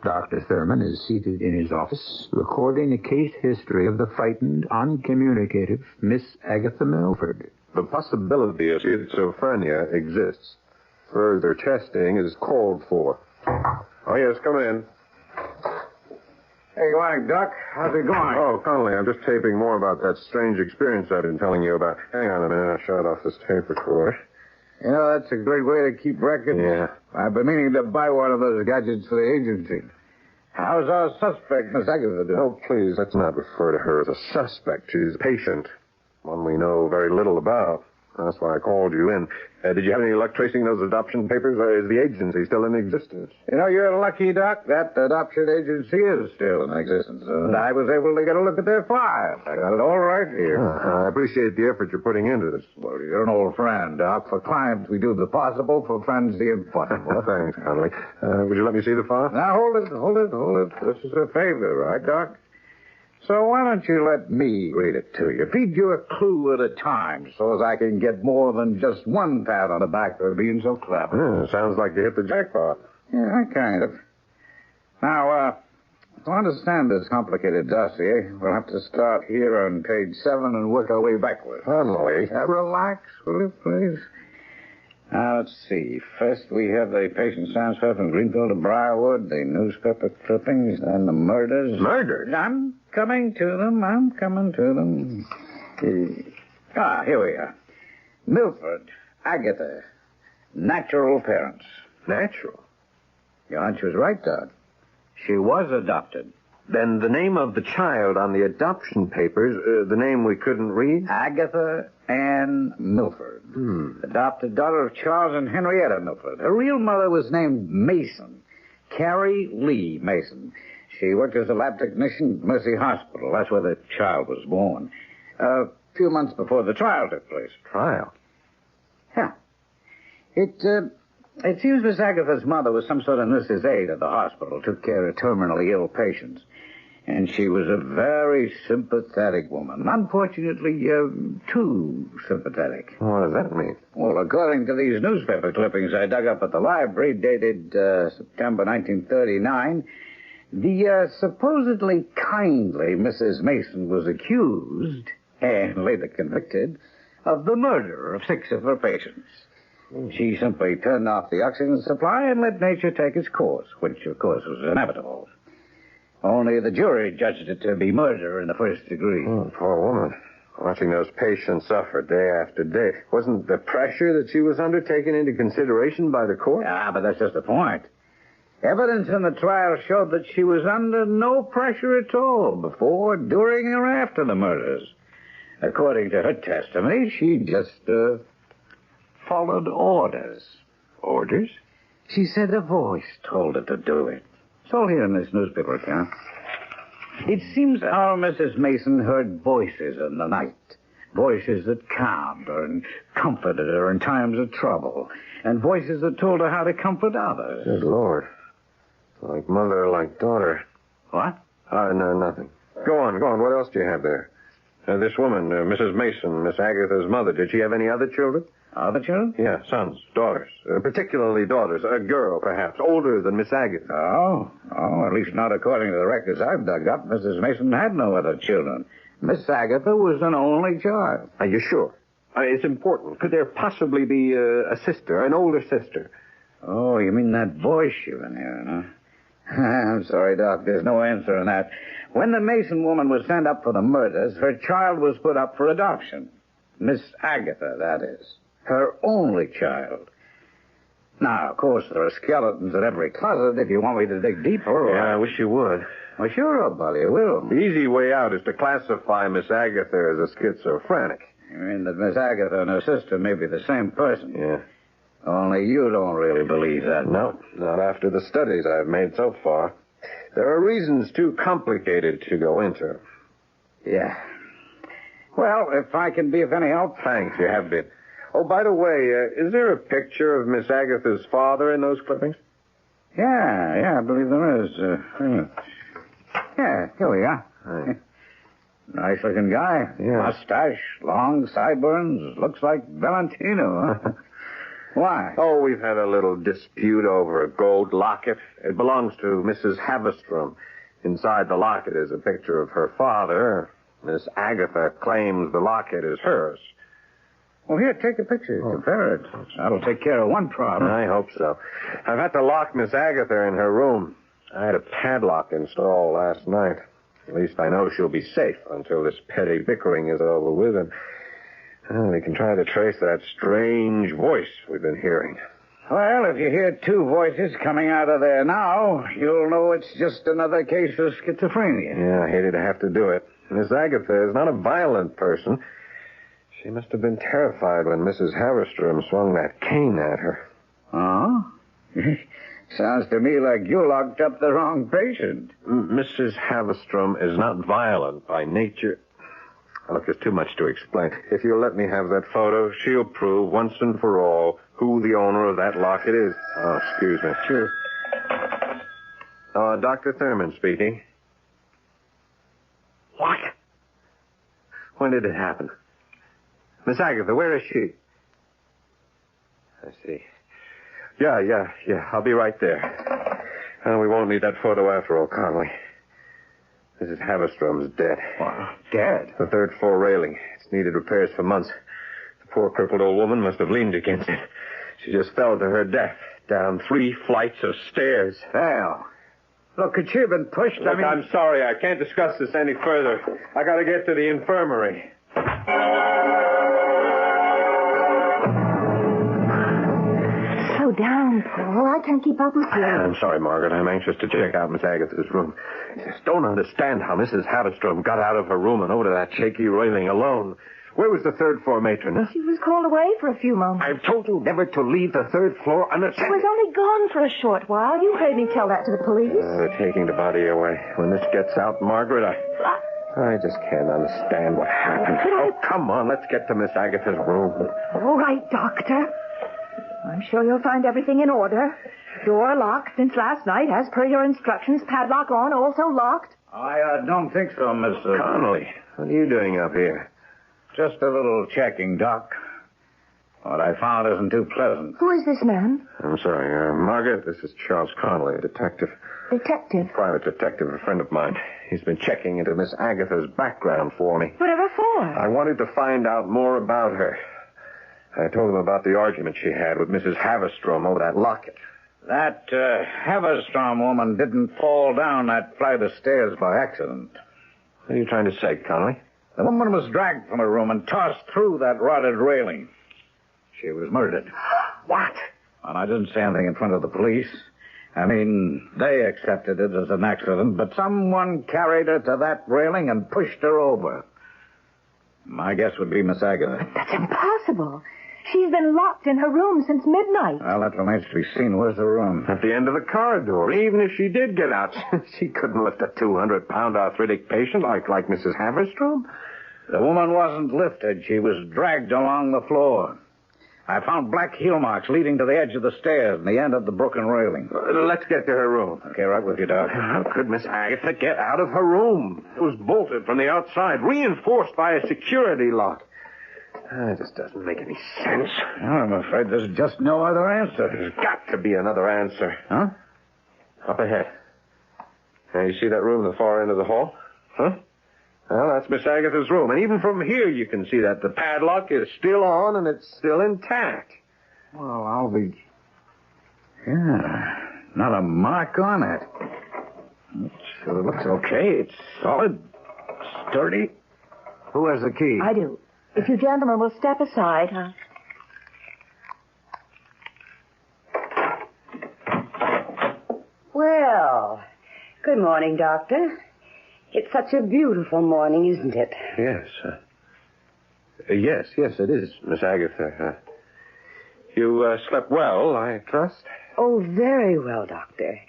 Dr. Thurman is seated in his office, recording a case history of the frightened, uncommunicative Miss Agatha Milford. The possibility of schizophrenia exists. Further testing is called for. Oh, yes, come in. Hey, good morning, Doc. How's it going? Oh, Connolly, I'm just taping more about that strange experience I've been telling you about. Hang on a minute, I'll shut off this tape recorder. You know, that's a great way to keep records. Yeah. I've been meaning to buy one of those gadgets for the agency. How's our suspect, Miss Agatha, doing? Oh, please, let's not refer to her as a suspect. She's a patient, one we know very little about. That's why I called you in. Did you have any luck tracing those adoption papers? Is the agency still in existence? You know, you're lucky, Doc. That adoption agency is still in existence. And I was able to get a look at their file. I got it all right here. I appreciate the effort you're putting into this. Well, you're an old friend, Doc. For clients, we do the possible. For friends, the impossible. Thanks, Connolly. Would you let me see the file? Now, hold it. This is a favor, right, Doc? So why don't you let me read it to you? Feed you a clue at a time so as I can get more than just one pat on the back for being so clever. Yeah, sounds like you hit the jackpot. Yeah, kind of. Now, to understand this complicated dossier, we'll have to start here on page 7 and work our way backwards. Connolly. Relax, will you, please? Now, let's see. First, we have the patient transfer from Greenfield to Briarwood, the newspaper clippings, then the murders. Murders? I'm coming to them. Here we are. Milford, Agatha, natural parents. Natural? Your hunch was right, Doc. She was adopted. Then the name of the child on the adoption papers, the name we couldn't read? Agatha Anne Milford, adopted daughter of Charles and Henrietta Milford. Her real mother was named Mason, Carrie Lee Mason. She worked as a lab technician at Mercy Hospital. That's where the child was born. A few months before the trial took place. Trial? Yeah. It seems Miss Agatha's mother was some sort of nurse's aide at the hospital, took care of terminally ill patients. And she was a very sympathetic woman. Unfortunately, too sympathetic. What does that mean? Well, according to these newspaper clippings I dug up at the library, dated September 1939, the supposedly kindly Mrs. Mason was accused, and later convicted, of the murder of 6 of her patients. She simply turned off the oxygen supply and let nature take its course, which, of course, was inevitable. Only the jury judged it to be murder in the first degree. Oh, poor woman. Watching those patients suffer day after day. Wasn't the pressure that she was under taken into consideration by the court? Yeah, but that's just the point. Evidence in the trial showed that she was under no pressure at all before, during, or after the murders. According to her testimony, she just, followed orders. Orders? She said a voice told her to do it. It's all here in this newspaper account. It seems our Mrs. Mason heard voices in the night. Voices that calmed her and comforted her in times of trouble. And voices that told her how to comfort others. Good Lord. Like mother, like daughter. What? No, nothing. Go on. What else do you have there? This woman, Mrs. Mason, Miss Agatha's mother, did she have any other children? Other children? Yeah, sons, daughters. Particularly daughters. A girl, perhaps, older than Miss Agatha. Oh, at least not according to the records I've dug up. Mrs. Mason had no other children. Miss Agatha was an only child. Are you sure? It's important. Could there possibly be a sister, an older sister? Oh, you mean that voice you've been hearing, huh? I'm sorry, Doc. There's no answer on that. When the Mason woman was sent up for the murders, her child was put up for adoption. Miss Agatha, that is. Her only child. Now, of course, there are skeletons in every closet if you want me to dig deeper. Yeah, I wish you would. Well, sure, buddy, I will. The easy way out is to classify Miss Agatha as a schizophrenic. You mean that Miss Agatha and her sister may be the same person? Yeah. Only you don't really believe that. No, not after the studies I've made so far. There are reasons too complicated to go into. Yeah. Well, if I can be of any help... Thanks, you have been. Oh, by the way, is there a picture of Miss Agatha's father in those clippings? Yeah, I believe there is. Yeah, here we are. Right. Nice-looking guy. Yeah. Mustache, long sideburns. Looks like Valentino, huh? Why? Oh, we've had a little dispute over a gold locket. It belongs to Mrs. Havistrom. Inside the locket is a picture of her father. Miss Agatha claims the locket is hers. Well, here, take a picture. Compare it. That'll take care of one problem. I hope so. I've had to lock Miss Agatha in her room. I had a padlock installed last night. At least I know she'll be safe until this petty bickering is over with, and we can try to trace that strange voice we've been hearing. Well, if you hear 2 voices coming out of there now, you'll know it's just another case of schizophrenia. Yeah, I hated to have to do it. Miss Agatha is not a violent person. She must have been terrified when Mrs. Havistrom swung that cane at her. Oh? Sounds to me like you locked up the wrong patient. Mrs. Havistrom is not violent by nature. Look, there's too much to explain. If you'll let me have that photo, she'll prove once and for all who the owner of that locket is. Oh, excuse me. Sure. Dr. Thurman speaking. What? When did it happen? Miss Agatha, where is she? I see. Yeah. I'll be right there. We won't need that photo after all, Conley. Mrs. Havistrom's dead. What? Dead? The 3rd floor railing. It's needed repairs for months. The poor crippled old woman must have leaned against it. She just fell to her death down 3 flights of stairs. Fell? Look, could she have been pushed? Look, I'm sorry. I can't discuss this any further. I gotta get to the infirmary. Slow down, Paul. I can't keep up with you. I'm sorry, Margaret. I'm anxious to check out Miss Agatha's room. I just don't understand how Mrs. Havistrom got out of her room and over to that shaky railing alone. Where was the third-floor matron, huh? She was called away for a few moments. I've told you never to leave the third floor She unattended. was only gone for a short while. You heard me tell that to the police. They're taking the body away. When this gets out, Margaret, I just can't understand what happened. Oh, come on, let's get to Miss Agatha's room. All right, Doctor. I'm sure you'll find everything in order. Door locked since last night, as per your instructions. Padlock on, also locked. I don't think so, Miss... Connolly, what are you doing up here? Just a little checking, Doc. What I found isn't too pleasant. Who is this man? I'm sorry, Margaret, this is Charles Connolly, a detective. Detective? Private detective, a friend of mine. He's been checking into Miss Agatha's background for me. Whatever for? I wanted to find out more about her. I told him about the argument she had with Mrs. Haverstrom over that locket. That Haverstrom woman didn't fall down that flight of stairs by accident. What are you trying to say, Connolly? The woman was dragged from her room and tossed through that rotted railing. She was murdered. What? And I didn't say anything in front of the police. I mean, they accepted it as an accident, but someone carried her to that railing and pushed her over. My guess would be Miss Agatha. That's impossible. She's been locked in her room since midnight. Well, that remains to be seen. Where's the room? At the end of the corridor. Even if she did get out, she couldn't lift a 200-pound arthritic patient like Mrs. Haverstrom. The woman wasn't lifted. She was dragged along the floor. I found black heel marks leading to the edge of the stairs and the end of the broken railing. Let's get to her room. Okay, right with you, Doc. How could Miss Agatha get out of her room? It was bolted from the outside, reinforced by a security lock. It just doesn't make any sense. I'm afraid there's just no other answer. There's got to be another answer. Huh? Up ahead. Now, you see that room in the far end of the hall? Huh? Well, that's Miss Agatha's room. And even from here, you can see that the padlock is still on and it's still intact. Well, I'll be... Yeah, not a mark on it. It looks okay. It's solid, sturdy. Who has the key? I do. If you gentlemen will step aside, huh? Well, good morning, Doctor. It's such a beautiful morning, isn't it? Yes. Yes, it is, Miss Agatha. You slept well, I trust? Oh, very well, Doctor.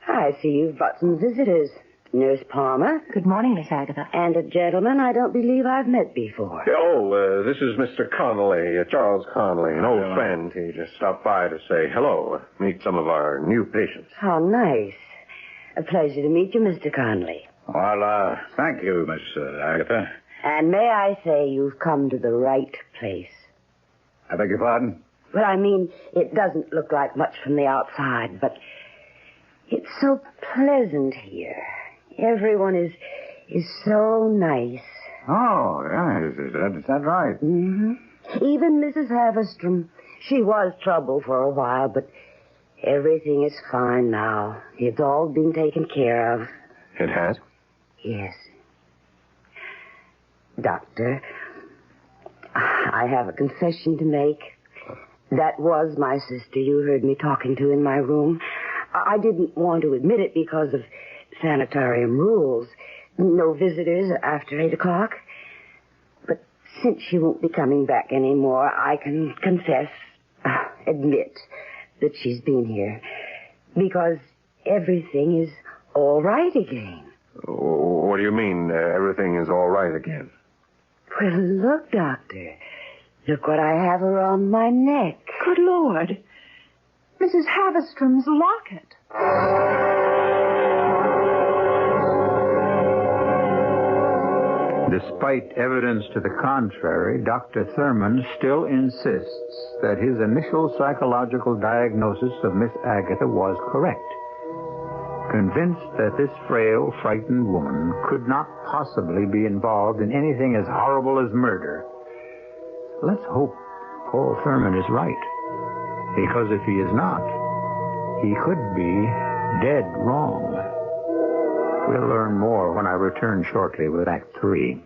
I see you've brought some visitors. Nurse Palmer. Good morning, Miss Agatha. And a gentleman I don't believe I've met before. Oh, this is Mr. Connolly, Charles Connolly, an old friend. He just stopped by to say hello, meet some of our new patients. How nice. A pleasure to meet you, Mr. Connolly. Well, thank you, Miss Agatha. And may I say you've come to the right place. I beg your pardon? Well, I mean, it doesn't look like much from the outside, but it's so pleasant here. Everyone is so nice. Oh, yeah, is that right? Mm-hmm. Even Mrs. Haverstrom. She was trouble for a while, but everything is fine now. It's all been taken care of. It has? Yes. Doctor, I have a confession to make. That was my sister you heard me talking to in my room. I didn't want to admit it because of sanitarium rules. No visitors after 8 o'clock. But since she won't be coming back anymore, I can admit that she's been here. Because everything is all right again. What do you mean, everything is all right again? Well, look, Doctor. Look what I have around my neck. Good Lord. Mrs. Haverstrom's locket. Despite evidence to the contrary, Dr. Thurman still insists that his initial psychological diagnosis of Miss Agatha was correct. Convinced that this frail, frightened woman could not possibly be involved in anything as horrible as murder. Let's hope Paul Thurman is right. Because if he is not, he could be dead wrong. We'll learn more when I return shortly with Act 3.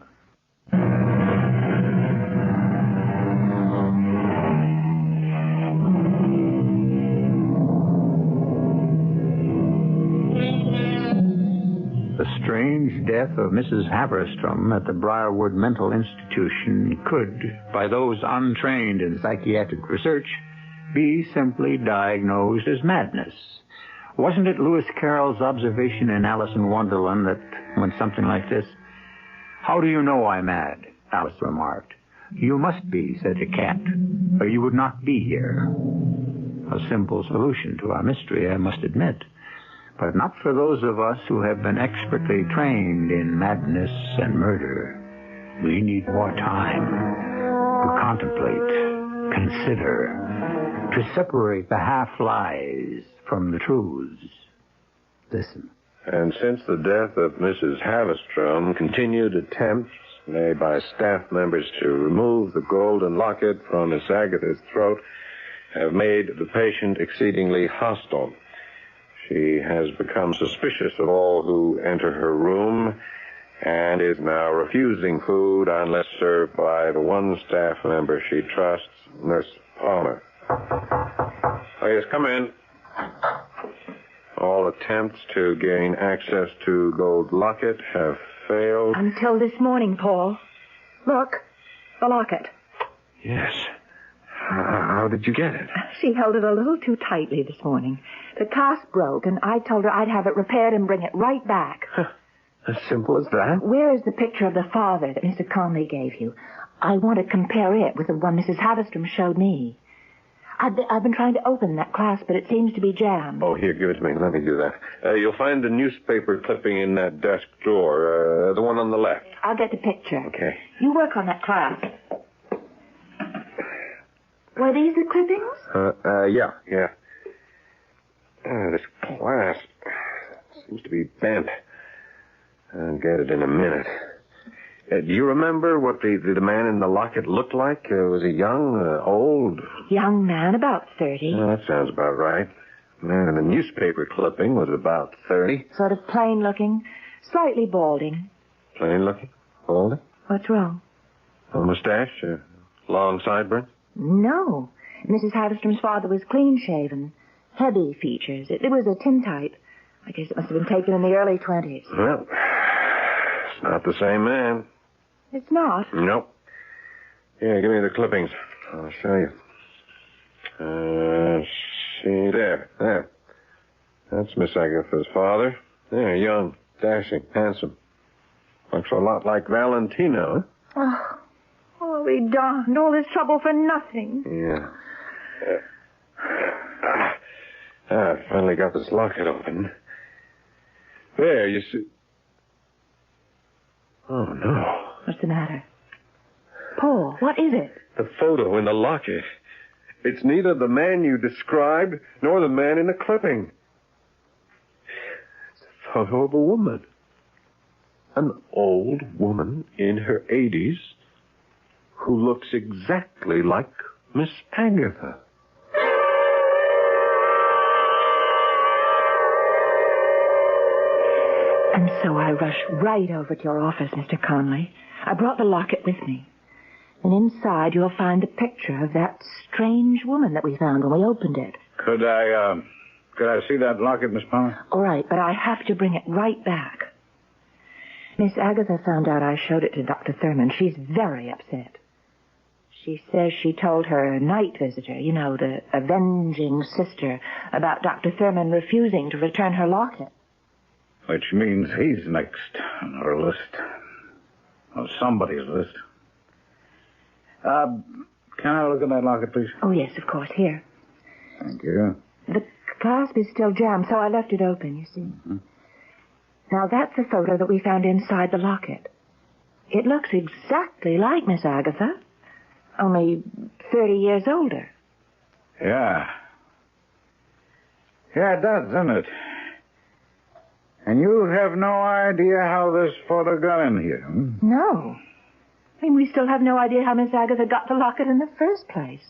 The the strange death of Mrs. Haverstrom at the Briarwood Mental Institution could, by those untrained in psychiatric research, be simply diagnosed as madness. Wasn't it Lewis Carroll's observation in Alice in Wonderland that went something like this? "How do you know I'm mad?" Alice remarked. "You must be," said the cat, "or you would not be here." A simple solution to our mystery, I must admit, but not for those of us who have been expertly trained in madness and murder. We need more time to contemplate, consider, to separate the half-lies from the truths. Listen. And since the death of Mrs. Haverstrom, continued attempts made by staff members to remove the golden locket from Miss Agatha's throat have made the patient exceedingly hostile. She has become suspicious of all who enter her room and is now refusing food unless served by the one staff member she trusts, Nurse Palmer. Oh, yes, come in. All attempts to gain access to gold locket have failed. Until this morning, Paul. Look, the locket. Yes. How did you get it? She held it a little too tightly this morning. The clasp broke, and I told her I'd have it repaired and bring it right back. As simple as that? Where is the picture of the father that Mr. Conley gave you? I want to compare it with the one Mrs. Haverstrom showed me. I've been trying to open that clasp, but it seems to be jammed. Oh, here, give it to me. Let me do that. You'll find the newspaper clipping in that desk drawer, the one on the left. I'll get the picture. Okay. You work on that clasp. Were these the clippings? Yeah. This clasp seems to be bent. I'll get it in a minute. Do you remember what the man in the locket looked like? Was he young, old? Young man, about 30. That sounds about right. The man in the newspaper clipping was about 30. Sort of plain looking, slightly balding. Plain looking? Balding? What's wrong? A mustache? Long sideburns? No. Mrs. Haverstrom's father was clean-shaven. Heavy features. It was a tintype. I guess it must have been taken in the early 20s. Well, it's not the same man. It's not? Nope. Here, give me the clippings. I'll show you. See, there. That's Miss Agatha's father. There, young, dashing, handsome. Looks a lot like Valentino, huh? Oh, we darned. All this trouble for nothing. Yeah. I finally got this locket open. There, you see. Oh, no. What's the matter? Paul, what is it? The photo in the locket. It's neither the man you described nor the man in the clipping. It's a photo of a woman. An old woman in her 80s who looks exactly like Miss Agatha. And so I rushed right over to your office, Mr. Conley. I brought the locket with me. And inside you'll find the picture of that strange woman that we found when we opened it. Could I see that locket, Miss Palmer? All right, but I have to bring it right back. Miss Agatha found out I showed it to Dr. Thurman. She's very upset. She says she told her night visitor, the avenging sister, about Dr. Thurman refusing to return her locket. Which means he's next on her list. Or somebody's list. Can I look at that locket, please? Oh, yes, of course. Here. Thank you. The clasp is still jammed, so I left it open, you see. Mm-hmm. Now, that's the photo that we found inside the locket. It looks exactly like Miss Agatha, only 30 years older. Yeah. Yeah, it does, doesn't it? And you have no idea how this photo got in here, hmm? No. We still have no idea how Miss Agatha got the locket in the first place.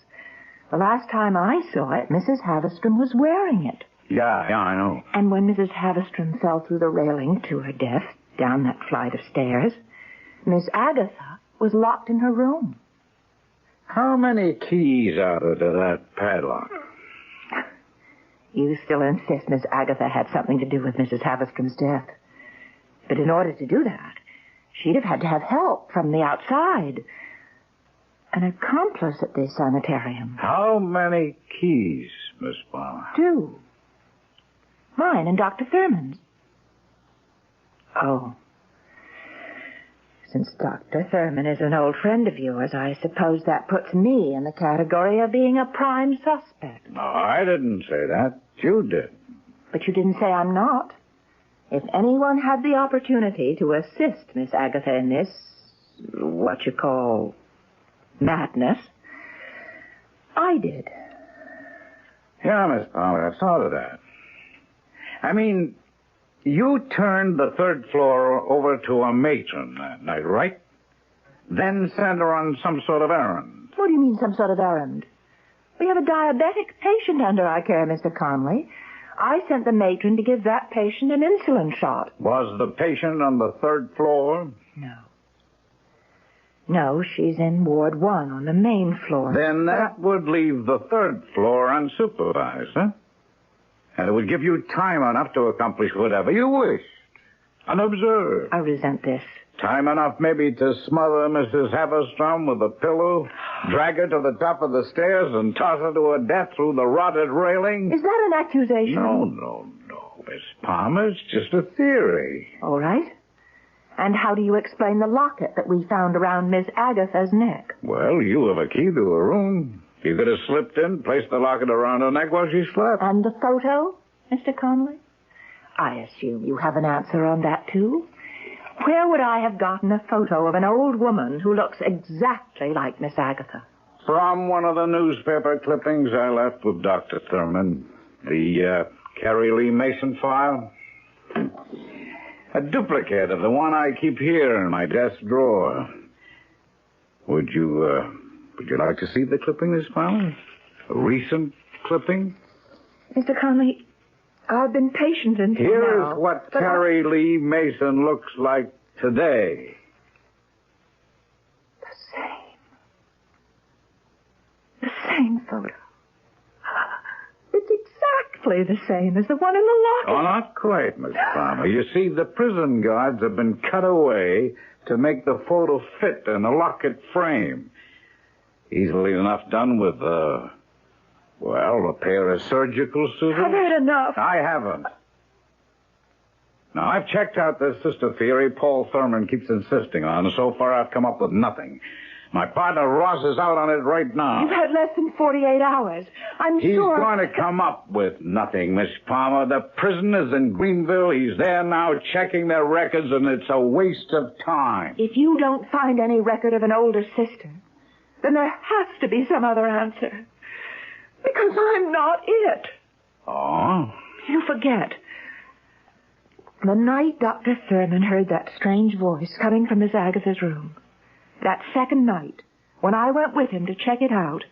The last time I saw it, Mrs. Haverstrom was wearing it. Yeah, I know. And when Mrs. Haverstrom fell through the railing to her death, down that flight of stairs, Miss Agatha was locked in her room. How many keys out of that padlock? You still insist Miss Agatha had something to do with Mrs. Haverstrom's death. But in order to do that, she'd have had to have help from the outside. An accomplice at the sanitarium. How many keys, Miss Palmer? 2. Mine and Dr. Thurman's. Oh. Since Dr. Thurman is an old friend of yours, I suppose that puts me in the category of being a prime suspect. No, I didn't say that. You did. But you didn't say I'm not. If anyone had the opportunity to assist Miss Agatha in this, what you call, madness, I did. Yeah, Miss Palmer, I thought of that. I mean, you turned the 3rd floor over to a matron that night, right? Then sent her on some sort of errand. What do you mean, some sort of errand? We have a diabetic patient under our care, Mr. Conley. I sent the matron to give that patient an insulin shot. Was the patient on the 3rd floor? No, she's in Ward 1 on the main floor. Then that would leave the 3rd floor unsupervised, huh? And it would give you time enough to accomplish whatever you wished. Unobserved. I resent this. Time enough maybe to smother Mrs. Haverstrom with a pillow, drag her to the top of the stairs, and toss her to her death through the rotted railing? Is that an accusation? No, Miss Palmer. It's just a theory. All right. And how do you explain the locket that we found around Miss Agatha's neck? Well, you have a key to her room. You could have slipped in, placed the locket around her neck while she slept. And the photo, Mr. Conley? I assume you have an answer on that, too. Where would I have gotten a photo of an old woman who looks exactly like Miss Agatha? From one of the newspaper clippings I left with Dr. Thurman. The Carrie Lee Mason file. A duplicate of the one I keep here in my desk drawer. Would you like to see the clipping, Miss Palmer? A recent clipping? Mr. Conley, I've been patient until now. Here's what Carrie Lee Mason looks like today. The same photo. It's exactly the same as the one in the locket. Oh, not quite, Miss Palmer. You see, the prison guards have been cut away to make the photo fit in the locket frame. Easily enough done with, a pair of surgical scissors. I've had enough. I haven't. Now, I've checked out this sister theory Paul Thurman keeps insisting on, and so far I've come up with nothing. My partner Ross is out on it right now. You've had less than 48 hours. He's going to come up with nothing, Miss Palmer. The prison is in Greenville. He's there now checking their records, and it's a waste of time. If you don't find any record of an older sister, then there has to be some other answer. Because I'm not it. Oh? You forget. The night Dr. Thurman heard that strange voice coming from Miss Agatha's room, that second night, when I went with him to check it out,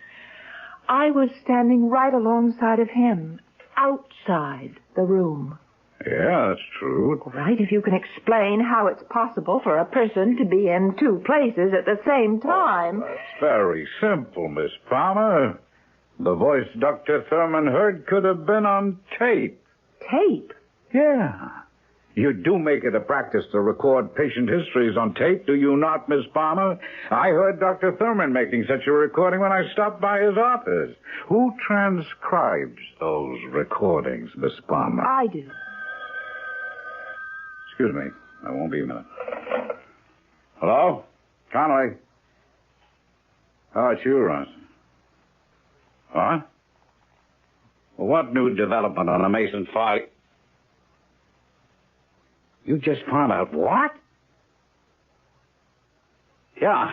I was standing right alongside of him, outside the room. Yeah, that's true. All right, if you can explain how it's possible for a person to be in 2 places at the same time. That's very simple, Miss Palmer. The voice Dr. Thurman heard could have been on tape. Tape? Yeah. You do make it a practice to record patient histories on tape, do you not, Miss Palmer? I heard Dr. Thurman making such a recording when I stopped by his office. Who transcribes those recordings, Miss Palmer? I do. Excuse me. I won't be a minute. Hello? Conley? Oh, it's you, Ross. What? Well, what new development on the Mason file? You just found out what? Yeah,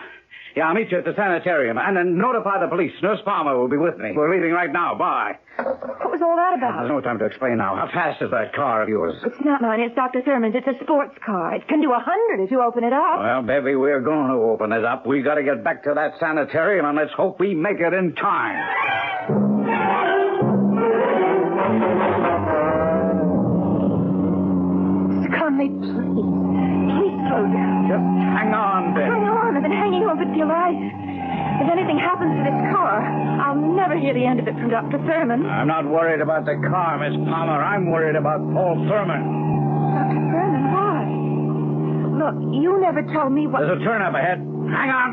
I'll meet you at the sanitarium. And then notify the police. Nurse Palmer will be with me. We're leaving right now. Bye. What was all that about? There's no time to explain now. How fast is that car of yours? It's not mine. It's Dr. Thurman's. It's a sports car. It can do 100 if you open it up. Well, baby, we're going to open it up. We got to get back to that sanitarium, and let's hope we make it in time. Conley, please slow down. Just hang on, Ben. Hang on. I've been hanging on for dear life. If anything happens to this car, I'll never hear the end of it from Dr. Thurman. I'm not worried about the car, Miss Palmer. I'm worried about Paul Thurman. Dr. Thurman, why? Look, you never told me what... There's a turn up ahead. Hang on.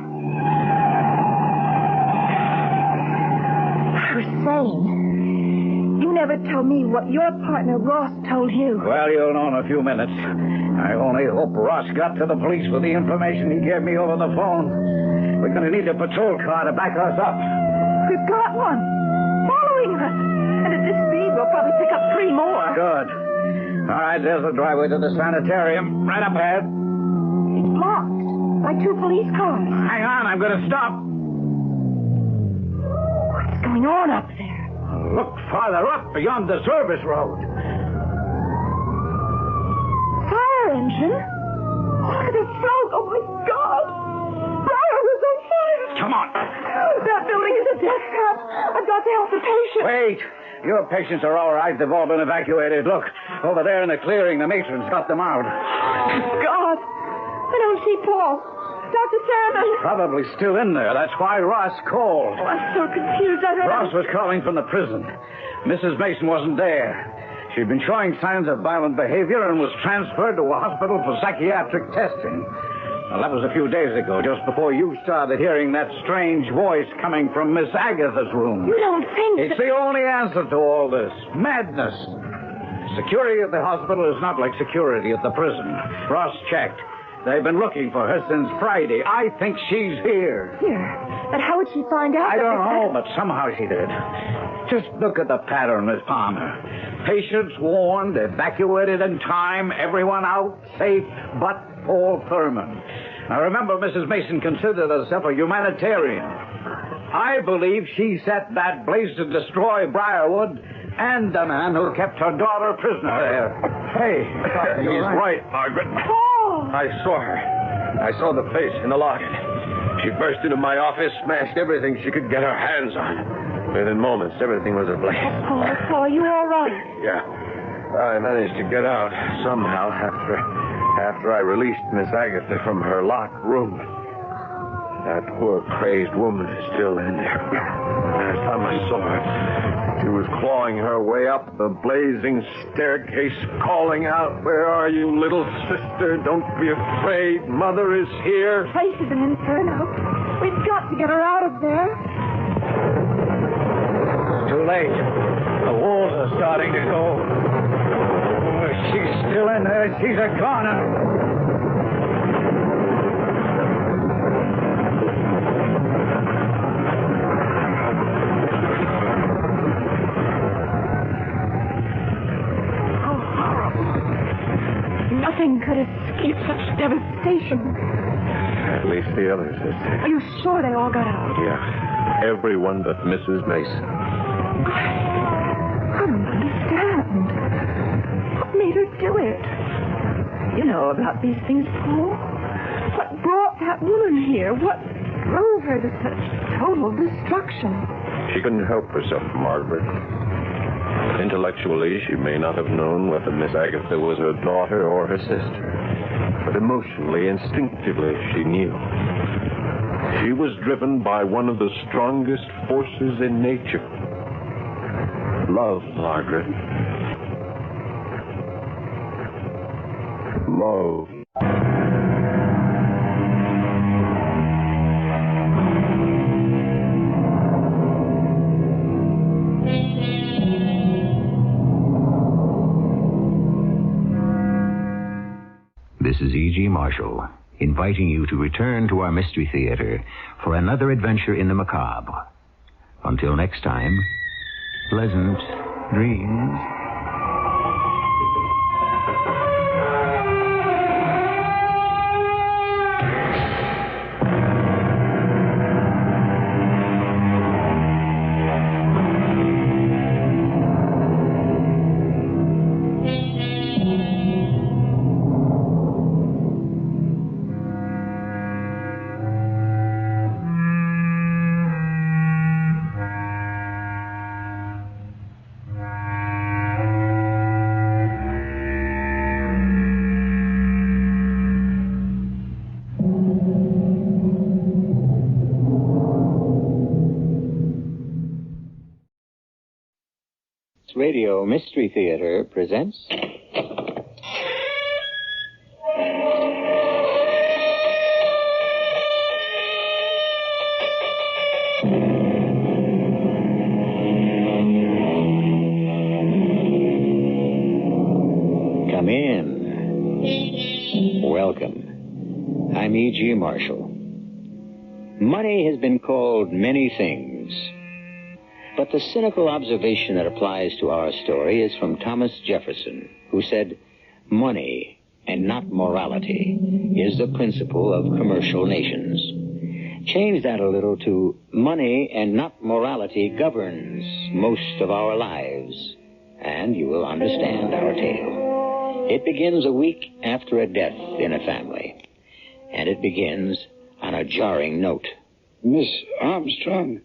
I was saying, you never told me what your partner Ross told you. Well, you'll know in a few minutes. I only hope Ross got to the police with the information he gave me over the phone. We're going to need a patrol car to back us up. We've got one. Following us. And at this speed, we'll probably pick up 3 more. Good. All right, there's the driveway to the sanitarium. Right up ahead. It's blocked by 2 police cars. Hang on, I'm going to stop. What's going on up there? Look farther up beyond the service road. Fire engine? Look at the smoke. Oh, my God. Briar was on fire. Come on. That building is a death trap. I've got to help the patient. Wait. Your patients are all right. They've all been evacuated. Look, over there in the clearing, the matron's got them out. God. I don't see Paul. Dr. Sanders. Probably still in there. That's why Ross called. Oh, I'm so confused. Ross was calling from the prison. Mrs. Mason wasn't there. She'd been showing signs of violent behavior and was transferred to a hospital for psychiatric testing. Well, that was a few days ago, just before you started hearing that strange voice coming from Miss Agatha's room. You don't think It's the only answer to all this. Madness. Security at the hospital is not like security at the prison. Ross checked. They've been looking for her since Friday. I think she's here. Here. But how would she find out? I don't know, but somehow she did. Just look at the pattern, Miss Palmer. Patients warned, evacuated in time, everyone out, safe, but Paul Thurman. Now remember, Mrs. Mason considered herself a humanitarian. I believe she set that blaze to destroy Briarwood and the man who kept her daughter prisoner there. Hey, he's right, Margaret. Paul! I saw her. I saw the face in the locket. She burst into my office, smashed everything she could get her hands on. Within moments, everything was ablaze. Paul, are you all right? Yeah. I managed to get out somehow after I released Miss Agatha from her locked room. That poor crazed woman is still in there. Last time I saw her, she was clawing her way up the blazing staircase, calling out, "Where are you, little sister? Don't be afraid. Mother is here." The place is an inferno. We've got to get her out of there. It's too late. The walls are starting to go. Oh, she's still in there. She's a goner. Nothing could escape such devastation. At least the others did. Are you sure they all got out? Yeah. Everyone but Mrs. Mason. I don't understand. What made her do it? You know about these things, Paul. What brought that woman here? What drove her to such total destruction? She couldn't help herself, Margaret. Intellectually, she may not have known whether Miss Agatha was her daughter or her sister. But emotionally, instinctively, she knew. She was driven by one of the strongest forces in nature. Love, Margaret. Love. This is E.G. Marshall, inviting you to return to our Mystery Theater for another adventure in the macabre. Until next time, pleasant dreams. Radio Mystery Theater presents Come in. Welcome. I'm E.G. Marshall. Money has been called many things, but the cynical observation that applies to our story is from Thomas Jefferson, who said, "Money, and not morality, is the principle of commercial nations." Change that a little to money and not morality governs most of our lives, and you will understand our tale. It begins a week after a death in a family, and it begins on a jarring note. Miss Armstrong,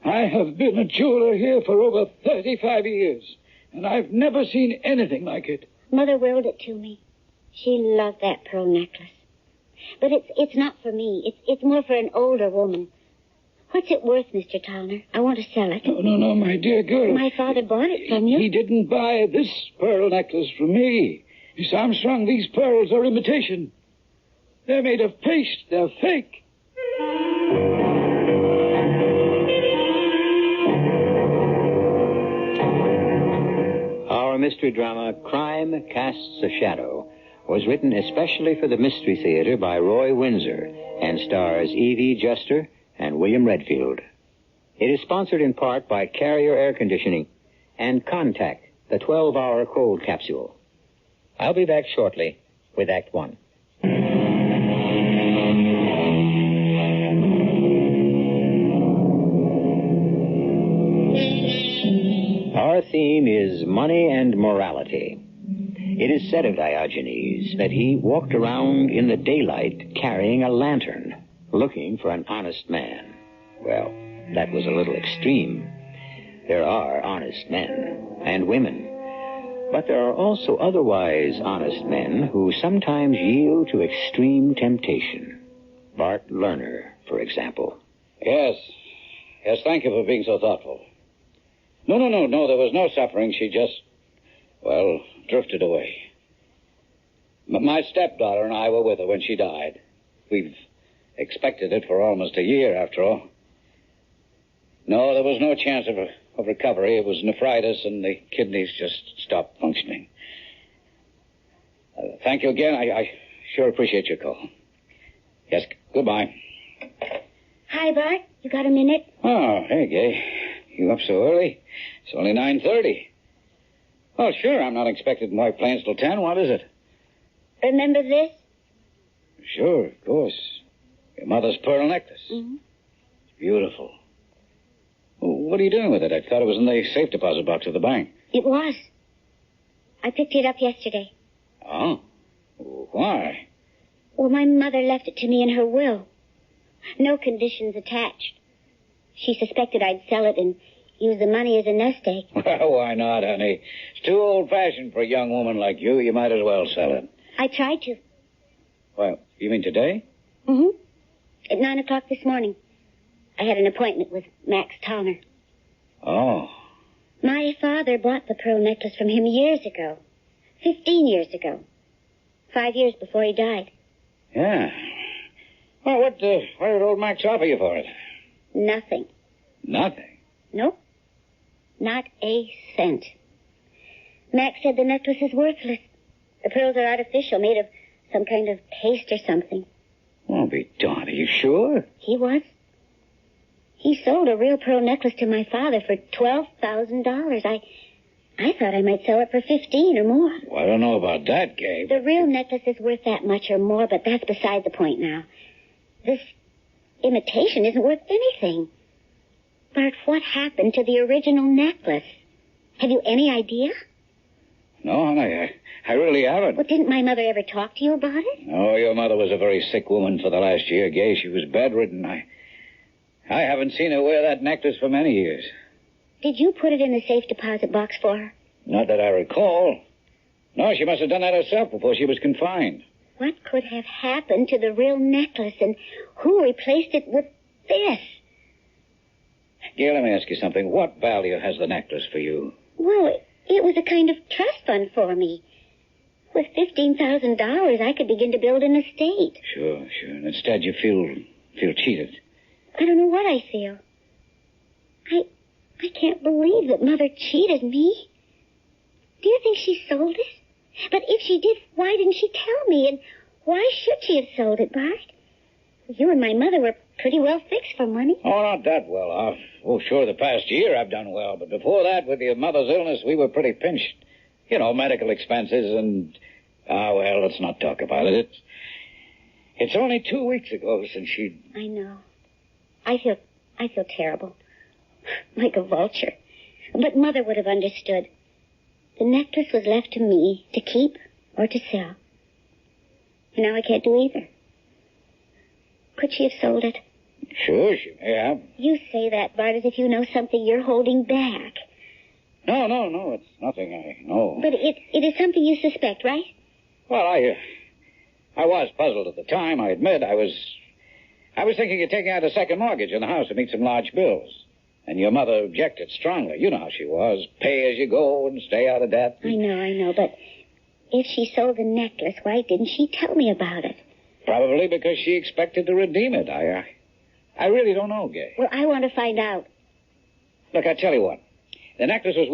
I have been a jeweler here for over 35 years, and I've never seen anything like it. Mother willed it to me. She loved that pearl necklace. But it's not for me. It's more for an older woman. What's it worth, Mr. Towner? I want to sell it. No, my dear girl. My father bought it from you. He didn't buy this pearl necklace from me. Miss Armstrong, these pearls are imitation. They're made of paste. They're fake. Our mystery drama, Crime Casts a Shadow, was written especially for the Mystery Theater by Roy Windsor and stars Evie Juster and William Redfield. It is sponsored in part by Carrier Air Conditioning and Contact, the 12-hour cold capsule. I'll be back shortly with Act One. Our theme is money and morality. It is said of Diogenes that he walked around in the daylight carrying a lantern, looking for an honest man. Well, that was a little extreme. There are honest men and women, but there are also otherwise honest men who sometimes yield to extreme temptation. Bart Lerner, for example. Yes, thank you for being so thoughtful. No, there was no suffering. She just, drifted away. My stepdaughter and I were with her when she died. We've expected it for almost a year, after all. No, there was no chance of recovery. It was nephritis, and the kidneys just stopped functioning. Thank you again. I sure appreciate your call. Yes, goodbye. Hi, Bart. You got a minute? Oh, hey, Gay. You up so early? It's only 9:30. Oh, sure, I'm not expected in White Plains till 10. What is it? Remember this? Sure, of course. Your mother's pearl necklace. Mm-hmm. It's beautiful. Well, what are you doing with it? I thought it was in the safe deposit box at the bank. It was. I picked it up yesterday. Oh? Why? Well, my mother left it to me in her will. No conditions attached. She suspected I'd sell it and use the money as a nest egg. Well, why not, honey? It's too old-fashioned for a young woman like you. You might as well sell it. I tried to. Well, you mean today? Mm-hmm. At 9 o'clock this morning. I had an appointment with Max Towner. Oh. My father bought the pearl necklace from him years ago. 15 years ago. 5 years before he died. Yeah. Well, what did old Max offer you for it? Nothing. Nothing? Nope. Not a cent. Max said the necklace is worthless. The pearls are artificial, made of some kind of paste or something. Oh, be darned. Are you sure? He was. He sold a real pearl necklace to my father for $12,000. I thought I might sell it for 15 or more. Well, I don't know about that, Gabe. The real necklace is worth that much or more, but that's beside the point now. This imitation isn't worth anything. Bart, what happened to the original necklace? Have you any idea? No, honey, I really haven't. Well, didn't my mother ever talk to you about it? No, your mother was a very sick woman for the last year, Gay. She was bedridden. I haven't seen her wear that necklace for many years. Did you put it in the safe deposit box for her? Not that I recall. No, she must have done that herself before she was confined. What could have happened to the real necklace, and who replaced it with this? Gail, let me ask you something. What value has the necklace for you? Well, it was a kind of trust fund for me. With $15,000, I could begin to build an estate. Sure. And instead you feel cheated. I don't know what I feel. I can't believe that Mother cheated me. Do you think she sold it? But if she did, why didn't she tell me? And why should she have sold it, Bart? You and my mother were pretty well fixed for money. Oh, not that well off. Oh, sure, the past year I've done well. But before that, with your mother's illness, we were pretty pinched. You know, medical expenses and... well, let's not talk about it. It's only 2 weeks ago since she... I know. I feel terrible. Like a vulture. But Mother would have understood. The necklace was left to me to keep or to sell. And now I can't do either. Could she have sold it? Sure, she may have. You say that, Bart, as if you know something you're holding back. No, it's nothing I know. But it is something you suspect, right? Well, I was puzzled at the time, I admit. I was thinking of taking out a second mortgage on the house to meet some large bills. And your mother objected strongly. You know how she was. Pay as you go and stay out of debt. I know, but if she sold the necklace, why didn't she tell me about it? Probably because she expected to redeem it. I really don't know, Gay. Well, I want to find out. Look, I tell you what. The necklace was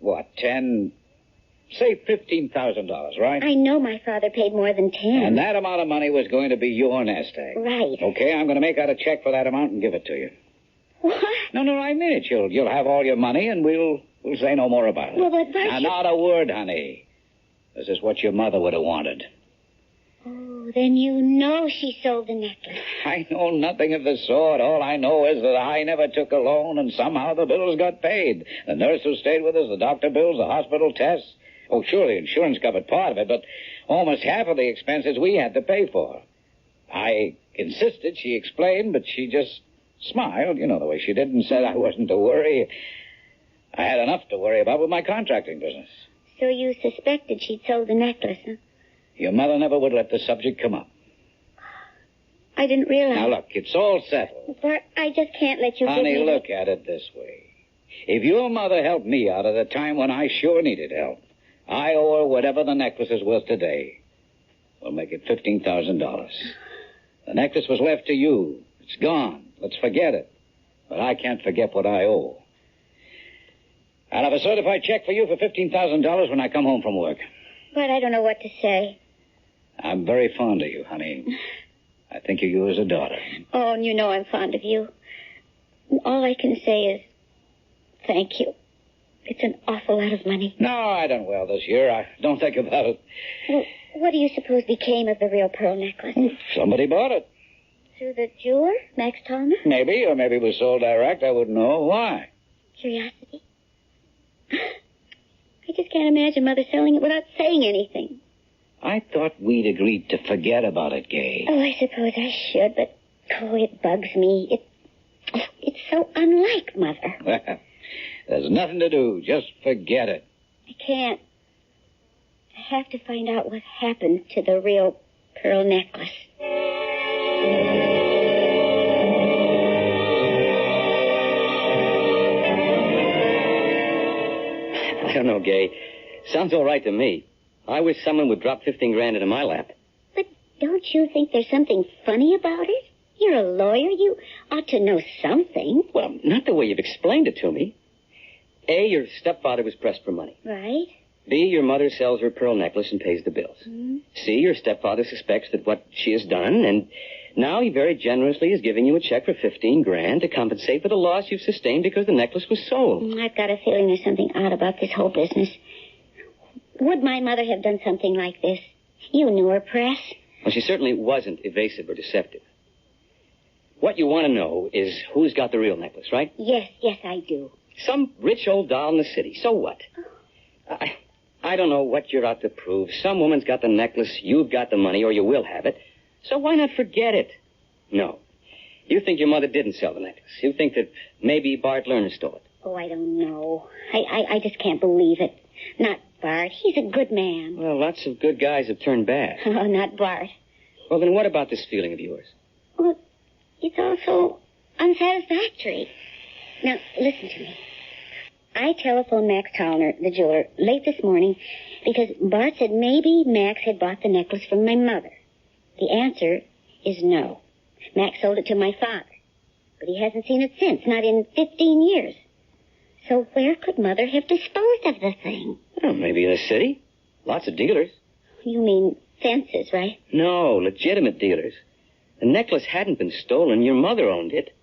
worth, say $15,000, right? I know my father paid more than 10. And that amount of money was going to be your nest egg. Right. Okay, I'm going to make out a check for that amount and give it to you. What? No, I mean it. You'll have all your money, and we'll say no more about it. Well, but now, not a word, honey. This is what your mother would have wanted. Oh, then you know she sold the necklace. I know nothing of the sort. All I know is that I never took a loan, and somehow the bills got paid. The nurse who stayed with us, the doctor bills, the hospital tests. Oh, sure, the insurance covered part of it, but almost half of the expenses we had to pay for. I insisted, she explained, but she just smiled, you know the way she did, and said I wasn't to worry. I had enough to worry about with my contracting business. So you suspected she'd sold the necklace, huh? Your mother never would let the subject come up. I didn't realize. Now, look, it's all settled. Bart, I just can't let you Honey, give me... look at it this way. If your mother helped me out at a time when I sure needed help, I owe her whatever the necklace is worth today. We'll make it $15,000. The necklace was left to you. It's gone. Let's forget it. But I can't forget what I owe. I'll have a certified check for you for $15,000 when I come home from work. But I don't know what to say. I'm very fond of you, honey. I think of you as a daughter. Oh, and you know I'm fond of you. All I can say is thank you. It's an awful lot of money. No, I done well this year. I don't think about it. Well, what do you suppose became of the real pearl necklace? Somebody bought it. Through the jeweler, Max Tallner? Maybe, or maybe it was sold direct. I wouldn't know. Why? Curiosity. I just can't imagine Mother selling it without saying anything. I thought we'd agreed to forget about it, Gay. Oh, I suppose I should, but, it bugs me. It's so unlike Mother. There's nothing to do. Just forget it. I can't. I have to find out what happened to the real pearl necklace. I don't know, Gay. Sounds all right to me. I wish someone would drop 15 grand into my lap. But don't you think there's something funny about it? You're a lawyer. You ought to know something. Well, not the way you've explained it to me. A, your stepfather was pressed for money. Right. B, your mother sells her pearl necklace and pays the bills. Mm-hmm. C, your stepfather suspects that what she has done, and now he very generously is giving you a check for 15 grand to compensate for the loss you've sustained because the necklace was sold. I've got a feeling there's something odd about this whole business. Would my mother have done something like this? You knew her, Press. Well, she certainly wasn't evasive or deceptive. What you want to know is who's got the real necklace, right? Yes, I do. Some rich old doll in the city. So what? I don't know what you're out to prove. Some woman's got the necklace, you've got the money, or you will have it. So why not forget it? No. You think your mother didn't sell the necklace. You think that maybe Bart Lerner stole it. Oh, I don't know. I just can't believe it. Not Bart. He's a good man. Well, lots of good guys have turned bad. Oh, not Bart. Well, then what about this feeling of yours? Well, it's also unsatisfactory. Now, listen to me. I telephoned Max Tallner, the jeweler, late this morning because Bart said maybe Max had bought the necklace from my mother. The answer is no. Max sold it to my father, but he hasn't seen it since, not in 15 years. So where could Mother have disposed of the thing? Well, maybe in the city. Lots of dealers. You mean fences, right? No, legitimate dealers. The necklace hadn't been stolen. Your mother owned it.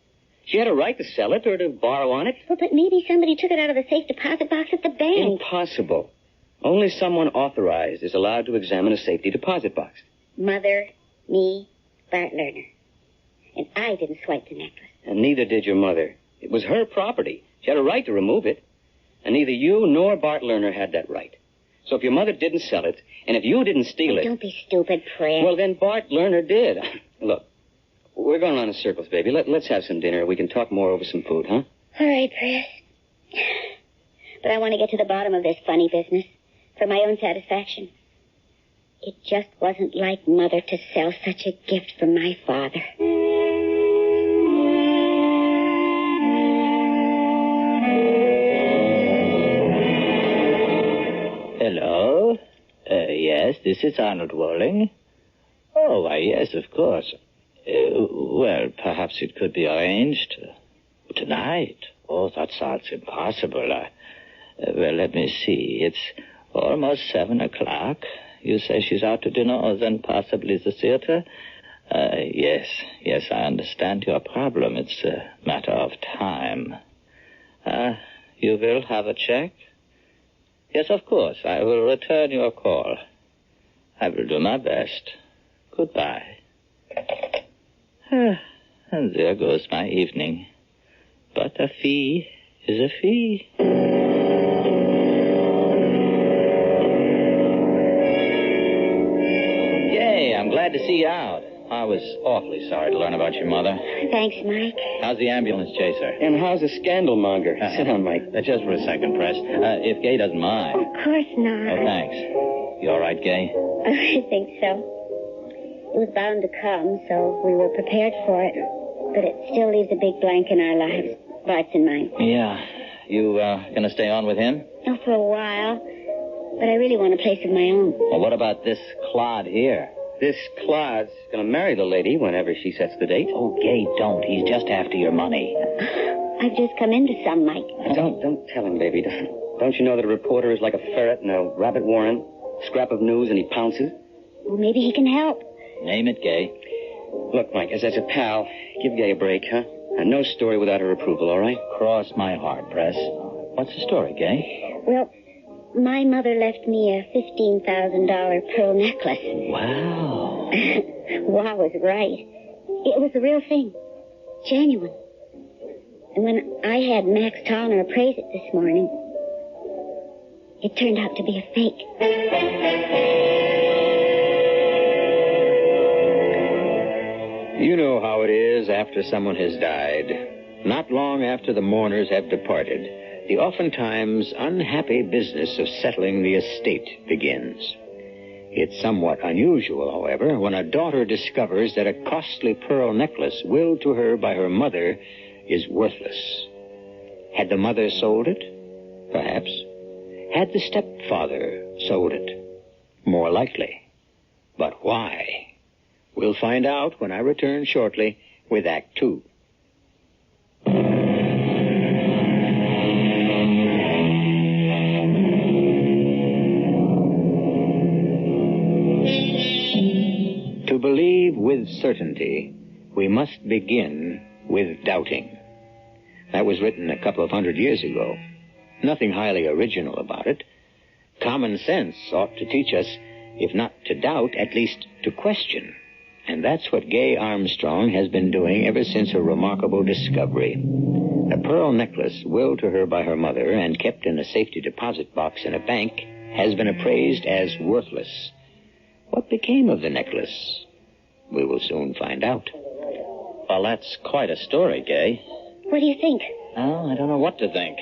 She had a right to sell it or to borrow on it. Well, but maybe somebody took it out of the safe deposit box at the bank. Impossible. Only someone authorized is allowed to examine a safety deposit box. Mother, me, Bart Lerner. And I didn't swipe the necklace. And neither did your mother. It was her property. She had a right to remove it. And neither you nor Bart Lerner had that right. So if your mother didn't sell it, and if you didn't steal it... Don't be stupid, Fred. Well, then Bart Lerner did. Look, we're going around in circles, baby. Let's have some dinner. We can talk more over some food, huh? All right, Fred. But I want to get to the bottom of this funny business for my own satisfaction. It just wasn't like Mother to sell such a gift for my father. Hello? Yes, this is Arnold Walling. Oh, why, yes, of course. Well, perhaps it could be arranged. Tonight? Oh, that sounds impossible. Well, let me see. It's almost 7 o'clock. You say she's out to dinner or then possibly the theater? Yes, I understand your problem. It's a matter of time. You will have a check? Yes, of course. I will return your call. I will do my best. Goodbye. And there goes my evening. But a fee is a fee. Yay, I'm glad to see you out. I was awfully sorry to learn about your mother. Thanks, Mike. How's the ambulance chaser? And how's the scandal monger? Sit down, Mike. Just for a second, Press. If Gay doesn't mind. Of course not. Oh, thanks. You all right, Gay? I think so. It was bound to come, so we were prepared for it. But it still leaves a big blank in our lives. Bart's and mine. Yeah. You gonna stay on with him? Oh, for a while. But I really want a place of my own. Well, what about this clod here? This Claude's going to marry the lady whenever she sets the date. Oh, Gay, don't. He's just after your money. I've just come into some, Mike. Don't tell him, baby. Don't you know that a reporter is like a ferret in a rabbit warren? Scrap of news and he pounces? Well, maybe he can help. Name it, Gay. Look, Mike, as a pal, give Gay a break, huh? And no story without her approval, all right? Cross my heart, Press. What's the story, Gay? Well, my mother left me a $15,000 pearl necklace. Wow. Wow was right. It was the real thing. Genuine. And when I had Max Tallner appraise it this morning, it turned out to be a fake. You know how it is after someone has died. Not long after the mourners have departed, the oftentimes unhappy business of settling the estate begins. It's somewhat unusual, however, when a daughter discovers that a costly pearl necklace willed to her by her mother is worthless. Had the mother sold it? Perhaps. Had the stepfather sold it? More likely. But why? We'll find out when I return shortly with Act 2. To believe with certainty, we must begin with doubting. That was written a couple of 100 years ago. Nothing highly original about it. Common sense ought to teach us, if not to doubt, at least to question. And that's what Gay Armstrong has been doing ever since her remarkable discovery. A pearl necklace willed to her by her mother and kept in a safety deposit box in a bank has been appraised as worthless. What became of the necklace? We will soon find out. Well, that's quite a story, Gay. What do you think? Oh, I don't know what to think.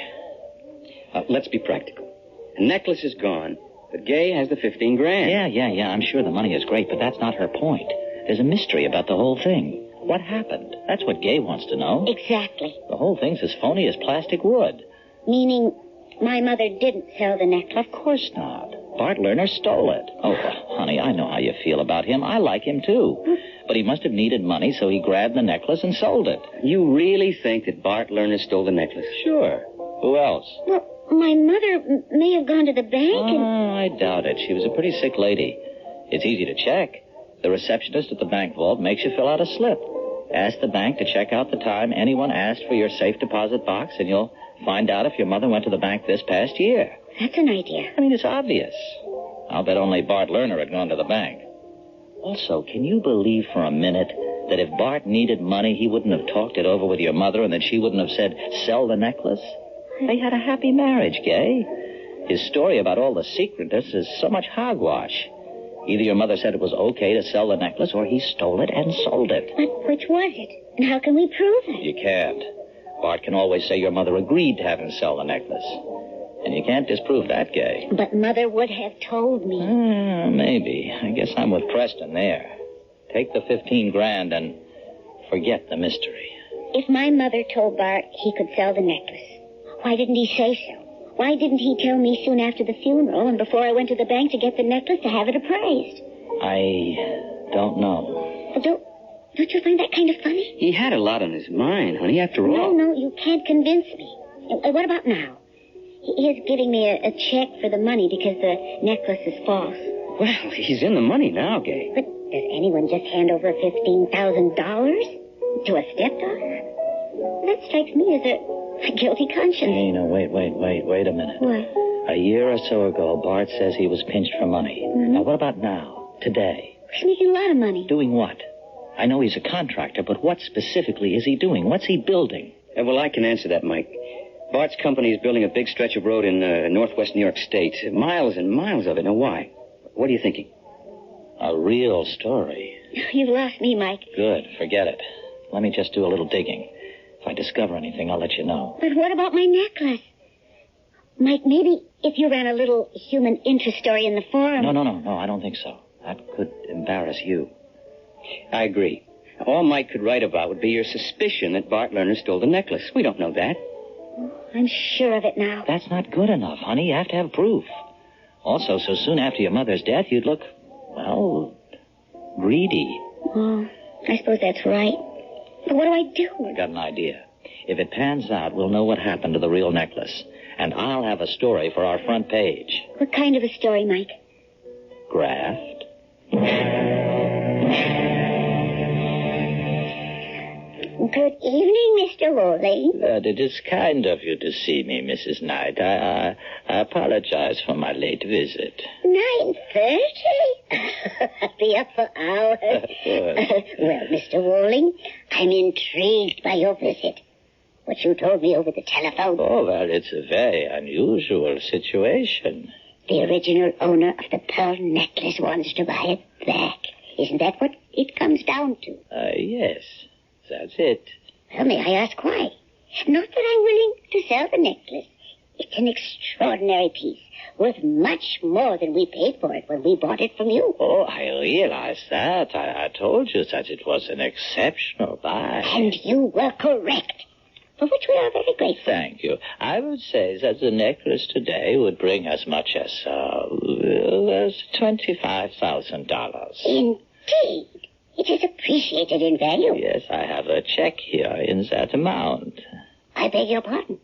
Let's be practical. The necklace is gone, but Gay has the $15,000. Yeah. I'm sure the money is great, but that's not her point. There's a mystery about the whole thing. What happened? That's what Gay wants to know. Exactly. The whole thing's as phony as plastic wood. Meaning my mother didn't sell the necklace? Of course not. Bart Lerner stole it. Oh, honey, I know how you feel about him. I like him, too. But he must have needed money, so he grabbed the necklace and sold it. You really think that Bart Lerner stole the necklace? Sure. Who else? Well, my mother may have gone to the bank and... Oh, I doubt it. She was a pretty sick lady. It's easy to check. The receptionist at the bank vault makes you fill out a slip. Ask the bank to check out the time anyone asked for your safe deposit box, and you'll find out if your mother went to the bank this past year. That's an idea. I mean, it's obvious. I'll bet only Bart Lerner had gone to the bank. Also, can you believe for a minute that if Bart needed money, he wouldn't have talked it over with your mother and that she wouldn't have said, sell the necklace? They had a happy marriage, Gay. His story about all the secretness is so much hogwash. Either your mother said it was okay to sell the necklace, or he stole it and sold it. But which was it? And how can we prove it? You can't. Bart can always say your mother agreed to have him sell the necklace. And you can't disprove that, Gay. But Mother would have told me. Maybe. I guess I'm with Preston there. Take the 15 grand and forget the mystery. If my mother told Bart he could sell the necklace, why didn't he say so? Why didn't he tell me soon after the funeral and before I went to the bank to get the necklace to have it appraised? I don't know. Well, don't you find that kind of funny? He had a lot on his mind, honey, after all. No, you can't convince me. What about now? He is giving me a check for the money because the necklace is false. Well, he's in the money now, Gay. But does anyone just hand over $15,000 to a stepdaughter? That strikes me as a guilty conscience. Hey, no, wait a minute. What? A year or so ago, Bart says he was pinched for money. Mm-hmm. Now, what about now? Today? He's making a lot of money. Doing what? I know he's a contractor, but what specifically is he doing? What's he building? Well, I can answer that, Mike. Bart's company is building a big stretch of road in northwest New York State. Miles and miles of it. Now, why? What are you thinking? A real story. You've lost me, Mike. Good. Forget it. Let me just do a little digging. If I discover anything, I'll let you know. But what about my necklace? Mike, maybe if you ran a little human interest story in the forum... No, I don't think so. That could embarrass you. I agree. All Mike could write about would be your suspicion that Bart Lerner stole the necklace. We don't know that. I'm sure of it now. That's not good enough, honey. You have to have proof. Also, so soon after your mother's death, you'd look, well, greedy. Oh, I suppose that's right. But what do I do? I got an idea. If it pans out, we'll know what happened to the real necklace. And I'll have a story for our front page. What kind of a story, Mike? Graft. Good evening, Mr. Worley. It is kind of you to see me, Mrs. Knight. I apologize for my late visit. 9:30? I'll be up for hours. Well, Mr. Worley, I'm intrigued by your visit. What you told me over the telephone. Oh, well, it's a very unusual situation. The original owner of the pearl necklace wants to buy it back. Isn't that what it comes down to? Yes. That's it. Well, may I ask why? Not that I'm willing to sell the necklace. It's an extraordinary piece, worth much more than we paid for it when we bought it from you. Oh, I realize that. I told you that it was an exceptional buy. And you were correct, for which we are very grateful. Thank you. I would say that the necklace today would bring as much as $25,000. Indeed. It is appreciated in value. Yes, I have a check here in that amount. I beg your pardon?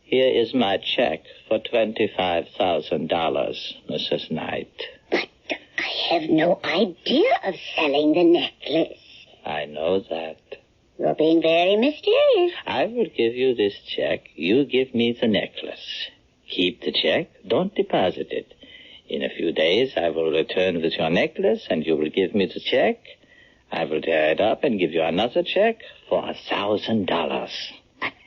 Here is my check for $25,000, Mrs. Knight. But I have no idea of selling the necklace. I know that. You're being very mysterious. I will give you this check. You give me the necklace. Keep the check. Don't deposit it. In a few days, I will return with your necklace, and you will give me the check. I will tear it up and give you another check for $1,000.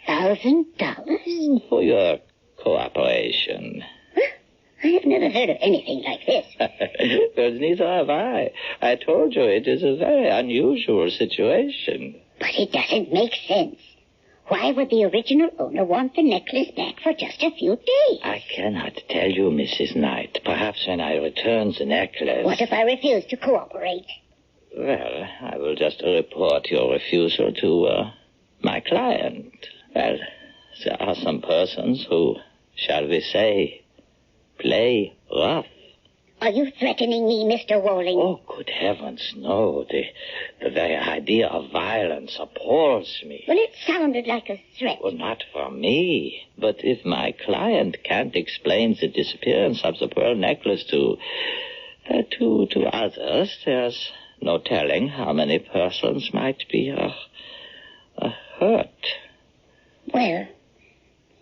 $1,000? For your cooperation. I have never heard of anything like this. Well, neither have I. I told you it is a very unusual situation. But it doesn't make sense. Why would the original owner want the necklace back for just a few days? I cannot tell you, Mrs. Knight. Perhaps when I return the necklace... What if I refuse to cooperate? Well, I will just report your refusal to my client. Well, there are some persons who, shall we say, play rough. Are you threatening me, Mr. Walling? Oh, good heavens, no. The very idea of violence appalls me. Well, it sounded like a threat. Well, not for me. But if my client can't explain the disappearance of the pearl necklace to To others, there's no telling how many persons might be hurt. Well,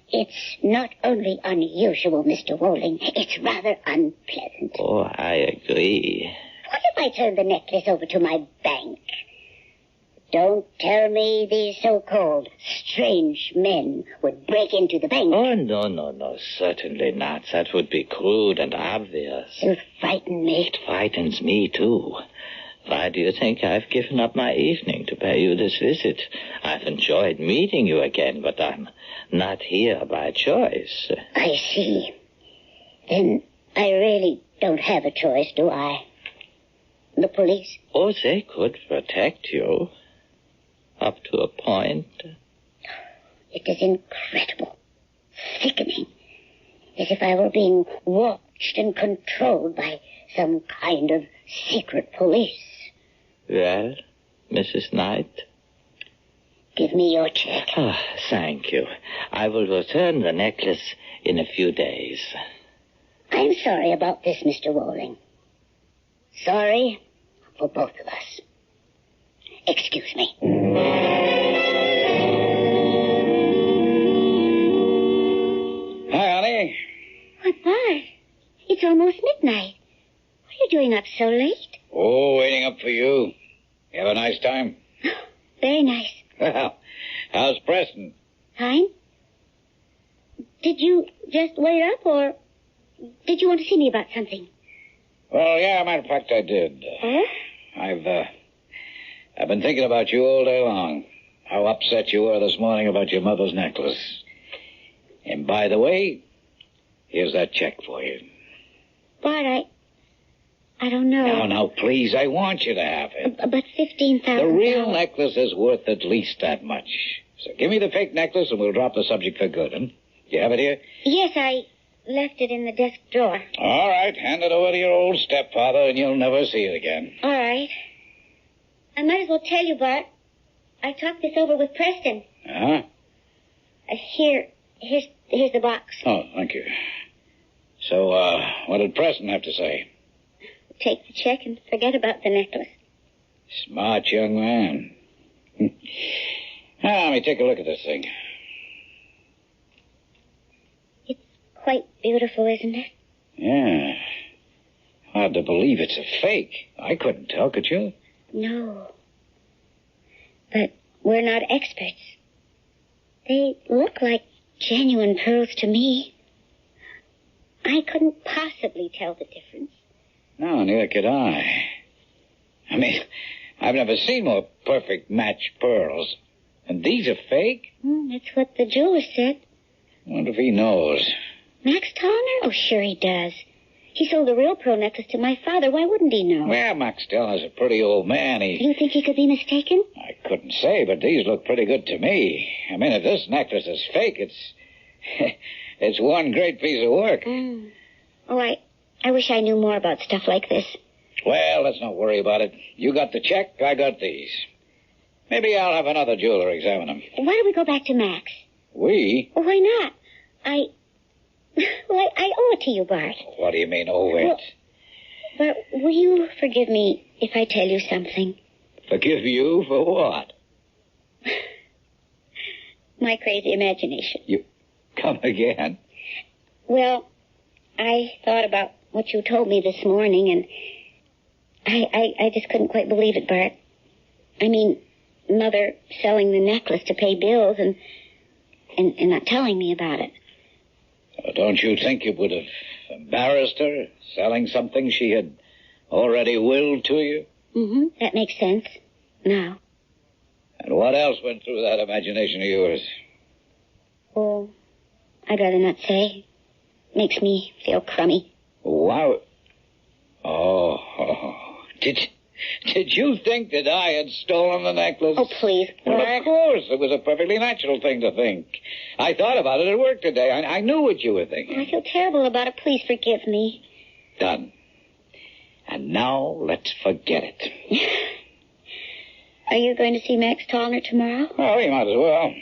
it's not only unusual, Mr. Walling, it's rather unpleasant. Oh, I agree. What if I turn the necklace over to my bank? Don't tell me these so-called strange men would break into the bank. Oh, no, certainly not. That would be crude and obvious. You frighten me. It frightens me, too. Why do you think I've given up my evening to pay you this visit? I've enjoyed meeting you again, but I'm not here by choice. I see. Then I really don't have a choice, do I? The police? Oh, they could protect you. Up to a point. It is incredible. Sickening. As if I were being watched and controlled by some kind of secret police. Well, Mrs. Knight? Give me your check. Oh, thank you. I will return the necklace in a few days. I'm sorry about this, Mr. Walling. Sorry for both of us. Excuse me. Hi, honey. Why, Bart, it's almost midnight. What are you doing up so late? Oh, waiting up for you. You have a nice time? Very nice. Well, how's Preston? Fine. Did you just wait up, or did you want to see me about something? Well, yeah, matter of fact, I did. Huh? I've been thinking about you all day long. How upset you were this morning about your mother's necklace. And by the way, here's that check for you. Bart, I don't know. No, please, I want you to have it. But $15,000. The real necklace is worth at least that much. So give me the fake necklace and we'll drop the subject for good, huh? You have it here? Yes, I left it in the desk drawer. All right, hand it over to your old stepfather and you'll never see it again. All right. I might as well tell you, Bart. I talked this over with Preston. Uh-huh. Here's the box. Oh, thank you. So, what did Preston have to say? Take the check and forget about the necklace. Smart young man. Now, let me take a look at this thing. It's quite beautiful, isn't it? Yeah. Hard to believe it's a fake. I couldn't tell, could you? No. But we're not experts. They look like genuine pearls to me. I couldn't possibly tell the difference. No, neither could I. I mean, I've never seen more perfect match pearls. And these are fake? That's what the jeweler said. Wonder if he knows. Max Tallner? Oh, sure he does. He sold the real pearl necklace to my father. Why wouldn't he know? Well, Max Tallner's a pretty old man. You think he could be mistaken? I couldn't say, but these look pretty good to me. I mean, if this necklace is fake, it's one great piece of work. Oh, I wish I knew more about stuff like this. Well, let's not worry about it. You got the check, I got these. Maybe I'll have another jeweler examine them. Why don't we go back to Max? We? Well, why not? I owe it to you, Bart. What do you mean, owe it? But will you forgive me if I tell you something? Forgive you for what? My crazy imagination. You come again? Well, I thought about what you told me this morning, and I just couldn't quite believe it, Bart. I mean, Mother selling the necklace to pay bills and not telling me about it. Don't you think it would have embarrassed her, selling something she had already willed to you? That makes sense. Now. And what else went through that imagination of yours? Oh, I'd rather not say. Makes me feel crummy. Wow. Oh. Did you think that I had stolen the necklace? Oh, please. Well, of course. It was a perfectly natural thing to think. I thought about it at work today. I knew what you were thinking. I feel terrible about it. Please forgive me. Done. And now let's forget it. Are you going to see Max Tallner tomorrow? Well, you might as well.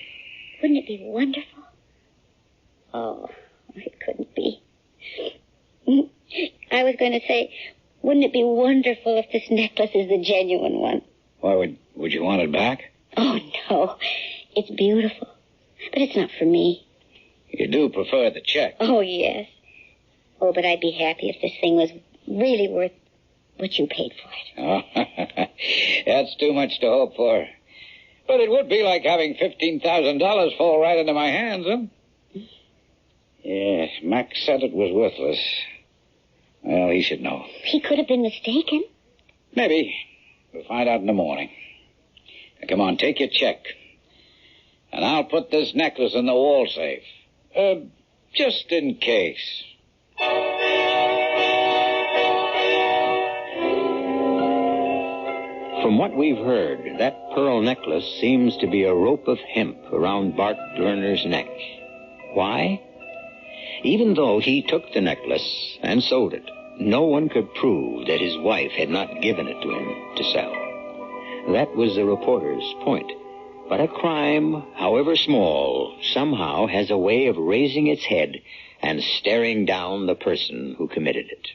Wouldn't it be wonderful? Oh, it couldn't be. I was going to say, Wouldn't it be wonderful if this necklace is the genuine one? Why, would you want it back? Oh, no. It's beautiful. But it's not for me. You do prefer the check. Oh, yes. Oh, but I'd be happy if this thing was really worth what you paid for it. Oh, that's too much to hope for. But it would be like having $15,000 fall right into my hands, huh? Yes, Mac said it was worthless. Well, he should know. He could have been mistaken. Maybe. We'll find out in the morning. Now, come on, take your check. And I'll put this necklace in the wall safe. Just in case. From what we've heard, that pearl necklace seems to be a rope of hemp around Bart Lerner's neck. Why? Even though he took the necklace and sold it, no one could prove that his wife had not given it to him to sell. That was the reporter's point. But a crime, however small, somehow has a way of raising its head and staring down the person who committed it.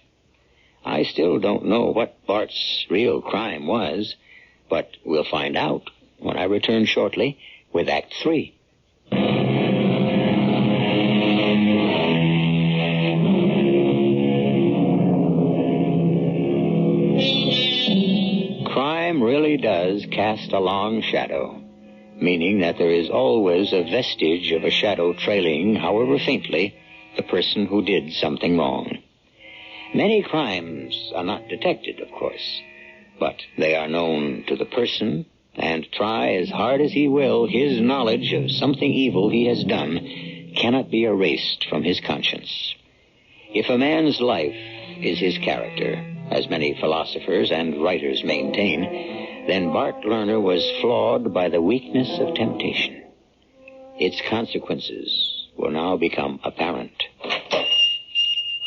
I still don't know what Bart's real crime was, but we'll find out when I return shortly with Act 3. Crime really does cast a long shadow, meaning that there is always a vestige of a shadow trailing, however faintly, the person who did something wrong. Many crimes are not detected, of course, but they are known to the person, and try as hard as he will, his knowledge of something evil he has done cannot be erased from his conscience. If a man's life is his character, as many philosophers and writers maintain, then Bart Lerner was flawed by the weakness of temptation. Its consequences will now become apparent.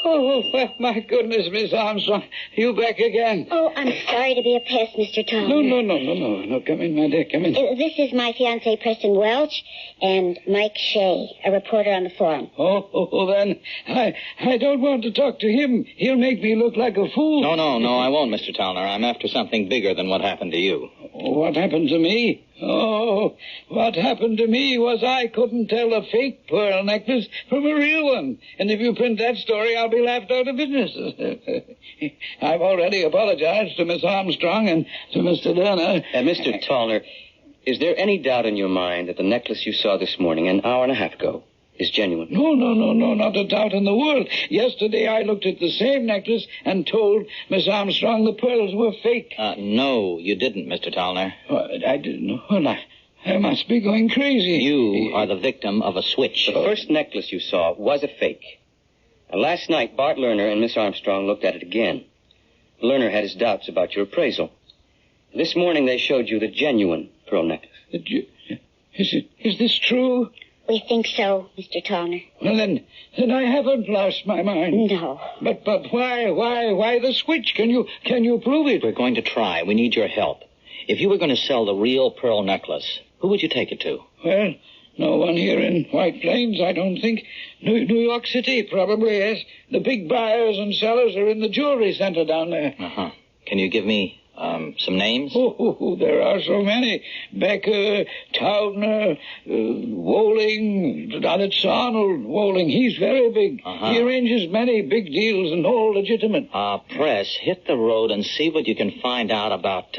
Oh, well, my goodness, Miss Armstrong, you back again. Oh, I'm sorry to be a pest, Mr. Tom. No, come in, my dear, come in. This is my fiancé, Preston Welch, and Mike Shea, a reporter on the forum. Then I don't want to talk to him. He'll make me look like a fool. No, I won't, Mr. Towner. I'm after something bigger than what happened to you. What happened to me? Oh, what happened to me was I couldn't tell a fake pearl necklace from a real one. And if you print that story, I'll be laughed out of business. I've already apologized to Miss Armstrong and to Mr. Lerner. Mr. Tallner, is there any doubt in your mind that the necklace you saw this morning, an hour and a half ago, is genuine? No, not a doubt in the world. Yesterday I looked at the same necklace and told Miss Armstrong the pearls were fake. No, you didn't, Mr. Towner. I didn't. Well, I must be going crazy. You are the victim of a switch. The first necklace you saw was a fake. And last night, Bart Lerner and Miss Armstrong looked at it again. Lerner had his doubts about your appraisal. This morning they showed you the genuine pearl necklace. Is this true? We think so, Mr. Tallner. Well, then I haven't lost my mind. No. But why the switch? Can you prove it? We're going to try. We need your help. If you were going to sell the real pearl necklace, who would you take it to? Well, no one here in White Plains, I don't think. New York City, probably, yes. The big buyers and sellers are in the jewelry center down there. Uh-huh. Can you give me some names? Oh, there are so many. Becker, Taubner, Woling. That's Arnold Woling. He's very big. Uh-huh. He arranges many big deals and all legitimate. Press, hit the road and see what you can find out about,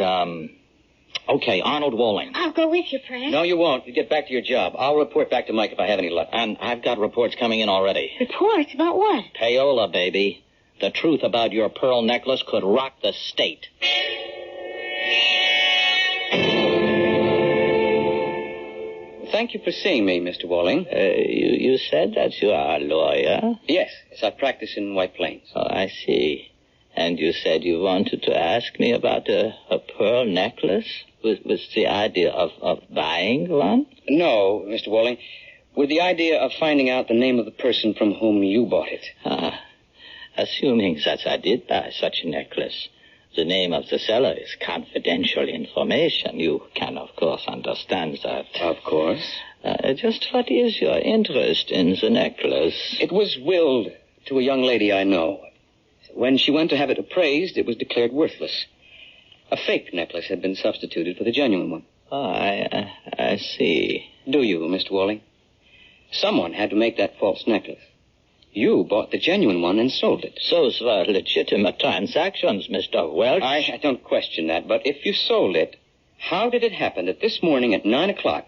okay, Arnold Woling. I'll go with you, Press. No, you won't. You get back to your job. I'll report back to Mike if I have any luck. And I've got reports coming in already. Reports? About what? Payola, baby. The truth about your pearl necklace could rock the state. Thank you for seeing me, Mr. Walling. You said that you are a lawyer? Yes, I practice in White Plains. Oh, I see. And you said you wanted to ask me about a pearl necklace? Was the idea of buying one? No, Mr. Walling. With the idea of finding out the name of the person from whom you bought it. Assuming that I did buy such a necklace, the name of the seller is confidential information. You can, of course, understand that. Of course. Just what is your interest in the necklace? It was willed to a young lady I know. When she went to have it appraised, it was declared worthless. A fake necklace had been substituted for the genuine one. Oh, I see. Do you, Mr. Walling? Someone had to make that false necklace. You bought the genuine one and sold it. Those were legitimate transactions, Mr. Welch. I don't question that, but if you sold it, how did it happen that this morning at 9 o'clock,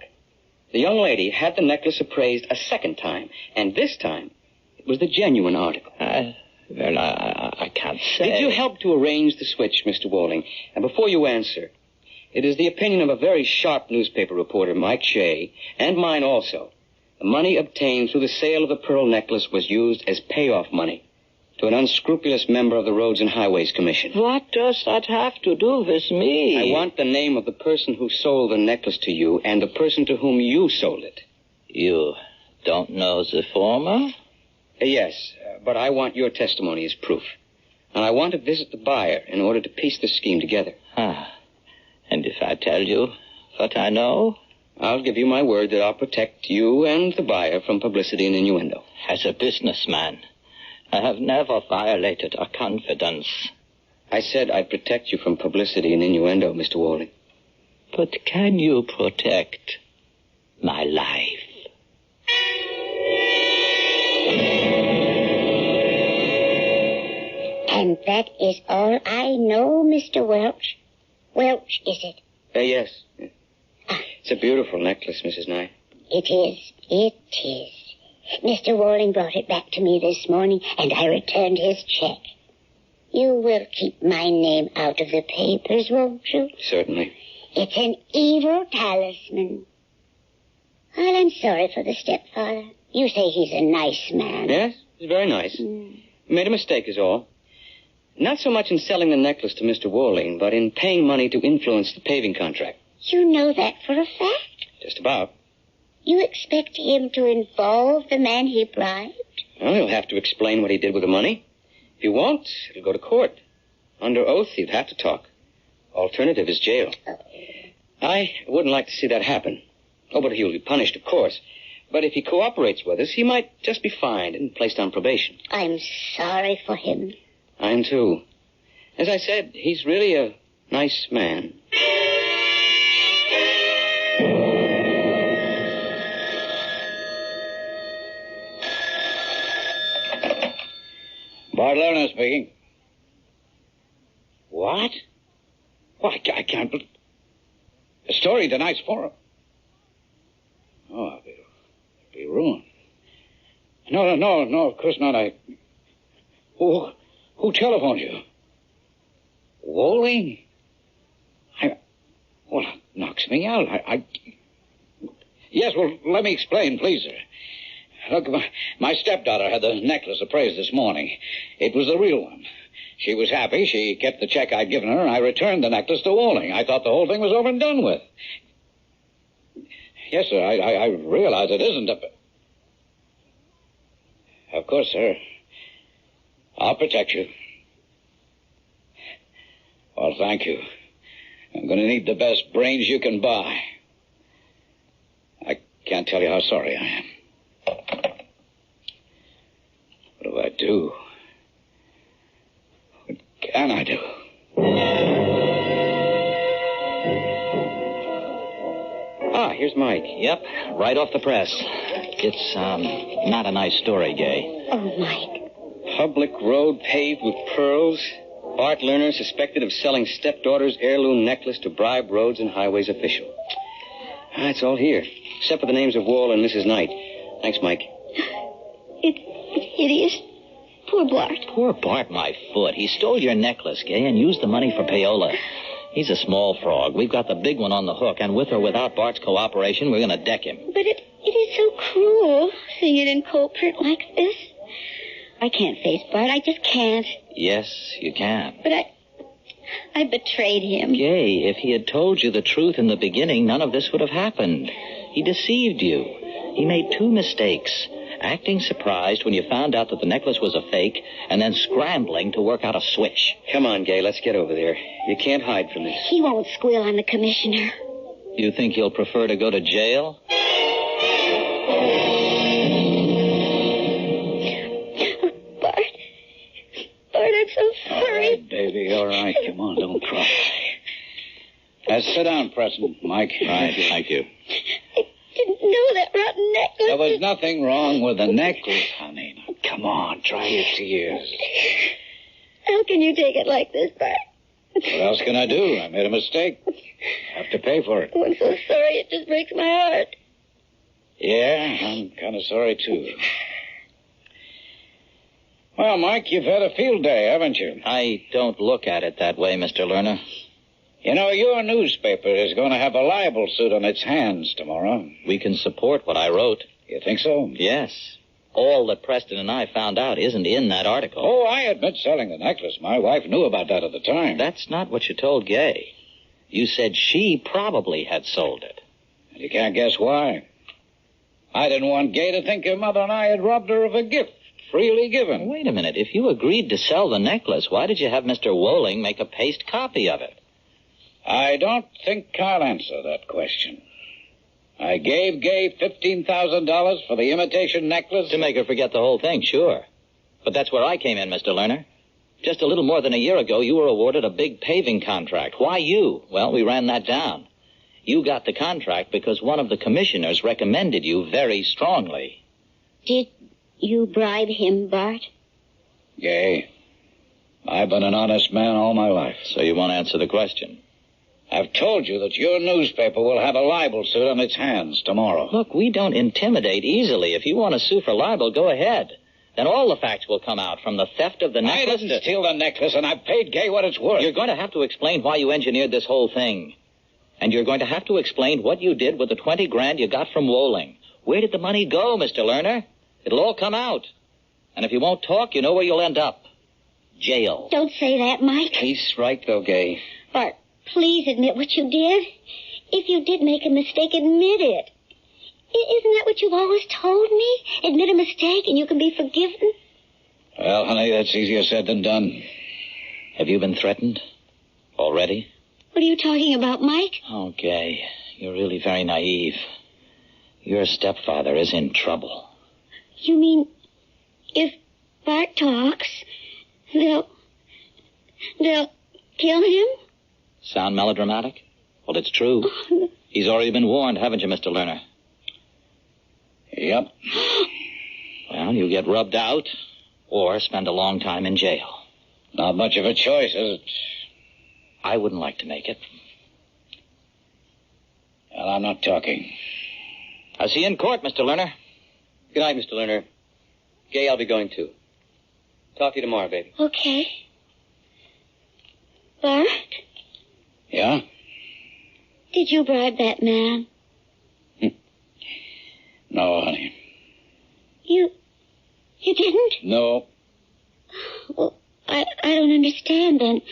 the young lady had the necklace appraised a second time, and this time it was the genuine article? I can't say. Did you help to arrange the switch, Mr. Walling? And before you answer, it is the opinion of a very sharp newspaper reporter, Mike Shea, and mine also. The money obtained through the sale of the pearl necklace was used as payoff money to an unscrupulous member of the Roads and Highways Commission. What does that have to do with me? I want the name of the person who sold the necklace to you and the person to whom you sold it. You don't know the former? Yes, but I want your testimony as proof. And I want to visit the buyer in order to piece the scheme together. And if I tell you what I know? I'll give you my word that I'll protect you and the buyer from publicity and innuendo. As a businessman, I have never violated a confidence. I said I'd protect you from publicity and innuendo, Mr. Walling. But can you protect my life? And that is all I know, Mr. Welch. Welch, is it? Yes. It's a beautiful necklace, Mrs. Knight. It is. It is. Mr. Walling brought it back to me this morning, and I returned his check. You will keep my name out of the papers, won't you? Certainly. It's an evil talisman. Well, I'm sorry for the stepfather. You say he's a nice man. Yes, he's very nice. Made a mistake is all. Not so much in selling the necklace to Mr. Walling, but in paying money to influence the paving contract. You know that for a fact? Just about. You expect him to involve the man he bribed? Well, he'll have to explain what he did with the money. If he won't, it'll go to court. Under oath, he'd have to talk. Alternative is jail. I wouldn't like to see that happen. Oh, but he'll be punished, of course. But if he cooperates with us, he might just be fined and placed on probation. I'm sorry for him. I am, too. As I said, he's really a nice man. Bart Lerner speaking. What? Well, I can't believe... A story in tonight's Forum. Oh, I'll be ruined. No, of course not. Who telephoned you? Walling? Well, it knocks me out. Yes, well, let me explain, please, sir. Look, my stepdaughter had the necklace appraised this morning. It was the real one. She was happy. She kept the check I'd given her, and I returned the necklace to Walling. I thought the whole thing was over and done with. Yes, sir, I realize it isn't a... Of course, sir. I'll protect you. Well, thank you. I'm going to need the best brains you can buy. I can't tell you how sorry I am. What do I do? What can I do? Here's Mike. Yep, right off the press. It's, not a nice story, Gay. Oh, Mike. Public road paved with pearls. Bart Lerner suspected of selling stepdaughter's heirloom necklace to bribe Roads and Highways official. It's all here, except for the names of Wall and Mrs. Knight. Thanks, Mike. It's hideous. Poor Bart. Poor Bart, my foot. He stole your necklace, Gay, and used the money for payola. He's a small frog. We've got the big one on the hook, and with or without Bart's cooperation, we're going to deck him. But it is so cruel, seeing it in cold print like this. I can't face Bart. I just can't. Yes, you can. But I betrayed him. Gay, if he had told you the truth in the beginning, none of this would have happened. He deceived you. He made two mistakes. Acting surprised when you found out that the necklace was a fake, and then scrambling to work out a switch. Come on, Gay, let's get over there. You can't hide from this. He won't squeal on the commissioner. You think he'll prefer to go to jail? Bart, I'm so be all right. Come on, don't cry. Sit down, Preston. Mike. Right, thank you. Didn't know that rotten necklace. There was nothing wrong with the necklace, honey. Now, come on, dry your tears. How can you take it like this, Bart? What else can I do? I made a mistake. I have to pay for it. Oh, I'm so sorry. It just breaks my heart. Yeah, I'm kind of sorry, too. Well, Mike, you've had a field day, haven't you? I don't look at it that way, Mr. Lerner. You know, your newspaper is going to have a libel suit on its hands tomorrow. We can support what I wrote. You think so? Yes. All that Preston and I found out isn't in that article. Oh, I admit selling the necklace. My wife knew about that at the time. That's not what you told Gay. You said she probably had sold it. And you can't guess why. I didn't want Gay to think your mother and I had robbed her of a gift freely given. Wait a minute. If you agreed to sell the necklace, why did you have Mr. Woling make a paste copy of it? I don't think I'll answer that question. I gave Gay $15,000 for the imitation necklace. To make her forget the whole thing, sure. But that's where I came in, Mr. Lerner. Just a little more than a year ago, you were awarded a big paving contract. Why you? Well, we ran that down. You got the contract because one of the commissioners recommended you very strongly. Did you bribe him, Bart? Gay, I've been an honest man all my life. So you won't answer the question? I've told you that your newspaper will have a libel suit on its hands tomorrow. Look, we don't intimidate easily. If you want to sue for libel, go ahead. Then all the facts will come out, from the theft of the necklace. I didn't steal the necklace, and I paid Gay what it's worth. You're going to have to explain why you engineered this whole thing. And you're going to have to explain what you did with the 20 grand you got from Woling. Where did the money go, Mr. Lerner? It'll all come out. And if you won't talk, you know where you'll end up. Jail. Don't say that, Mike. He's right, though, Gay. Bart, please admit what you did. If you did make a mistake, admit it. Isn't that what you've always told me? Admit a mistake and you can be forgiven? Well, honey, that's easier said than done. Have you been threatened? Already? What are you talking about, Mike? Oh, Gay, you're really very naive. Your stepfather is in trouble. You mean if Bart talks, they'll kill him? Sound melodramatic? Well, it's true. He's already been warned, haven't you, Mr. Lerner? Yep. Well, you get rubbed out or spend a long time in jail. Not much of a choice, is it? I wouldn't like to make it. Well, I'm not talking. I'll see you in court, Mr. Lerner. Good night, Mr. Lerner. Gay, I'll be going too. Talk to you tomorrow, baby. Okay. Bart? Yeah? Did you bribe that man? No, honey. You didn't? No. Well, I don't understand then.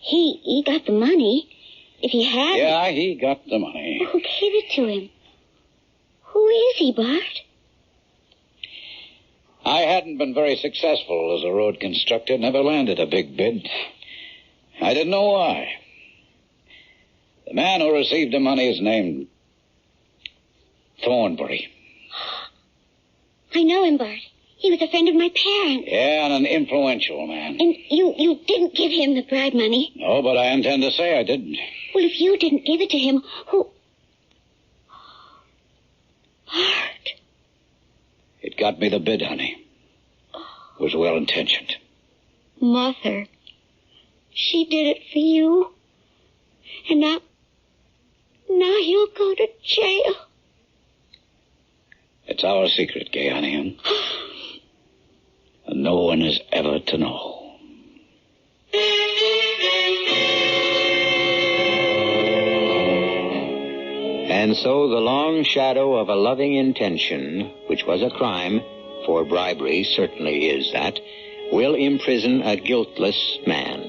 He got the money. If he had... Yeah, he got the money. Who gave it to him? Who is he, Bart? I hadn't been very successful as a road constructor, never landed a big bid. I didn't know why. The man who received the money is named Thornbury. I know him, Bart. He was a friend of my parents. Yeah, and an influential man. And you didn't give him the bribe money? No, but I intend to say I didn't. Well, if you didn't give it to him, who... Bart. It got me the bid, honey. It was well-intentioned. Mother. She did it for you. And now you'll go to jail. It's our secret, Gay, honey. And no one is ever to know. And so the long shadow of a loving intention, which was a crime, for bribery certainly is that, will imprison a guiltless man.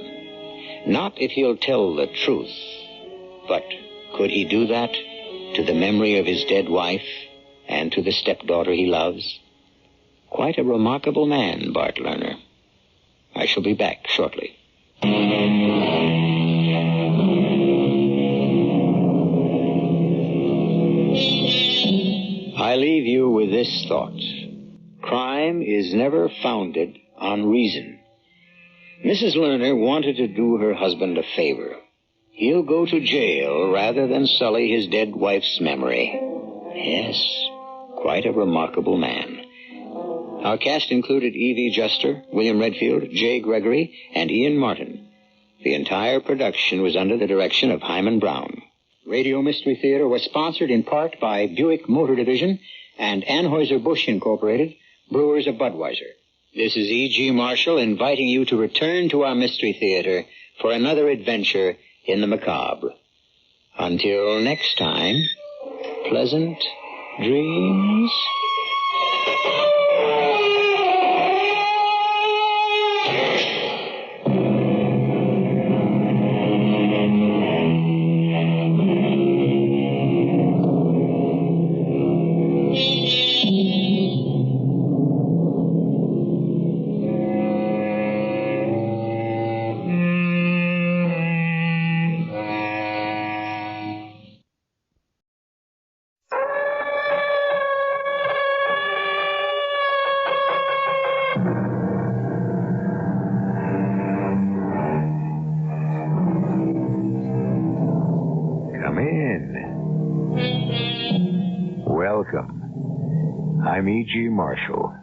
Not if he'll tell the truth, but could he do that to the memory of his dead wife and to the stepdaughter he loves? Quite a remarkable man, Bart Lerner. I shall be back shortly. I leave you with this thought. Crime is never founded on reason. Mrs. Lerner wanted to do her husband a favor. He'll go to jail rather than sully his dead wife's memory. Yes, quite a remarkable man. Our cast included Evie Juster, William Redfield, Jay Gregory, and Ian Martin. The entire production was under the direction of Hyman Brown. Radio Mystery Theater was sponsored in part by Buick Motor Division and Anheuser-Busch Incorporated, brewers of Budweiser. This is E.G. Marshall inviting you to return to our Mystery Theater for another adventure in the macabre. Until next time, pleasant dreams. Welcome. I'm E.G. Marshall,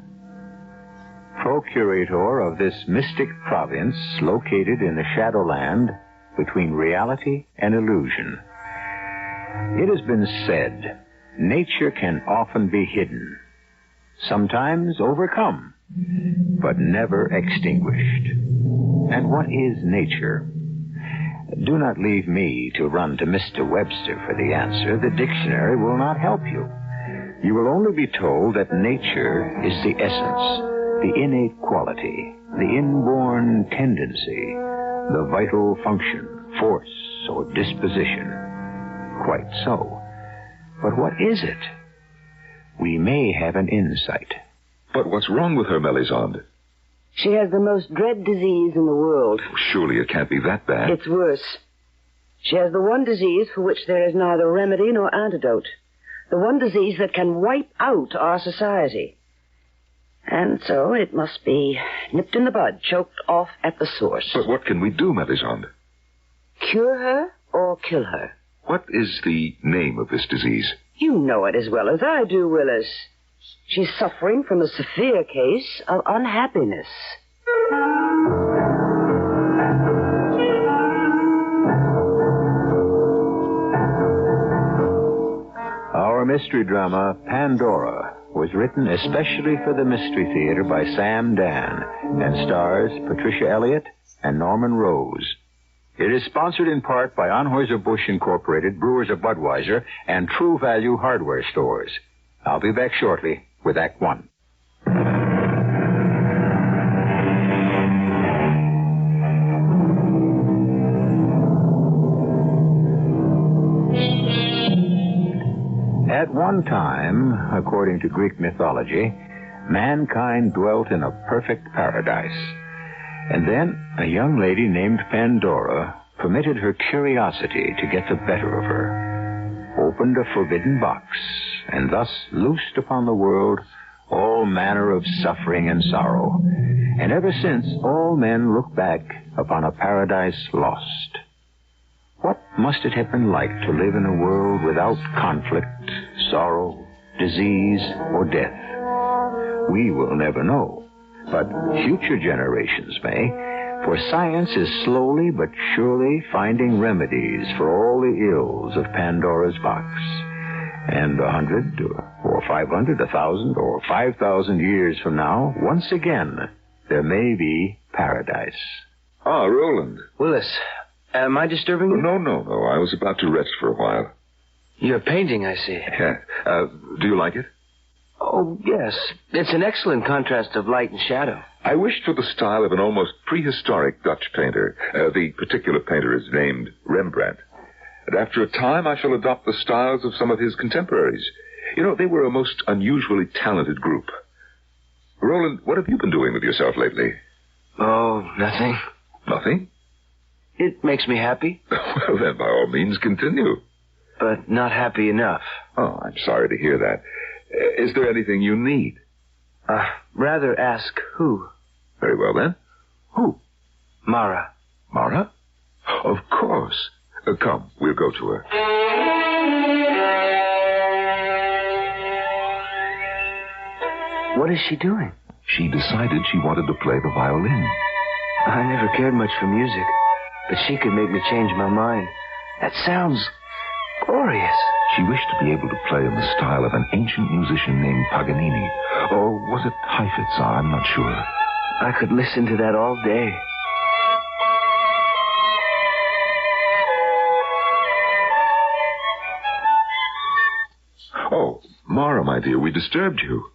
procurator of this mystic province located in the Shadowland between reality and illusion. It has been said, nature can often be hidden, sometimes overcome, but never extinguished. And what is nature? Do not leave me to run to Mr. Webster for the answer. The dictionary will not help you. You will only be told that nature is the essence, the innate quality, the inborn tendency, the vital function, force, or disposition. Quite so. But what is it? We may have an insight. But what's wrong with her, Melisande? She has the most dread disease in the world. Surely it can't be that bad. It's worse. She has the one disease for which there is neither remedy nor antidote. The one disease that can wipe out our society. And so it must be nipped in the bud, choked off at the source. But what can we do, Melisande? Cure her or kill her? What is the name of this disease? You know it as well as I do, Willis. She's suffering from a severe case of unhappiness. Our mystery drama, Pandora, was written especially for the Mystery Theater by Sam Dan and stars Patricia Elliott and Norman Rose. It is sponsored in part by Anheuser-Busch Incorporated, brewers of Budweiser, and True Value hardware stores. I'll be back shortly with Act One. At one time, according to Greek mythology, mankind dwelt in a perfect paradise. And then a young lady named Pandora permitted her curiosity to get the better of her, opened a forbidden box, and thus loosed upon the world all manner of suffering and sorrow. And ever since, all men look back upon a paradise lost. What must it have been like to live in a world without conflict, sorrow, disease, or death? We will never know, but future generations may, for science is slowly but surely finding remedies for all the ills of Pandora's box. And 100 or 500, 1,000 or 5,000 years from now, once again, there may be paradise. Ah, Roland. Willis, am I disturbing you? No. I was about to rest for a while. You're painting, I see. Yeah. Do you like it? Oh, yes. It's an excellent contrast of light and shadow. I wished for the style of an almost prehistoric Dutch painter. The particular painter is named Rembrandt. And after a time, I shall adopt the styles of some of his contemporaries. You know, they were a most unusually talented group. Roland, what have you been doing with yourself lately? Oh, nothing. Nothing? It makes me happy. Well, then, by all means, continue. But not happy enough. Oh, I'm sorry to hear that. Is there anything you need? Rather ask who. Very well, then. Who? Mara. Mara? Of course. Come, we'll go to her. What is she doing? She decided she wanted to play the violin. I never cared much for music, but she could make me change my mind. That sounds glorious. She wished to be able to play in the style of an ancient musician named Paganini. Or was it Heifetz? I'm not sure. I could listen to that all day. Oh, Mara, my dear, we disturbed you.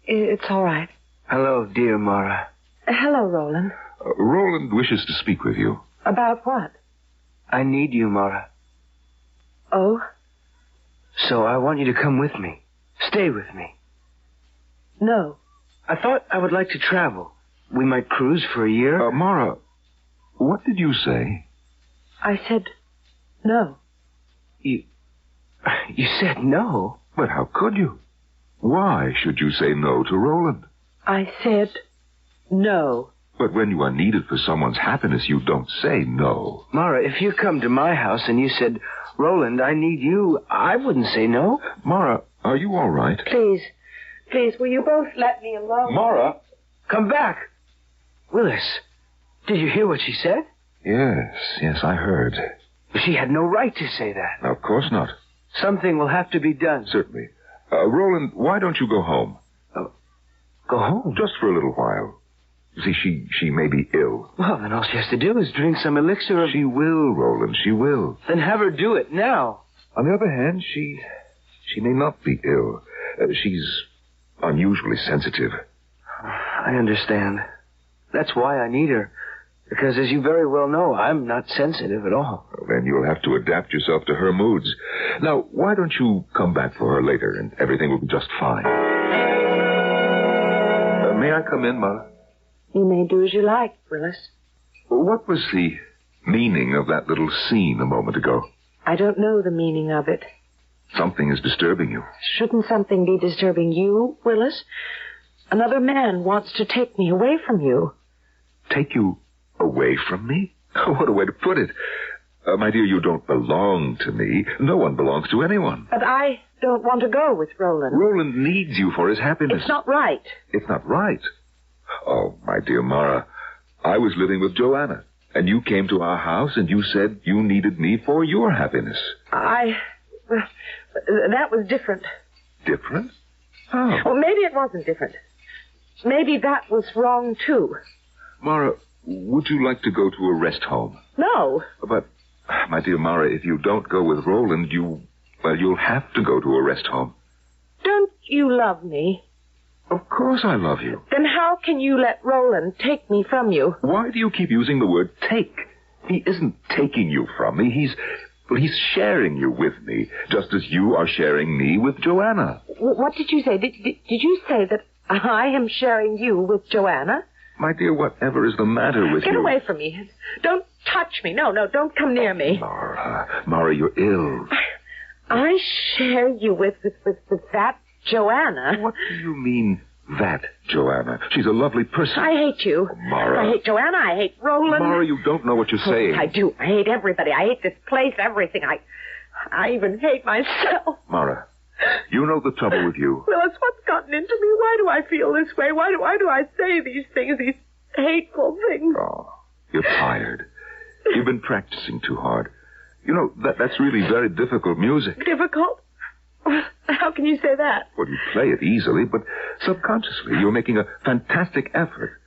It's all right. Hello, dear Mara. Hello, Roland. Roland wishes to speak with you. About what? I need you, Mara. Oh? So I want you to come with me. Stay with me. No. I thought I would like to travel. We might cruise for a year. Mara, what did you say? I said no. You said no? But how could you? Why should you say no to Roland? I said no. But when you are needed for someone's happiness, you don't say no. Mara, if you come to my house and you said, Roland, I need you, I wouldn't say no. Mara, are you all right? Please, will you both let me alone? Mara! Come back. Willis, did you hear what she said? Yes, I heard. She had no right to say that. Of course not. Something will have to be done. Certainly. Roland, why don't you go home? Go home? Just for a little while. You see, she may be ill. Well, then all she has to do is drink some elixir of... She will, Roland, she will. Then have her do it now. On the other hand, she may not be ill. She's unusually sensitive. I understand. That's why I need her. Because, as you very well know, I'm not sensitive at all. Well, then you'll have to adapt yourself to her moods. Now, why don't you come back for her later, and everything will be just fine. May I come in, Mara? You may do as you like, Willis. What was the meaning of that little scene a moment ago? I don't know the meaning of it. Something is disturbing you. Shouldn't something be disturbing you, Willis? Another man wants to take me away from you. Take you away from me? What a way to put it. My dear, you don't belong to me. No one belongs to anyone. But I don't want to go with Roland. Roland needs you for his happiness. It's not right. It's not right. Oh, my dear Mara, I was living with Joanna, and you came to our house and you said you needed me for your happiness. Well, that was different. Different? How? Well, maybe it wasn't different. Maybe that was wrong, too. Mara, would you like to go to a rest home? No. But, my dear Mara, if you don't go with Roland, you'll have to go to a rest home. Don't you love me? Of course I love you. Then how can you let Roland take me from you? Why do you keep using the word take? He isn't taking you from me. He's sharing you with me, just as you are sharing me with Joanna. What did you say? Did you say that I am sharing you with Joanna? My dear, whatever is the matter with you? Get away from me. Don't touch me. No, don't come near me. Mara, you're ill. I share you with that Joanna. What do you mean, that Joanna? She's a lovely person. I hate you. Mara. I hate Joanna. I hate Roland. Mara, you don't know what you're saying. I do. I hate everybody. I hate this place, everything. I even hate myself. Mara, you know the trouble with you. Willis, what's gotten into me? Why do I feel this way? Why do I say these things, these hateful things? Oh, you're tired. You've been practicing too hard. You know, that's really very difficult music. Difficult? How can you say that? Well, you play it easily, but subconsciously you're making a fantastic effort.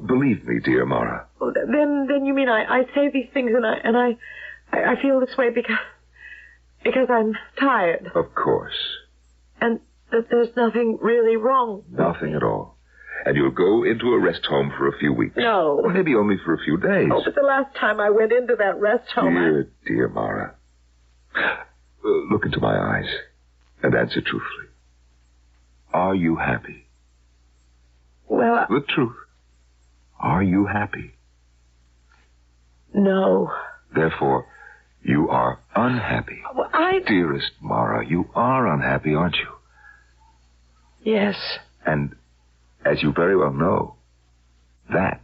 Believe me, dear Mara. Well, then you mean I say these things and I feel this way because I'm tired. Of course. And that there's nothing really wrong. Nothing at all. And you'll go into a rest home for a few weeks. No. Or maybe only for a few days. Oh, but the last time I went into that rest home... Dear Mara. Look into my eyes and answer truthfully. Are you happy? Well, The truth. Are you happy? No. Therefore, you are unhappy. Well, Dearest Mara, you are unhappy, aren't you? Yes. And, as you very well know, that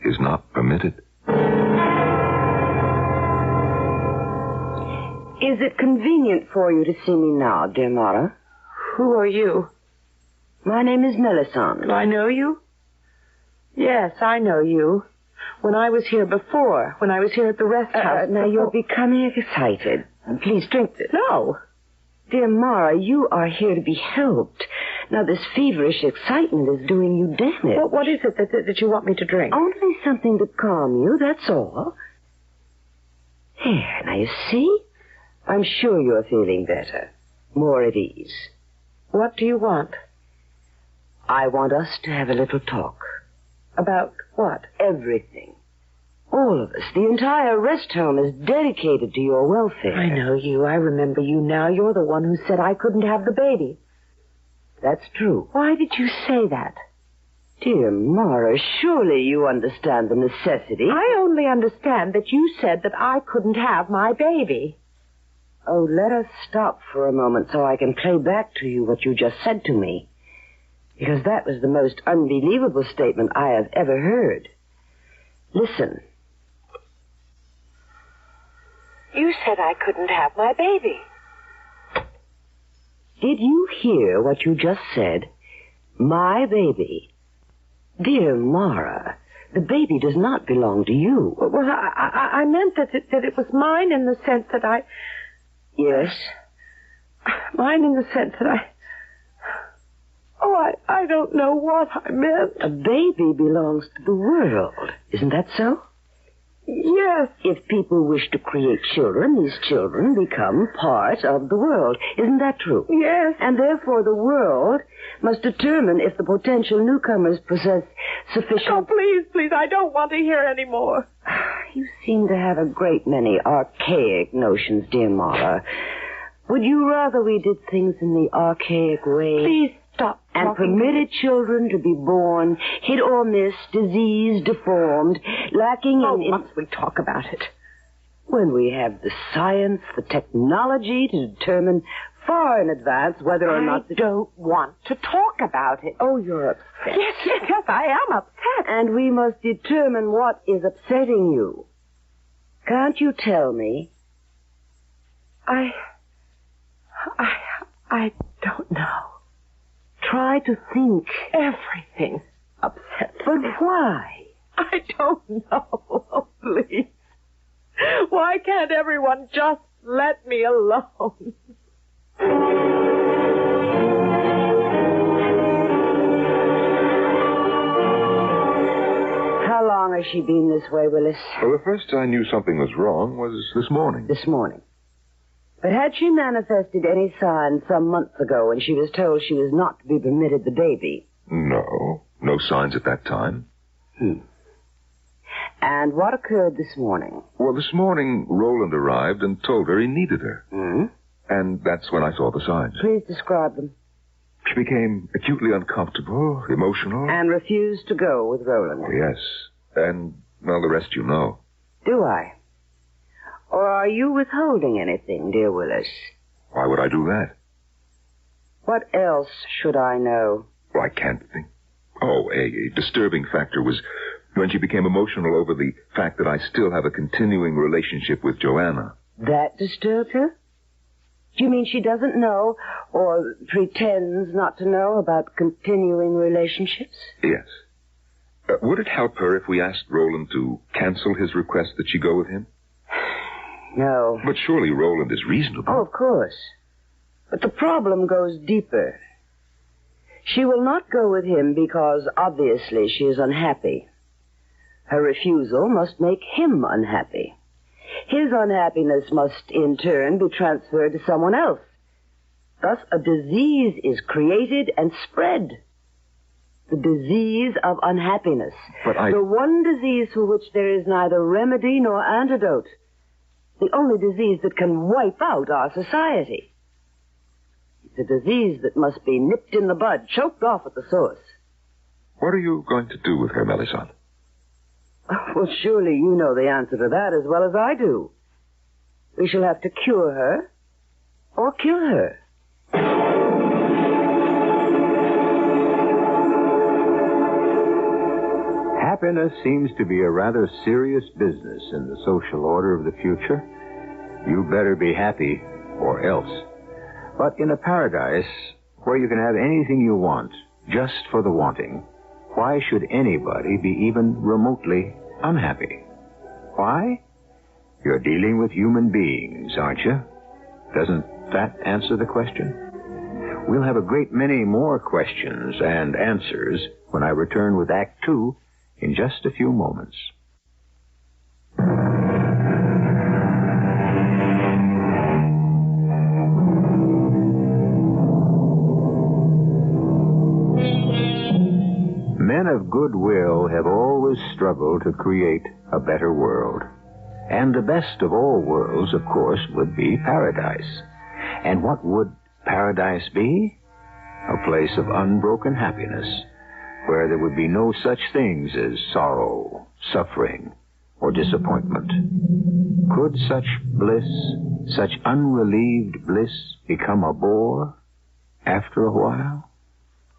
is not permitted. Is it convenient for you to see me now, dear Mara? Who are you? My name is Melisande. Do I know you? Yes, I know you. When I was here before, when I was here at the rest house. Now you're becoming excited. Please drink this. No. Dear Mara, you are here to be helped. Now this feverish excitement is doing you damage. What is it that you want me to drink? Only something to calm you, that's all. Here, now you see? I'm sure you're feeling better. More at ease. What do you want? I want us to have a little talk. About what? Everything. All of us. The entire rest home is dedicated to your welfare. I know you. I remember you now. You're the one who said I couldn't have the baby. That's true. Why did you say that? Dear Mara, surely you understand the necessity. I only understand that you said that I couldn't have my baby. Oh, let us stop for a moment so I can play back to you what you just said to me. Because that was the most unbelievable statement I have ever heard. Listen. You said I couldn't have my baby. Did you hear what you just said? My baby. Dear Mara, the baby does not belong to you. Well, I meant that it was mine in the sense that I... Yes? Mine in the sense that I... Oh, I don't know what I meant. A baby belongs to the world. Isn't that so? Yes. If people wish to create children, these children become part of the world. Isn't that true? Yes. And therefore the world must determine if the potential newcomers possess sufficient... Oh, please, I don't want to hear any more. You seem to have a great many archaic notions, dear Mara. Would you rather we did things in the archaic way? Please stop and permitted children to be born, hit or miss, diseased, deformed, lacking in... must we talk about it? When we have the science, the technology to determine far in advance whether or not... I don't want to talk about it. Oh, you're upset. Yes, I am upset. And we must determine what is upsetting you. Can't you tell me? I don't know. Try to think. Everything upsets But me. why? I don't know. Oh, please. Why can't everyone just let me alone? How long has she been this way, Willis? Well, the first I knew something was wrong was this morning. This morning. But had she manifested any signs some months ago when she was told she was not to be permitted the baby? No signs at that time. And what occurred this morning? Well, this morning, Roland arrived and told her he needed her. And that's when I saw the signs. Please describe them. She became acutely uncomfortable, emotional. And refused to go with Roland. Yes. And, well, the rest you know. Do I? Or are you withholding anything, dear Willis? Why would I do that? What else should I know? Well, I can't think. Oh, a disturbing factor was when she became emotional over the fact that I still have a continuing relationship with Joanna. That disturbed her? Do you mean she doesn't know or pretends not to know about continuing relationships? Yes. Would it help her if we asked Roland to cancel his request that she go with him? No. But surely Roland is reasonable. Oh, of course. But the problem goes deeper. She will not go with him because, obviously, she is unhappy. Her refusal must make him unhappy. His unhappiness must, in turn, be transferred to someone else. Thus, a disease is created and spread. The disease of unhappiness. But the one disease for which there is neither remedy nor antidote. The only disease that can wipe out our society. It's a disease that must be nipped in the bud, choked off at the source. What are you going to do with her, Melisande? Well, surely you know the answer to that as well as I do. We shall have to cure her or kill her. happiness seems to be a rather serious business in the social order of the future. You better be happy or else. But in a paradise where you can have anything you want just for the wanting, why should anybody be even remotely unhappy? Why? You're dealing with human beings, aren't you? Doesn't that answer the question? We'll have a great many more questions and answers when I return with Act 2 in just a few moments. Men of goodwill have always struggled to create a better world. And the best of all worlds, of course, would be paradise. And what would paradise be? A place of unbroken happiness, where there would be no such things as sorrow, suffering, or disappointment. Could such bliss, such unrelieved bliss, become a bore after a while?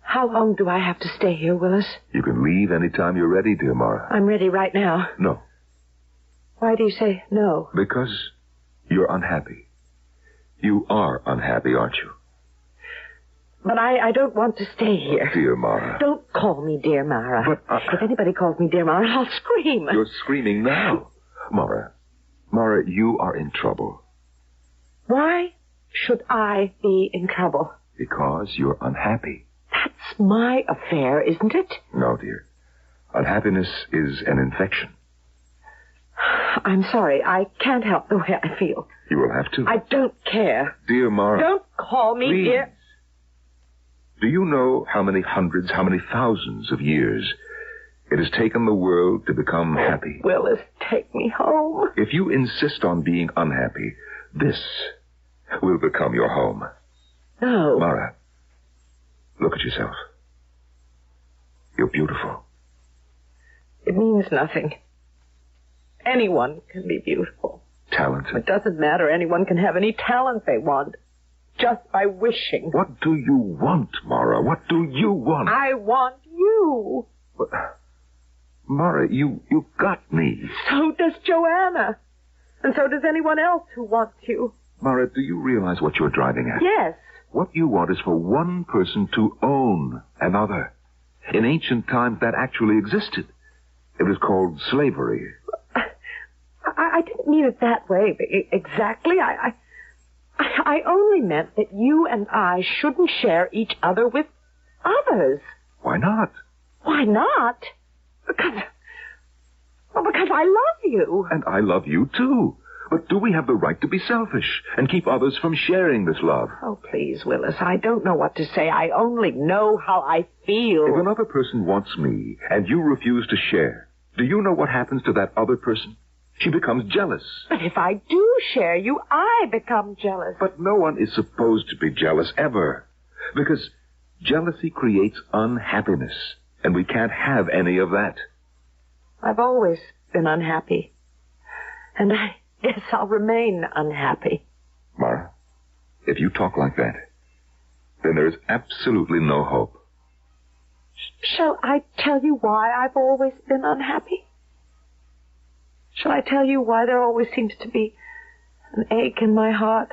How long do I have to stay here, Willis? You can leave any time you're ready, dear Mara. I'm ready right now. No. Why do you say no? Because you're unhappy. You are unhappy, aren't you? But I don't want to stay here. Dear Mara. Don't call me Dear Mara. But, if anybody calls me Dear Mara, I'll scream. You're screaming now. Mara, you are in trouble. Why should I be in trouble? Because you're unhappy. That's my affair, isn't it? No, dear. Unhappiness is an infection. I'm sorry. I can't help the way I feel. You will have to. I don't care. Dear Mara. Don't call me please. Dear. Do you know how many hundreds, how many thousands of years it has taken the world to become happy? Willis, take me home. If you insist on being unhappy, this will become your home. No. Mara, look at yourself. You're beautiful. It means nothing. Anyone can be beautiful. Talented. It doesn't matter. Anyone can have any talent they want. Just by wishing. What do you want, Mara? What do you want? I want you. But, Mara, you got me. So does Joanna. And so does anyone else who wants you. Mara, do you realize what you're driving at? Yes. What you want is for one person to own another. In ancient times, that actually existed. It was called slavery. I didn't mean it that way exactly. I only meant that you and I shouldn't share each other with others. Why not? Why not? Because I love you. And I love you, too. But do we have the right to be selfish and keep others from sharing this love? Oh, please, Willis, I don't know what to say. I only know how I feel. If another person wants me and you refuse to share, do you know what happens to that other person? She becomes jealous. But if I do share you, I become jealous. But no one is supposed to be jealous ever. Because jealousy creates unhappiness. And we can't have any of that. I've always been unhappy. And I guess I'll remain unhappy. Mara, if you talk like that, then there is absolutely no hope. Shall I tell you why I've always been unhappy? Shall I tell you why there always seems to be an ache in my heart?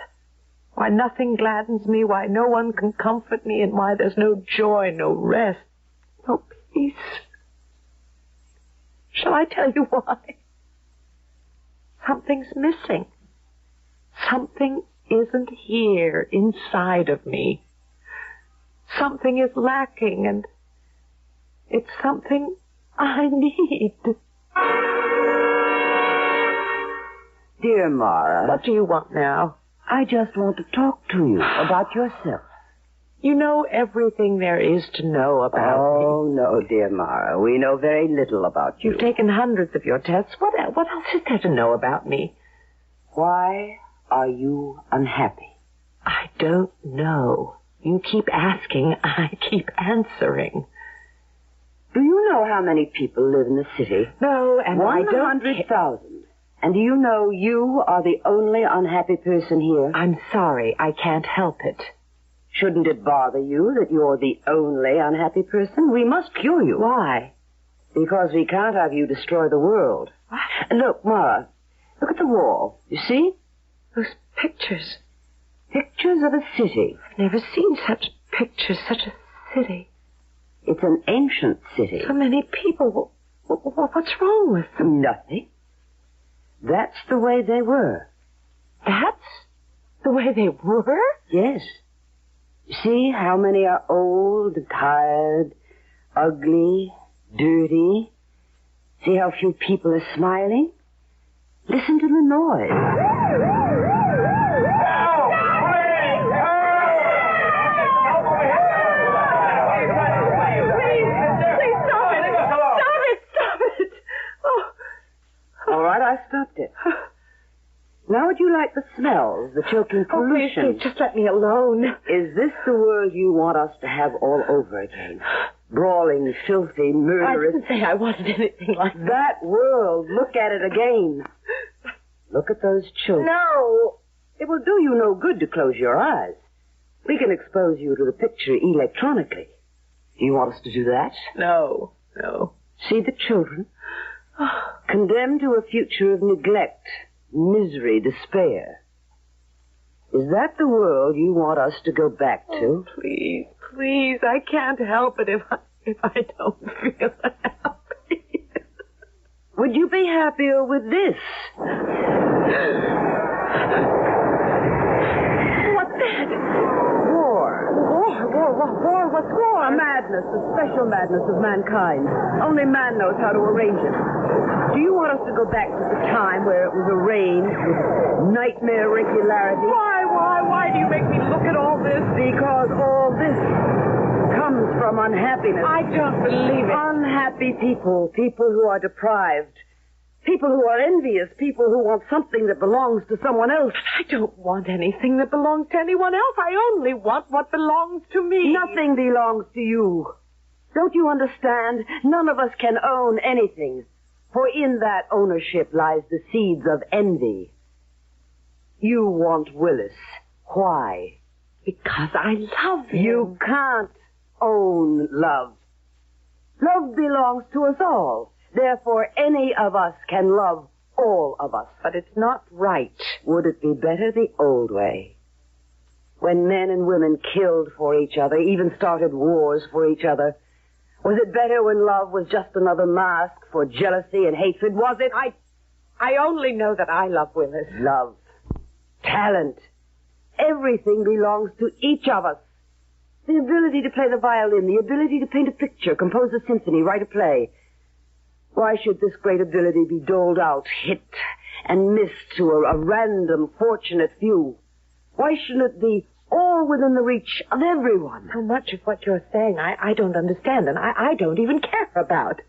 Why nothing gladdens me, why no one can comfort me, and why there's no joy, no rest, no peace? Shall I tell you why? Something's missing. Something isn't here inside of me. Something is lacking, and it's something I need. Dear Mara. What do you want now? I just want to talk to you about yourself. You know everything there is to know about me. Oh, no, dear Mara. We know very little about you. You've taken hundreds of your tests. What else is there to know about me? Why are you unhappy? I don't know. You keep asking, I keep answering. Do you know how many people live in the city? No, and I don't... 100,000. And do you know you are the only unhappy person here? I'm sorry. I can't help it. Shouldn't it bother you that you're the only unhappy person? We must cure you. Why? Because we can't have you destroy the world. Look, Mara, look at the wall. You see? Those pictures. Pictures of a city. I've never seen such pictures, such a city. It's an ancient city. So many people. What's wrong with them? Nothing. That's the way they were. That's the way they were? Yes. See how many are old, tired, ugly, dirty. See how few people are smiling? Listen to the noise. All right, I stopped it. Now would you like the smells, the choking pollution? Oh, please, just let me alone. Is this the world you want us to have all over again? Brawling, filthy, murderous. I didn't say I wanted anything like that. That world, look at it again. Look at those children. No. It will do you no good to close your eyes. We can expose you to the picture electronically. Do you want us to do that? No. See the children? Condemned to a future of neglect, misery, despair. Is that the world you want us to go back to? Oh, please, I can't help it if I don't feel happy. Would you be happier with this? What's that? War? What's war? A madness, a special madness of mankind. Only man knows how to arrange it. Do you want us to go back to the time where it was arranged with nightmare regularity? Why do you make me look at all this? Because all this comes from unhappiness. I don't believe it. Unhappy people who are deprived, people who are envious, people who want something that belongs to someone else. But I don't want anything that belongs to anyone else. I only want what belongs to me. Nothing belongs to you. Don't you understand? None of us can own anything. For in that ownership lies the seeds of envy. You want Willis. Why? Because I love him. You can't own love. Love belongs to us all. Therefore, any of us can love all of us. But it's not right. Would it be better the old way? When men and women killed for each other, even started wars for each other. Was it better when love was just another mask for jealousy and hatred? Was it? I only know that I love Willis. Love. Talent. Everything belongs to each of us. The ability to play the violin, the ability to paint a picture, compose a symphony, write a play. Why should this great ability be doled out, hit and missed to a random, fortunate few? Why shouldn't it be all within the reach of everyone? So much of what you're saying I don't understand, and I don't even care about.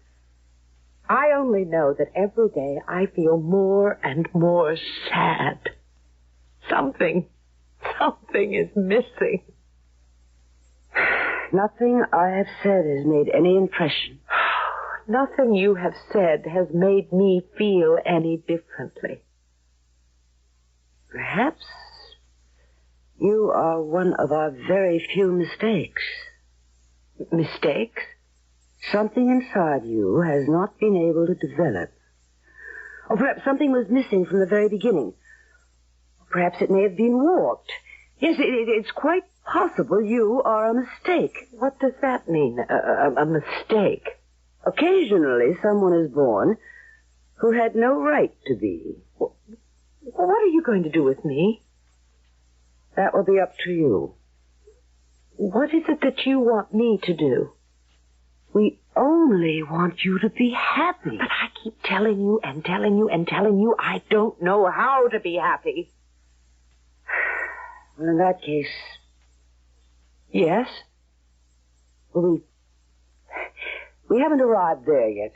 I only know that every day I feel more and more sad. Something is missing. Nothing I have said has made any impression. Nothing you have said has made me feel any differently. Perhaps you are one of our very few mistakes. Mistakes? Something inside you has not been able to develop. Or perhaps something was missing from the very beginning. Perhaps it may have been warped. Yes, it's quite possible you are a mistake. What does that mean, a mistake? Occasionally, someone is born who had no right to be. Well, what are you going to do with me? That will be up to you. What is it that you want me to do? We only want you to be happy. But I keep telling you and telling you and telling you I don't know how to be happy. Well, in that case... Yes? Well, we haven't arrived there yet.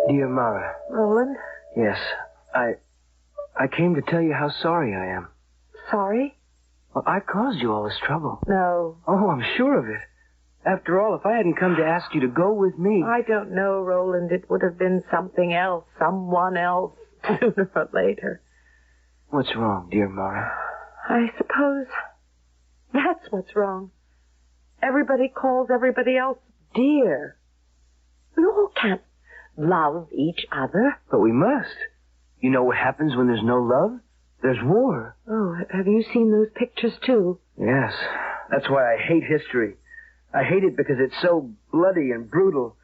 Dear Mara. Roland? Yes, I came to tell you how sorry I am. Sorry? Well, I caused you all this trouble. No. Oh, I'm sure of it. After all, if I hadn't come to ask you to go with me... I don't know, Roland. It would have been something else, someone else, sooner or later. What's wrong, dear Mara? I suppose that's what's wrong. everybody calls everybody else dear. We all can't love each other. But we must. You know what happens when there's no love? There's war. Oh, have you seen those pictures, too? Yes. That's why I hate history. I hate it because it's so bloody and brutal.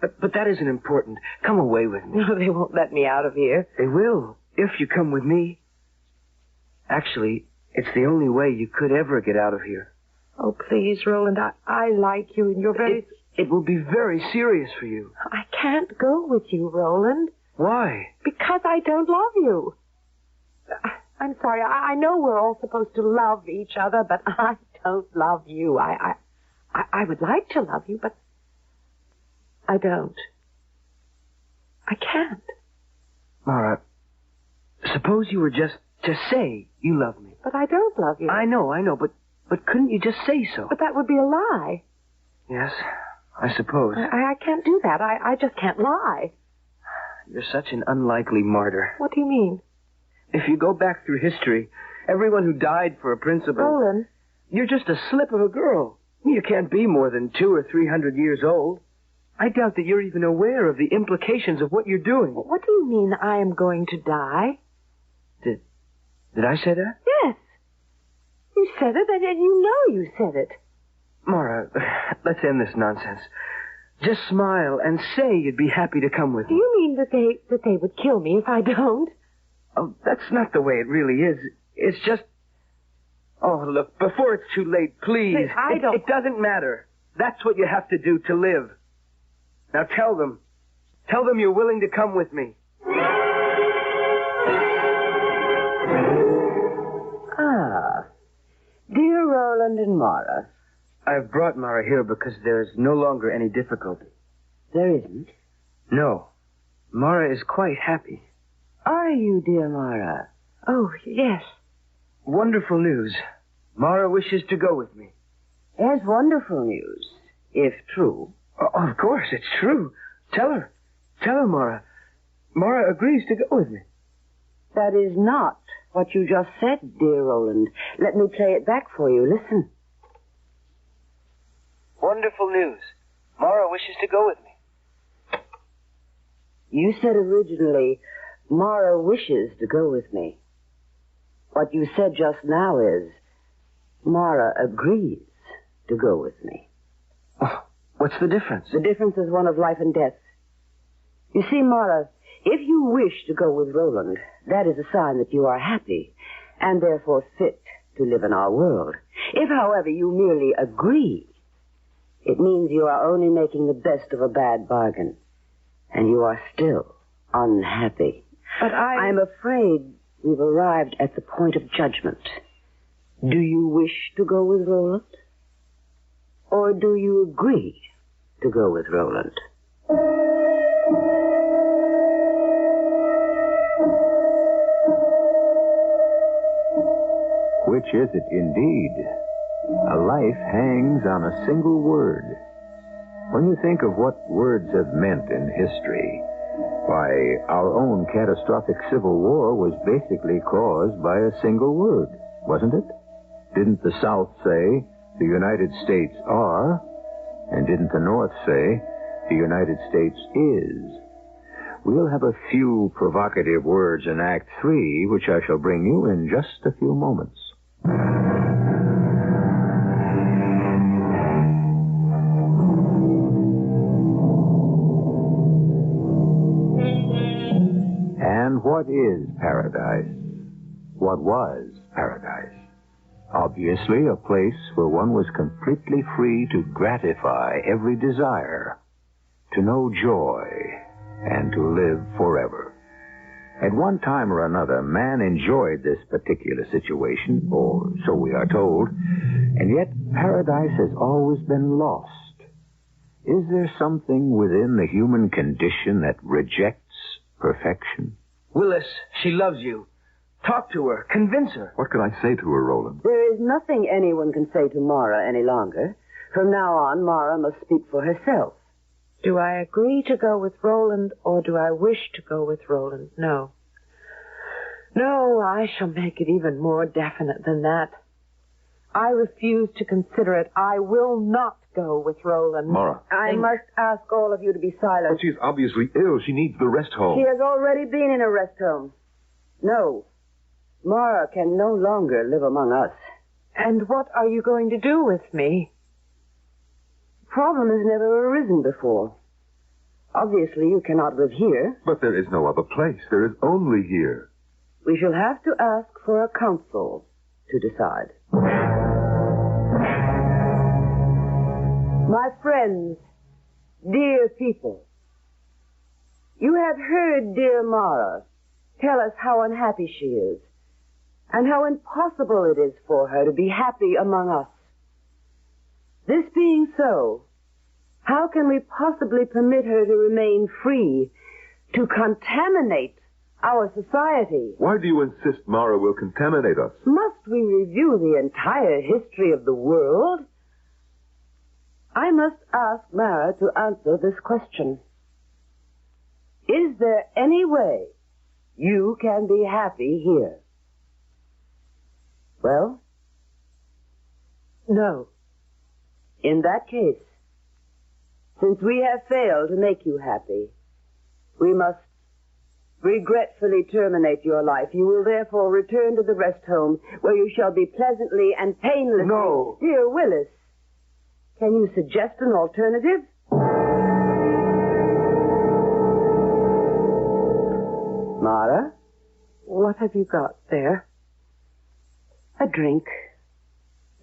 But that isn't important. Come away with me. No, they won't let me out of here. They will, if you come with me. Actually, it's the only way you could ever get out of here. Oh, please, Roland, I like you, and you're very... It will be very serious for you. I can't go with you, Roland. Why? Because I don't love you. I'm sorry, I know we're all supposed to love each other, but I don't love you. I would like to love you, but I don't. I can't. Mara, suppose you were just to say you love me. But I don't love you. I know, but couldn't you just say so? But that would be a lie. Yes, I suppose. I can't do that. I just can't lie. You're such an unlikely martyr. What do you mean? If you go back through history, everyone who died for a principle... Roland. You're just a slip of a girl. You can't be more than 200 or 300 years old. I doubt that you're even aware of the implications of what you're doing. What do you mean I am going to die? Did I say that? Yes. You said it, and you know you said it. Mara, let's end this nonsense. Just smile and say you'd be happy to come with me. Do you mean that they would kill me if I don't? Oh, that's not the way it really is. It's just... Oh, look, before it's too late, please. It doesn't matter. That's what you have to do to live. Now tell them. Tell them you're willing to come with me. Ah. Dear Roland and Mara. I've brought Mara here because there's no longer any difficulty. There isn't? No. Mara is quite happy. Are you, dear Mara? Oh, yes. Wonderful news. Mara wishes to go with me. There's wonderful news, if true. Oh, of course, it's true. Tell her. Tell her, Mara. Mara agrees to go with me. That is not what you just said, dear Roland. Let me play it back for you. Listen. Wonderful news. Mara wishes to go with me. You said originally, Mara wishes to go with me. What you said just now is, Mara agrees to go with me. Oh, what's the difference? The difference is one of life and death. You see, Mara, if you wish to go with Roland, that is a sign that you are happy, and therefore fit to live in our world. If, however, you merely agree, it means you are only making the best of a bad bargain, and you are still unhappy. But I'm afraid we've arrived at the point of judgment. Do you wish to go with Roland? Or do you agree to go with Roland? Which is it indeed? A life hangs on a single word. When you think of what words have meant in history, why, our own catastrophic civil war was basically caused by a single word, wasn't it? Didn't the South say, the United States are, and didn't the North say, the United States is? We'll have a few provocative words in Act 3, which I shall bring you in just a few moments. And what is paradise? What was paradise? Obviously, a place where one was completely free to gratify every desire, to know joy, and to live forever. At one time or another, man enjoyed this particular situation, or so we are told, and yet paradise has always been lost. Is there something within the human condition that rejects perfection? Willis, she loves you. Talk to her. Convince her. What can I say to her, Roland? There is nothing anyone can say to Mara any longer. From now on, Mara must speak for herself. Do I agree to go with Roland, or do I wish to go with Roland? No. No, I shall make it even more definite than that. I refuse to consider it. I will not go with Roland. Mara. I must ask all of you to be silent. But she's obviously ill. She needs the rest home. She has already been in a rest home. No. Mara can no longer live among us. And what are you going to do with me? The problem has never arisen before. Obviously, you cannot live here. But there is no other place. There is only here. We shall have to ask for a council to decide. My friends, dear people, you have heard dear Mara tell us how unhappy she is, and how impossible it is for her to be happy among us. This being so, how can we possibly permit her to remain free to contaminate our society? Why do you insist Mara will contaminate us? Must we review the entire history of the world? I must ask Mara to answer this question. Is there any way you can be happy here? Well? No. In that case, since we have failed to make you happy, we must regretfully terminate your life. You will therefore return to the rest home, where you shall be pleasantly and painlessly... No. Dear Willis, can you suggest an alternative? Mara? What have you got there? A drink.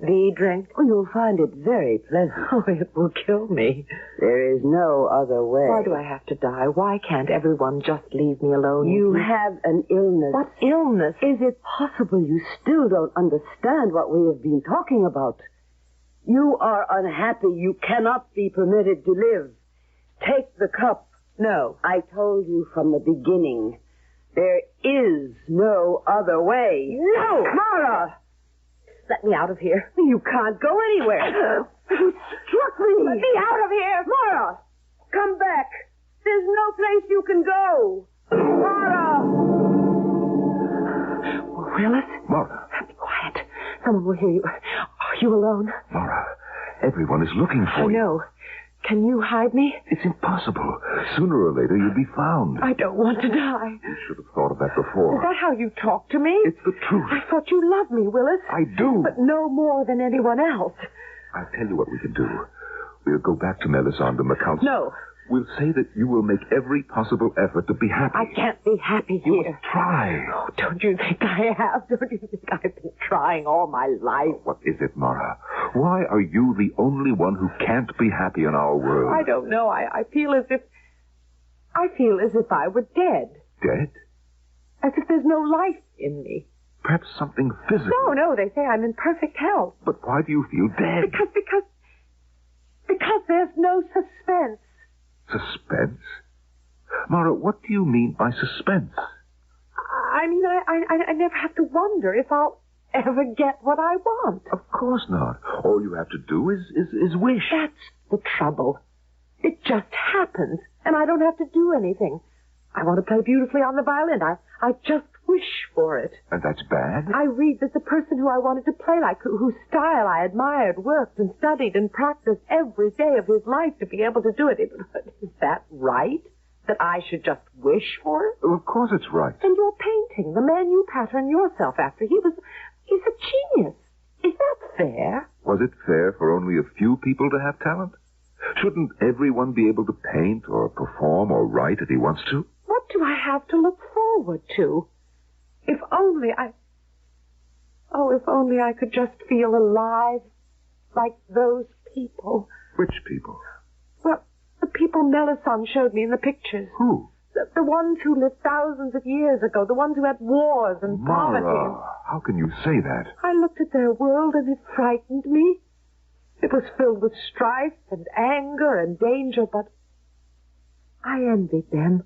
The drink? Oh, you'll find it very pleasant. Oh, it will kill me. There is no other way. Why do I have to die? Why can't everyone just leave me alone? You have an illness. What illness? Is it possible you still don't understand what we have been talking about? You are unhappy. You cannot be permitted to live. Take the cup. No. I told you from the beginning. There is no other way. No! Mara! Let me out of here. You can't go anywhere. You struck me. Let me out of here. Mara! Come back. There's no place you can go. Mara! Willis? Mara. Be quiet. Someone will hear you. Are you alone? Mara, everyone is looking for you. I know. Can you hide me? It's impossible. Sooner or later, you'll be found. I don't want to die. You should have thought of that before. Is that how you talk to me? It's the truth. I thought you loved me, Willis. I do. But no more than anyone else. I'll tell you what we can do. We'll go back to Melisande and the council. No. We'll say that you will make every possible effort to be happy. I can't be happy You here. must try. Oh, don't you think I have? Don't you think I've been trying all my life? What is it, Mara? Why are you the only one who can't be happy in our world? I don't know. I feel as if I were dead. Dead? As if there's no life in me. Perhaps something physical. No, they say I'm in perfect health. But why do you feel dead? Because there's no suspense. Suspense? Mara, what do you mean by suspense? I mean, I never have to wonder if I'll ever get what I want. Of course not. All you have to do is wish. That's the trouble. It just happens, and I don't have to do anything. I want to play beautifully on the violin. I just wish for it. And that's bad? I read that the person who I wanted to play like, whose style I admired, worked and studied and practiced every day of his life to be able to do it. Is that right? That I should just wish for it? Of course it's right. And your painting, the man you pattern yourself after, he's a genius. Is that fair? Was it fair for only a few people to have talent? Shouldn't everyone be able to paint or perform or write if he wants to? What do I have to look forward to? If only I could just feel alive like those people. Which people? Well, the people Melisande showed me in the pictures. Who? The ones who lived thousands of years ago, the ones who had wars and poverty. Mara, how can you say that? I looked at their world and it frightened me. It was filled with strife and anger and danger, but I envied them.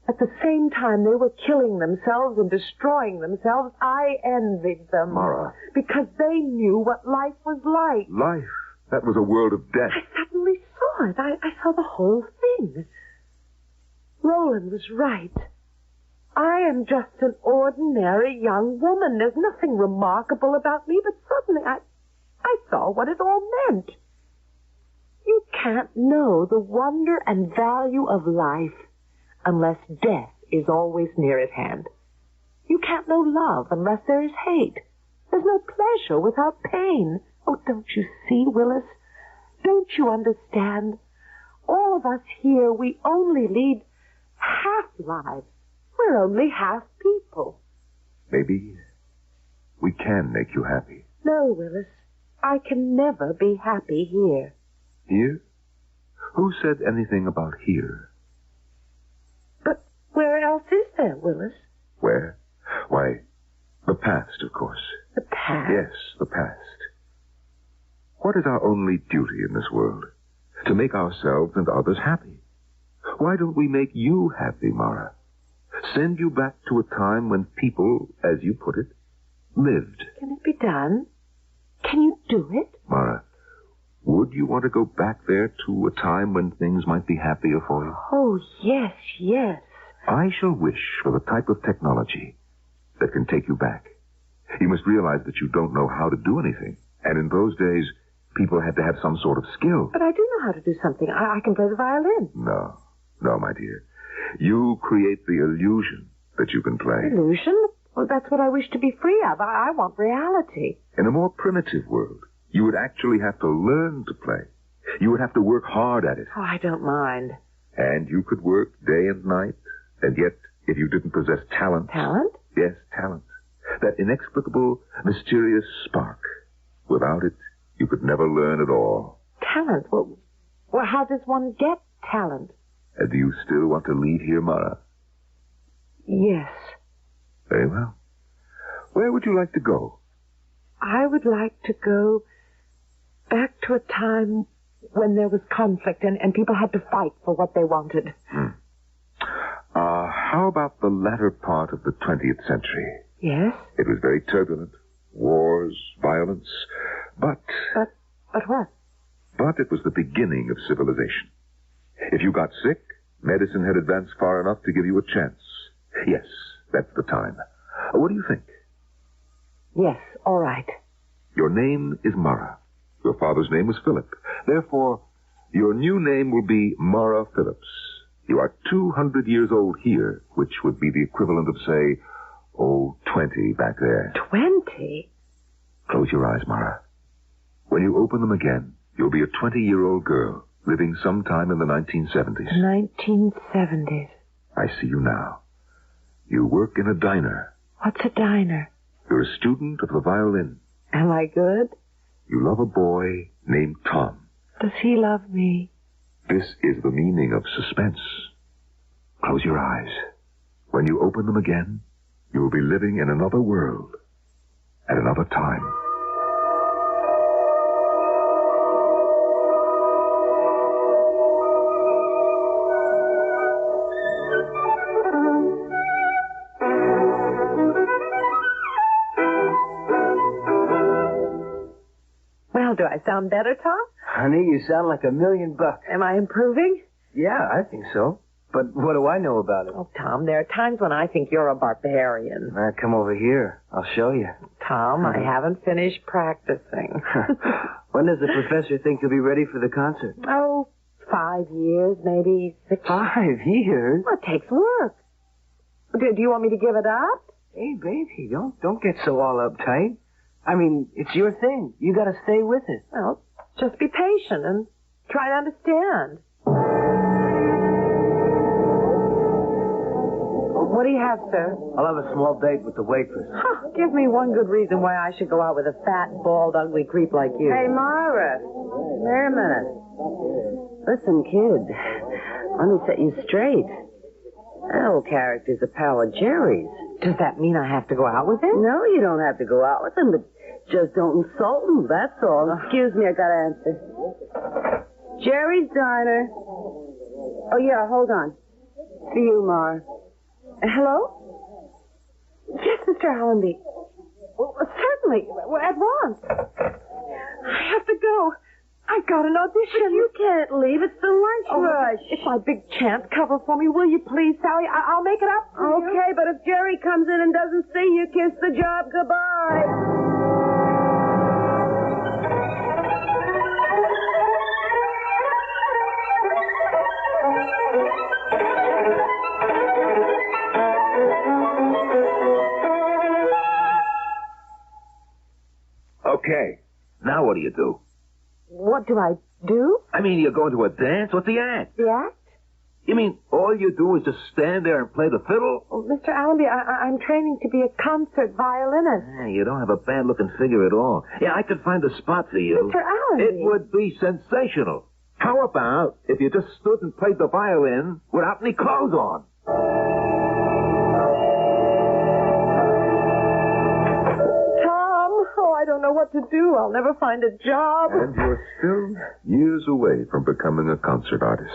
At the same time they were killing themselves and destroying themselves, I envied them. Mara. Because they knew what life was like. Life? That was a world of death. I suddenly saw it. I saw the whole thing. Roland was right. I am just an ordinary young woman. There's nothing remarkable about me, but suddenly I saw what it all meant. You can't know the wonder and value of life unless death is always near at hand. You can't know love unless there is hate. There's no pleasure without pain. Oh, don't you see, Willis? Don't you understand? All of us here, we only lead half lives. We're only half people. Maybe we can make you happy. No, Willis. I can never be happy here. Here? Who said anything about here? But where else is there, Willis? Where? Why, the past, of course. The past? Yes, the past. What is our only duty in this world? To make ourselves and others happy. Why don't we make you happy, Mara? Send you back to a time when people, as you put it, lived. Can it be done? Can you do it? Mara, would you want to go back there to a time when things might be happier for you? Oh, yes, yes. I shall wish for the type of technology that can take you back. You must realize that you don't know how to do anything. And in those days, people had to have some sort of skill. But I do know how to do something. I can play the violin. No, my dear. You create the illusion that you can play. Illusion? Well, that's what I wish to be free of. I want reality. In a more primitive world, you would actually have to learn to play. You would have to work hard at it. Oh, I don't mind. And you could work day and night, and yet, if you didn't possess talent... Talent? Yes, talent. That inexplicable, mysterious spark. Without it, you could never learn at all. Talent? Well, how does one get talent? Do you still want to leave here, Mara? Yes. Very well. Where would you like to go? I would like to go back to a time when there was conflict and people had to fight for what they wanted. How about the latter part of the 20th century? Yes? It was very turbulent. Wars, violence, but... But what? But it was the beginning of civilization. If you got sick, medicine had advanced far enough to give you a chance. Yes, that's the time. What do you think? Yes, all right. Your name is Mara. Your father's name was Philip. Therefore, your new name will be Mara Phillips. You are 200 years old here, which would be the equivalent of, say, 20 back there. 20? Close your eyes, Mara. When you open them again, you'll be a 20-year-old girl living sometime in the 1970s. The 1970s. I see you now. You work in a diner. What's a diner? You're a student of the violin. Am I good? You love a boy named Tom. Does he love me? This is the meaning of suspense. Close your eyes. When you open them again, you will be living in another world at another time. Well, do I sound better, Tom? Honey, you sound like $1,000,000. Am I improving? Yeah, I think so. But what do I know about it? Oh, Tom, there are times when I think you're a barbarian. Come over here. I'll show you. Tom, I haven't finished practicing. When does the professor think you'll be ready for the concert? Oh, 5 years, maybe 6. 5 years? Well, it takes work. Do you want me to give it up? Hey, baby, don't get so all uptight. I mean, it's your thing. You gotta stay with it. Well, just be patient and try to understand. What do you have, sir? I'll have a small date with the waitress. Huh, give me one good reason why I should go out with a fat, bald, ugly creep like you. Hey, Mara. Wait a minute. Listen, kid. Let me set you straight. That old character's a pal of Jerry's. Does that mean I have to go out with him? No, you don't have to go out with him, but just don't insult him, that's all. Excuse me, I gotta answer. Jerry's Diner. Oh, yeah, hold on. For you, Mara. Hello? Yes, Mr. Allenby. Well, certainly. At once. I have to go. I've got an audition. But you can't leave. It's the lunch rush. It's my big chance. Cover for me, will you please, Sally? I'll make it up for you. Okay, but if Jerry comes in and doesn't see you, kiss the job goodbye. Okay. Now what do you do? What do I do? I mean, you're going to a dance? What's the act? The act? You mean all you do is just stand there and play the fiddle? Oh, Mr. Allenby, I'm training to be a concert violinist. You don't have a bad-looking figure at all. Yeah, I could find a spot for you. Mr. Allenby. It would be sensational. How about if you just stood and played the violin without any clothes on? I don't know what to do. I'll never find a job. And you're still years away from becoming a concert artist.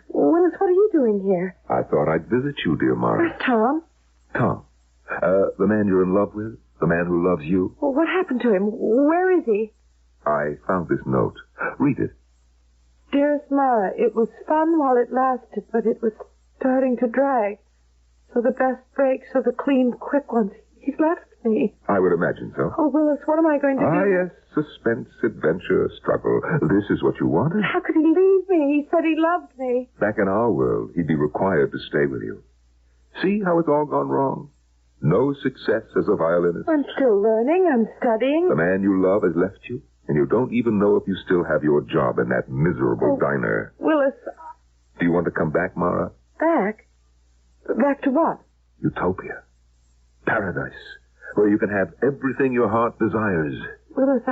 Willis, what are you doing here? I thought I'd visit you, dear Mara. Where's Tom? Tom? The man you're in love with? The man who loves you? Well, what happened to him? Where is he? I found this note. Read it. Dearest Mara, it was fun while it lasted, but it was starting to drag. So the best breaks are the clean, quick ones. He's left me. I would imagine so. Oh, Willis, what am I going to do? Ah, yes. Suspense, adventure, struggle. This is what you wanted? How could he leave me? He said he loved me. Back in our world, he'd be required to stay with you. See how it's all gone wrong? No success as a violinist. I'm still learning. I'm studying. The man you love has left you, and you don't even know if you still have your job in that miserable diner. Willis. Do you want to come back, Mara? Back? Back to what? Utopia. Paradise. Where you can have everything your heart desires. Willis,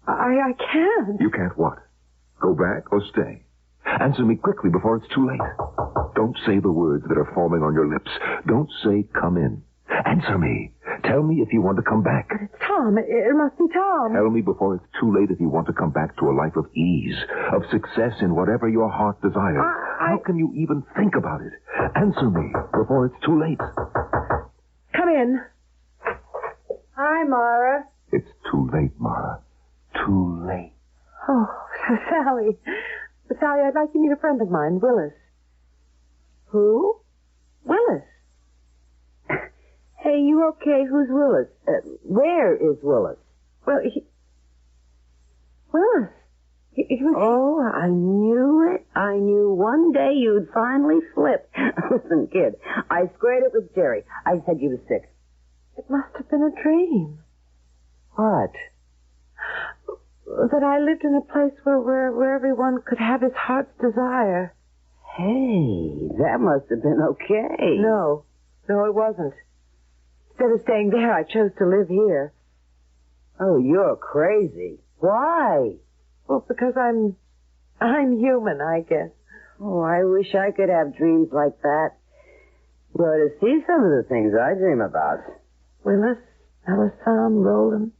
I can't. You can't what? Go back or stay? Answer me quickly before it's too late. Don't say the words that are forming on your lips. Don't say come in. Answer me. Tell me if you want to come back. But it's Tom. It must be Tom. Tell me before it's too late if you want to come back to a life of ease, of success in whatever your heart desires. How can you even think about it? Answer me before it's too late. Come in. Hi, Mara. It's too late, Mara. Too late. Oh, Sally. Sally, I'd like to meet a friend of mine, Willis. Who? Willis. Hey, you okay? Who's Willis? Where is Willis? Well, Willis. He was... Oh, I knew it. I knew one day you'd finally flip. Listen, kid, I squared it with Jerry. I said you was sick. It must have been a dream. What? That I lived in a place where everyone could have his heart's desire. Hey, that must have been okay. No, it wasn't. Instead of staying there, I chose to live here. Oh, you're crazy. Why? Well, because I'm human, I guess. Oh, I wish I could have dreams like that. Well, to see some of the things I dream about. Willis, Melisande, Roland.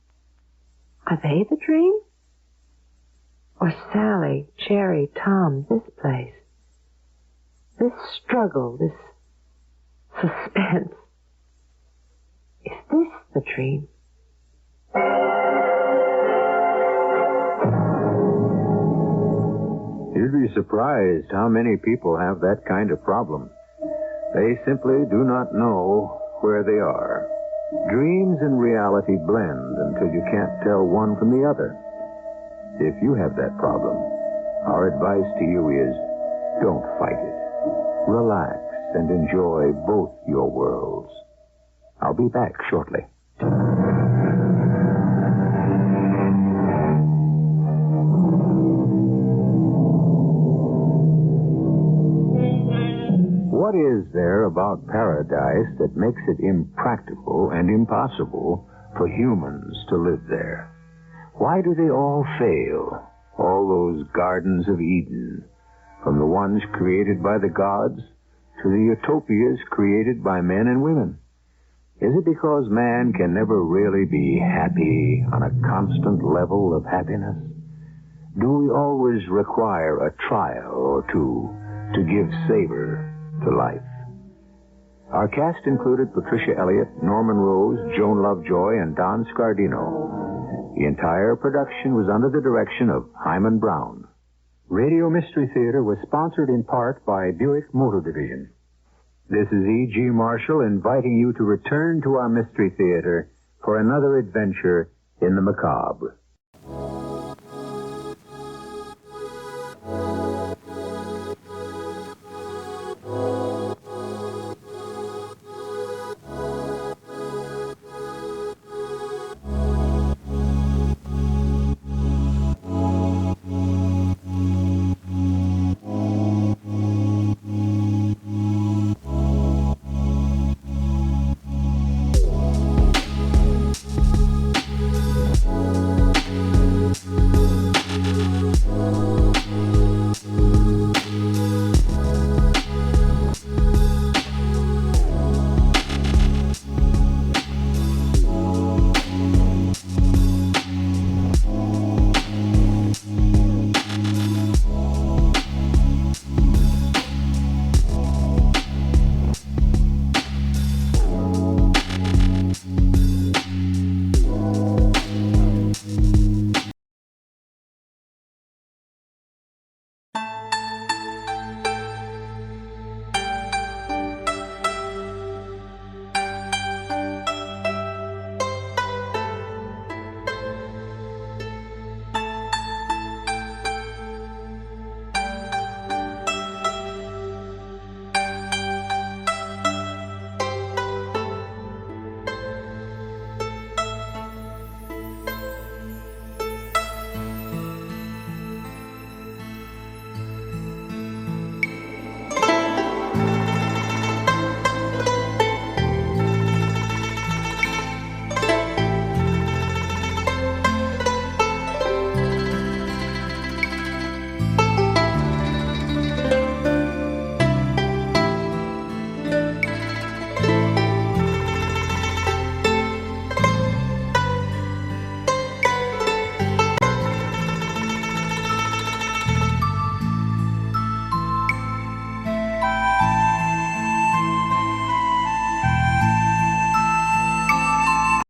Are they the dream? Or Sally, Jerry, Tom, this place? This struggle, this suspense. Is this the dream? You'd be surprised how many people have that kind of problem. They simply do not know where they are. Dreams and reality blend until you can't tell one from the other. If you have that problem, our advice to you is don't fight it. Relax and enjoy both your worlds. I'll be back shortly. What is there about paradise that makes it impractical and impossible for humans to live there? Why do they all fail? All those gardens of Eden, from the ones created by the gods to the utopias created by men and women. Is it because man can never really be happy on a constant level of happiness? Do we always require a trial or two to give savor to life? Our cast included Patricia Elliott, Norman Rose, Joan Lovejoy, and Don Scardino. The entire production was under the direction of Hyman Brown. Radio Mystery Theater was sponsored in part by Buick Motor Division. This is E.G. Marshall inviting you to return to our Mystery Theater for another adventure in the macabre.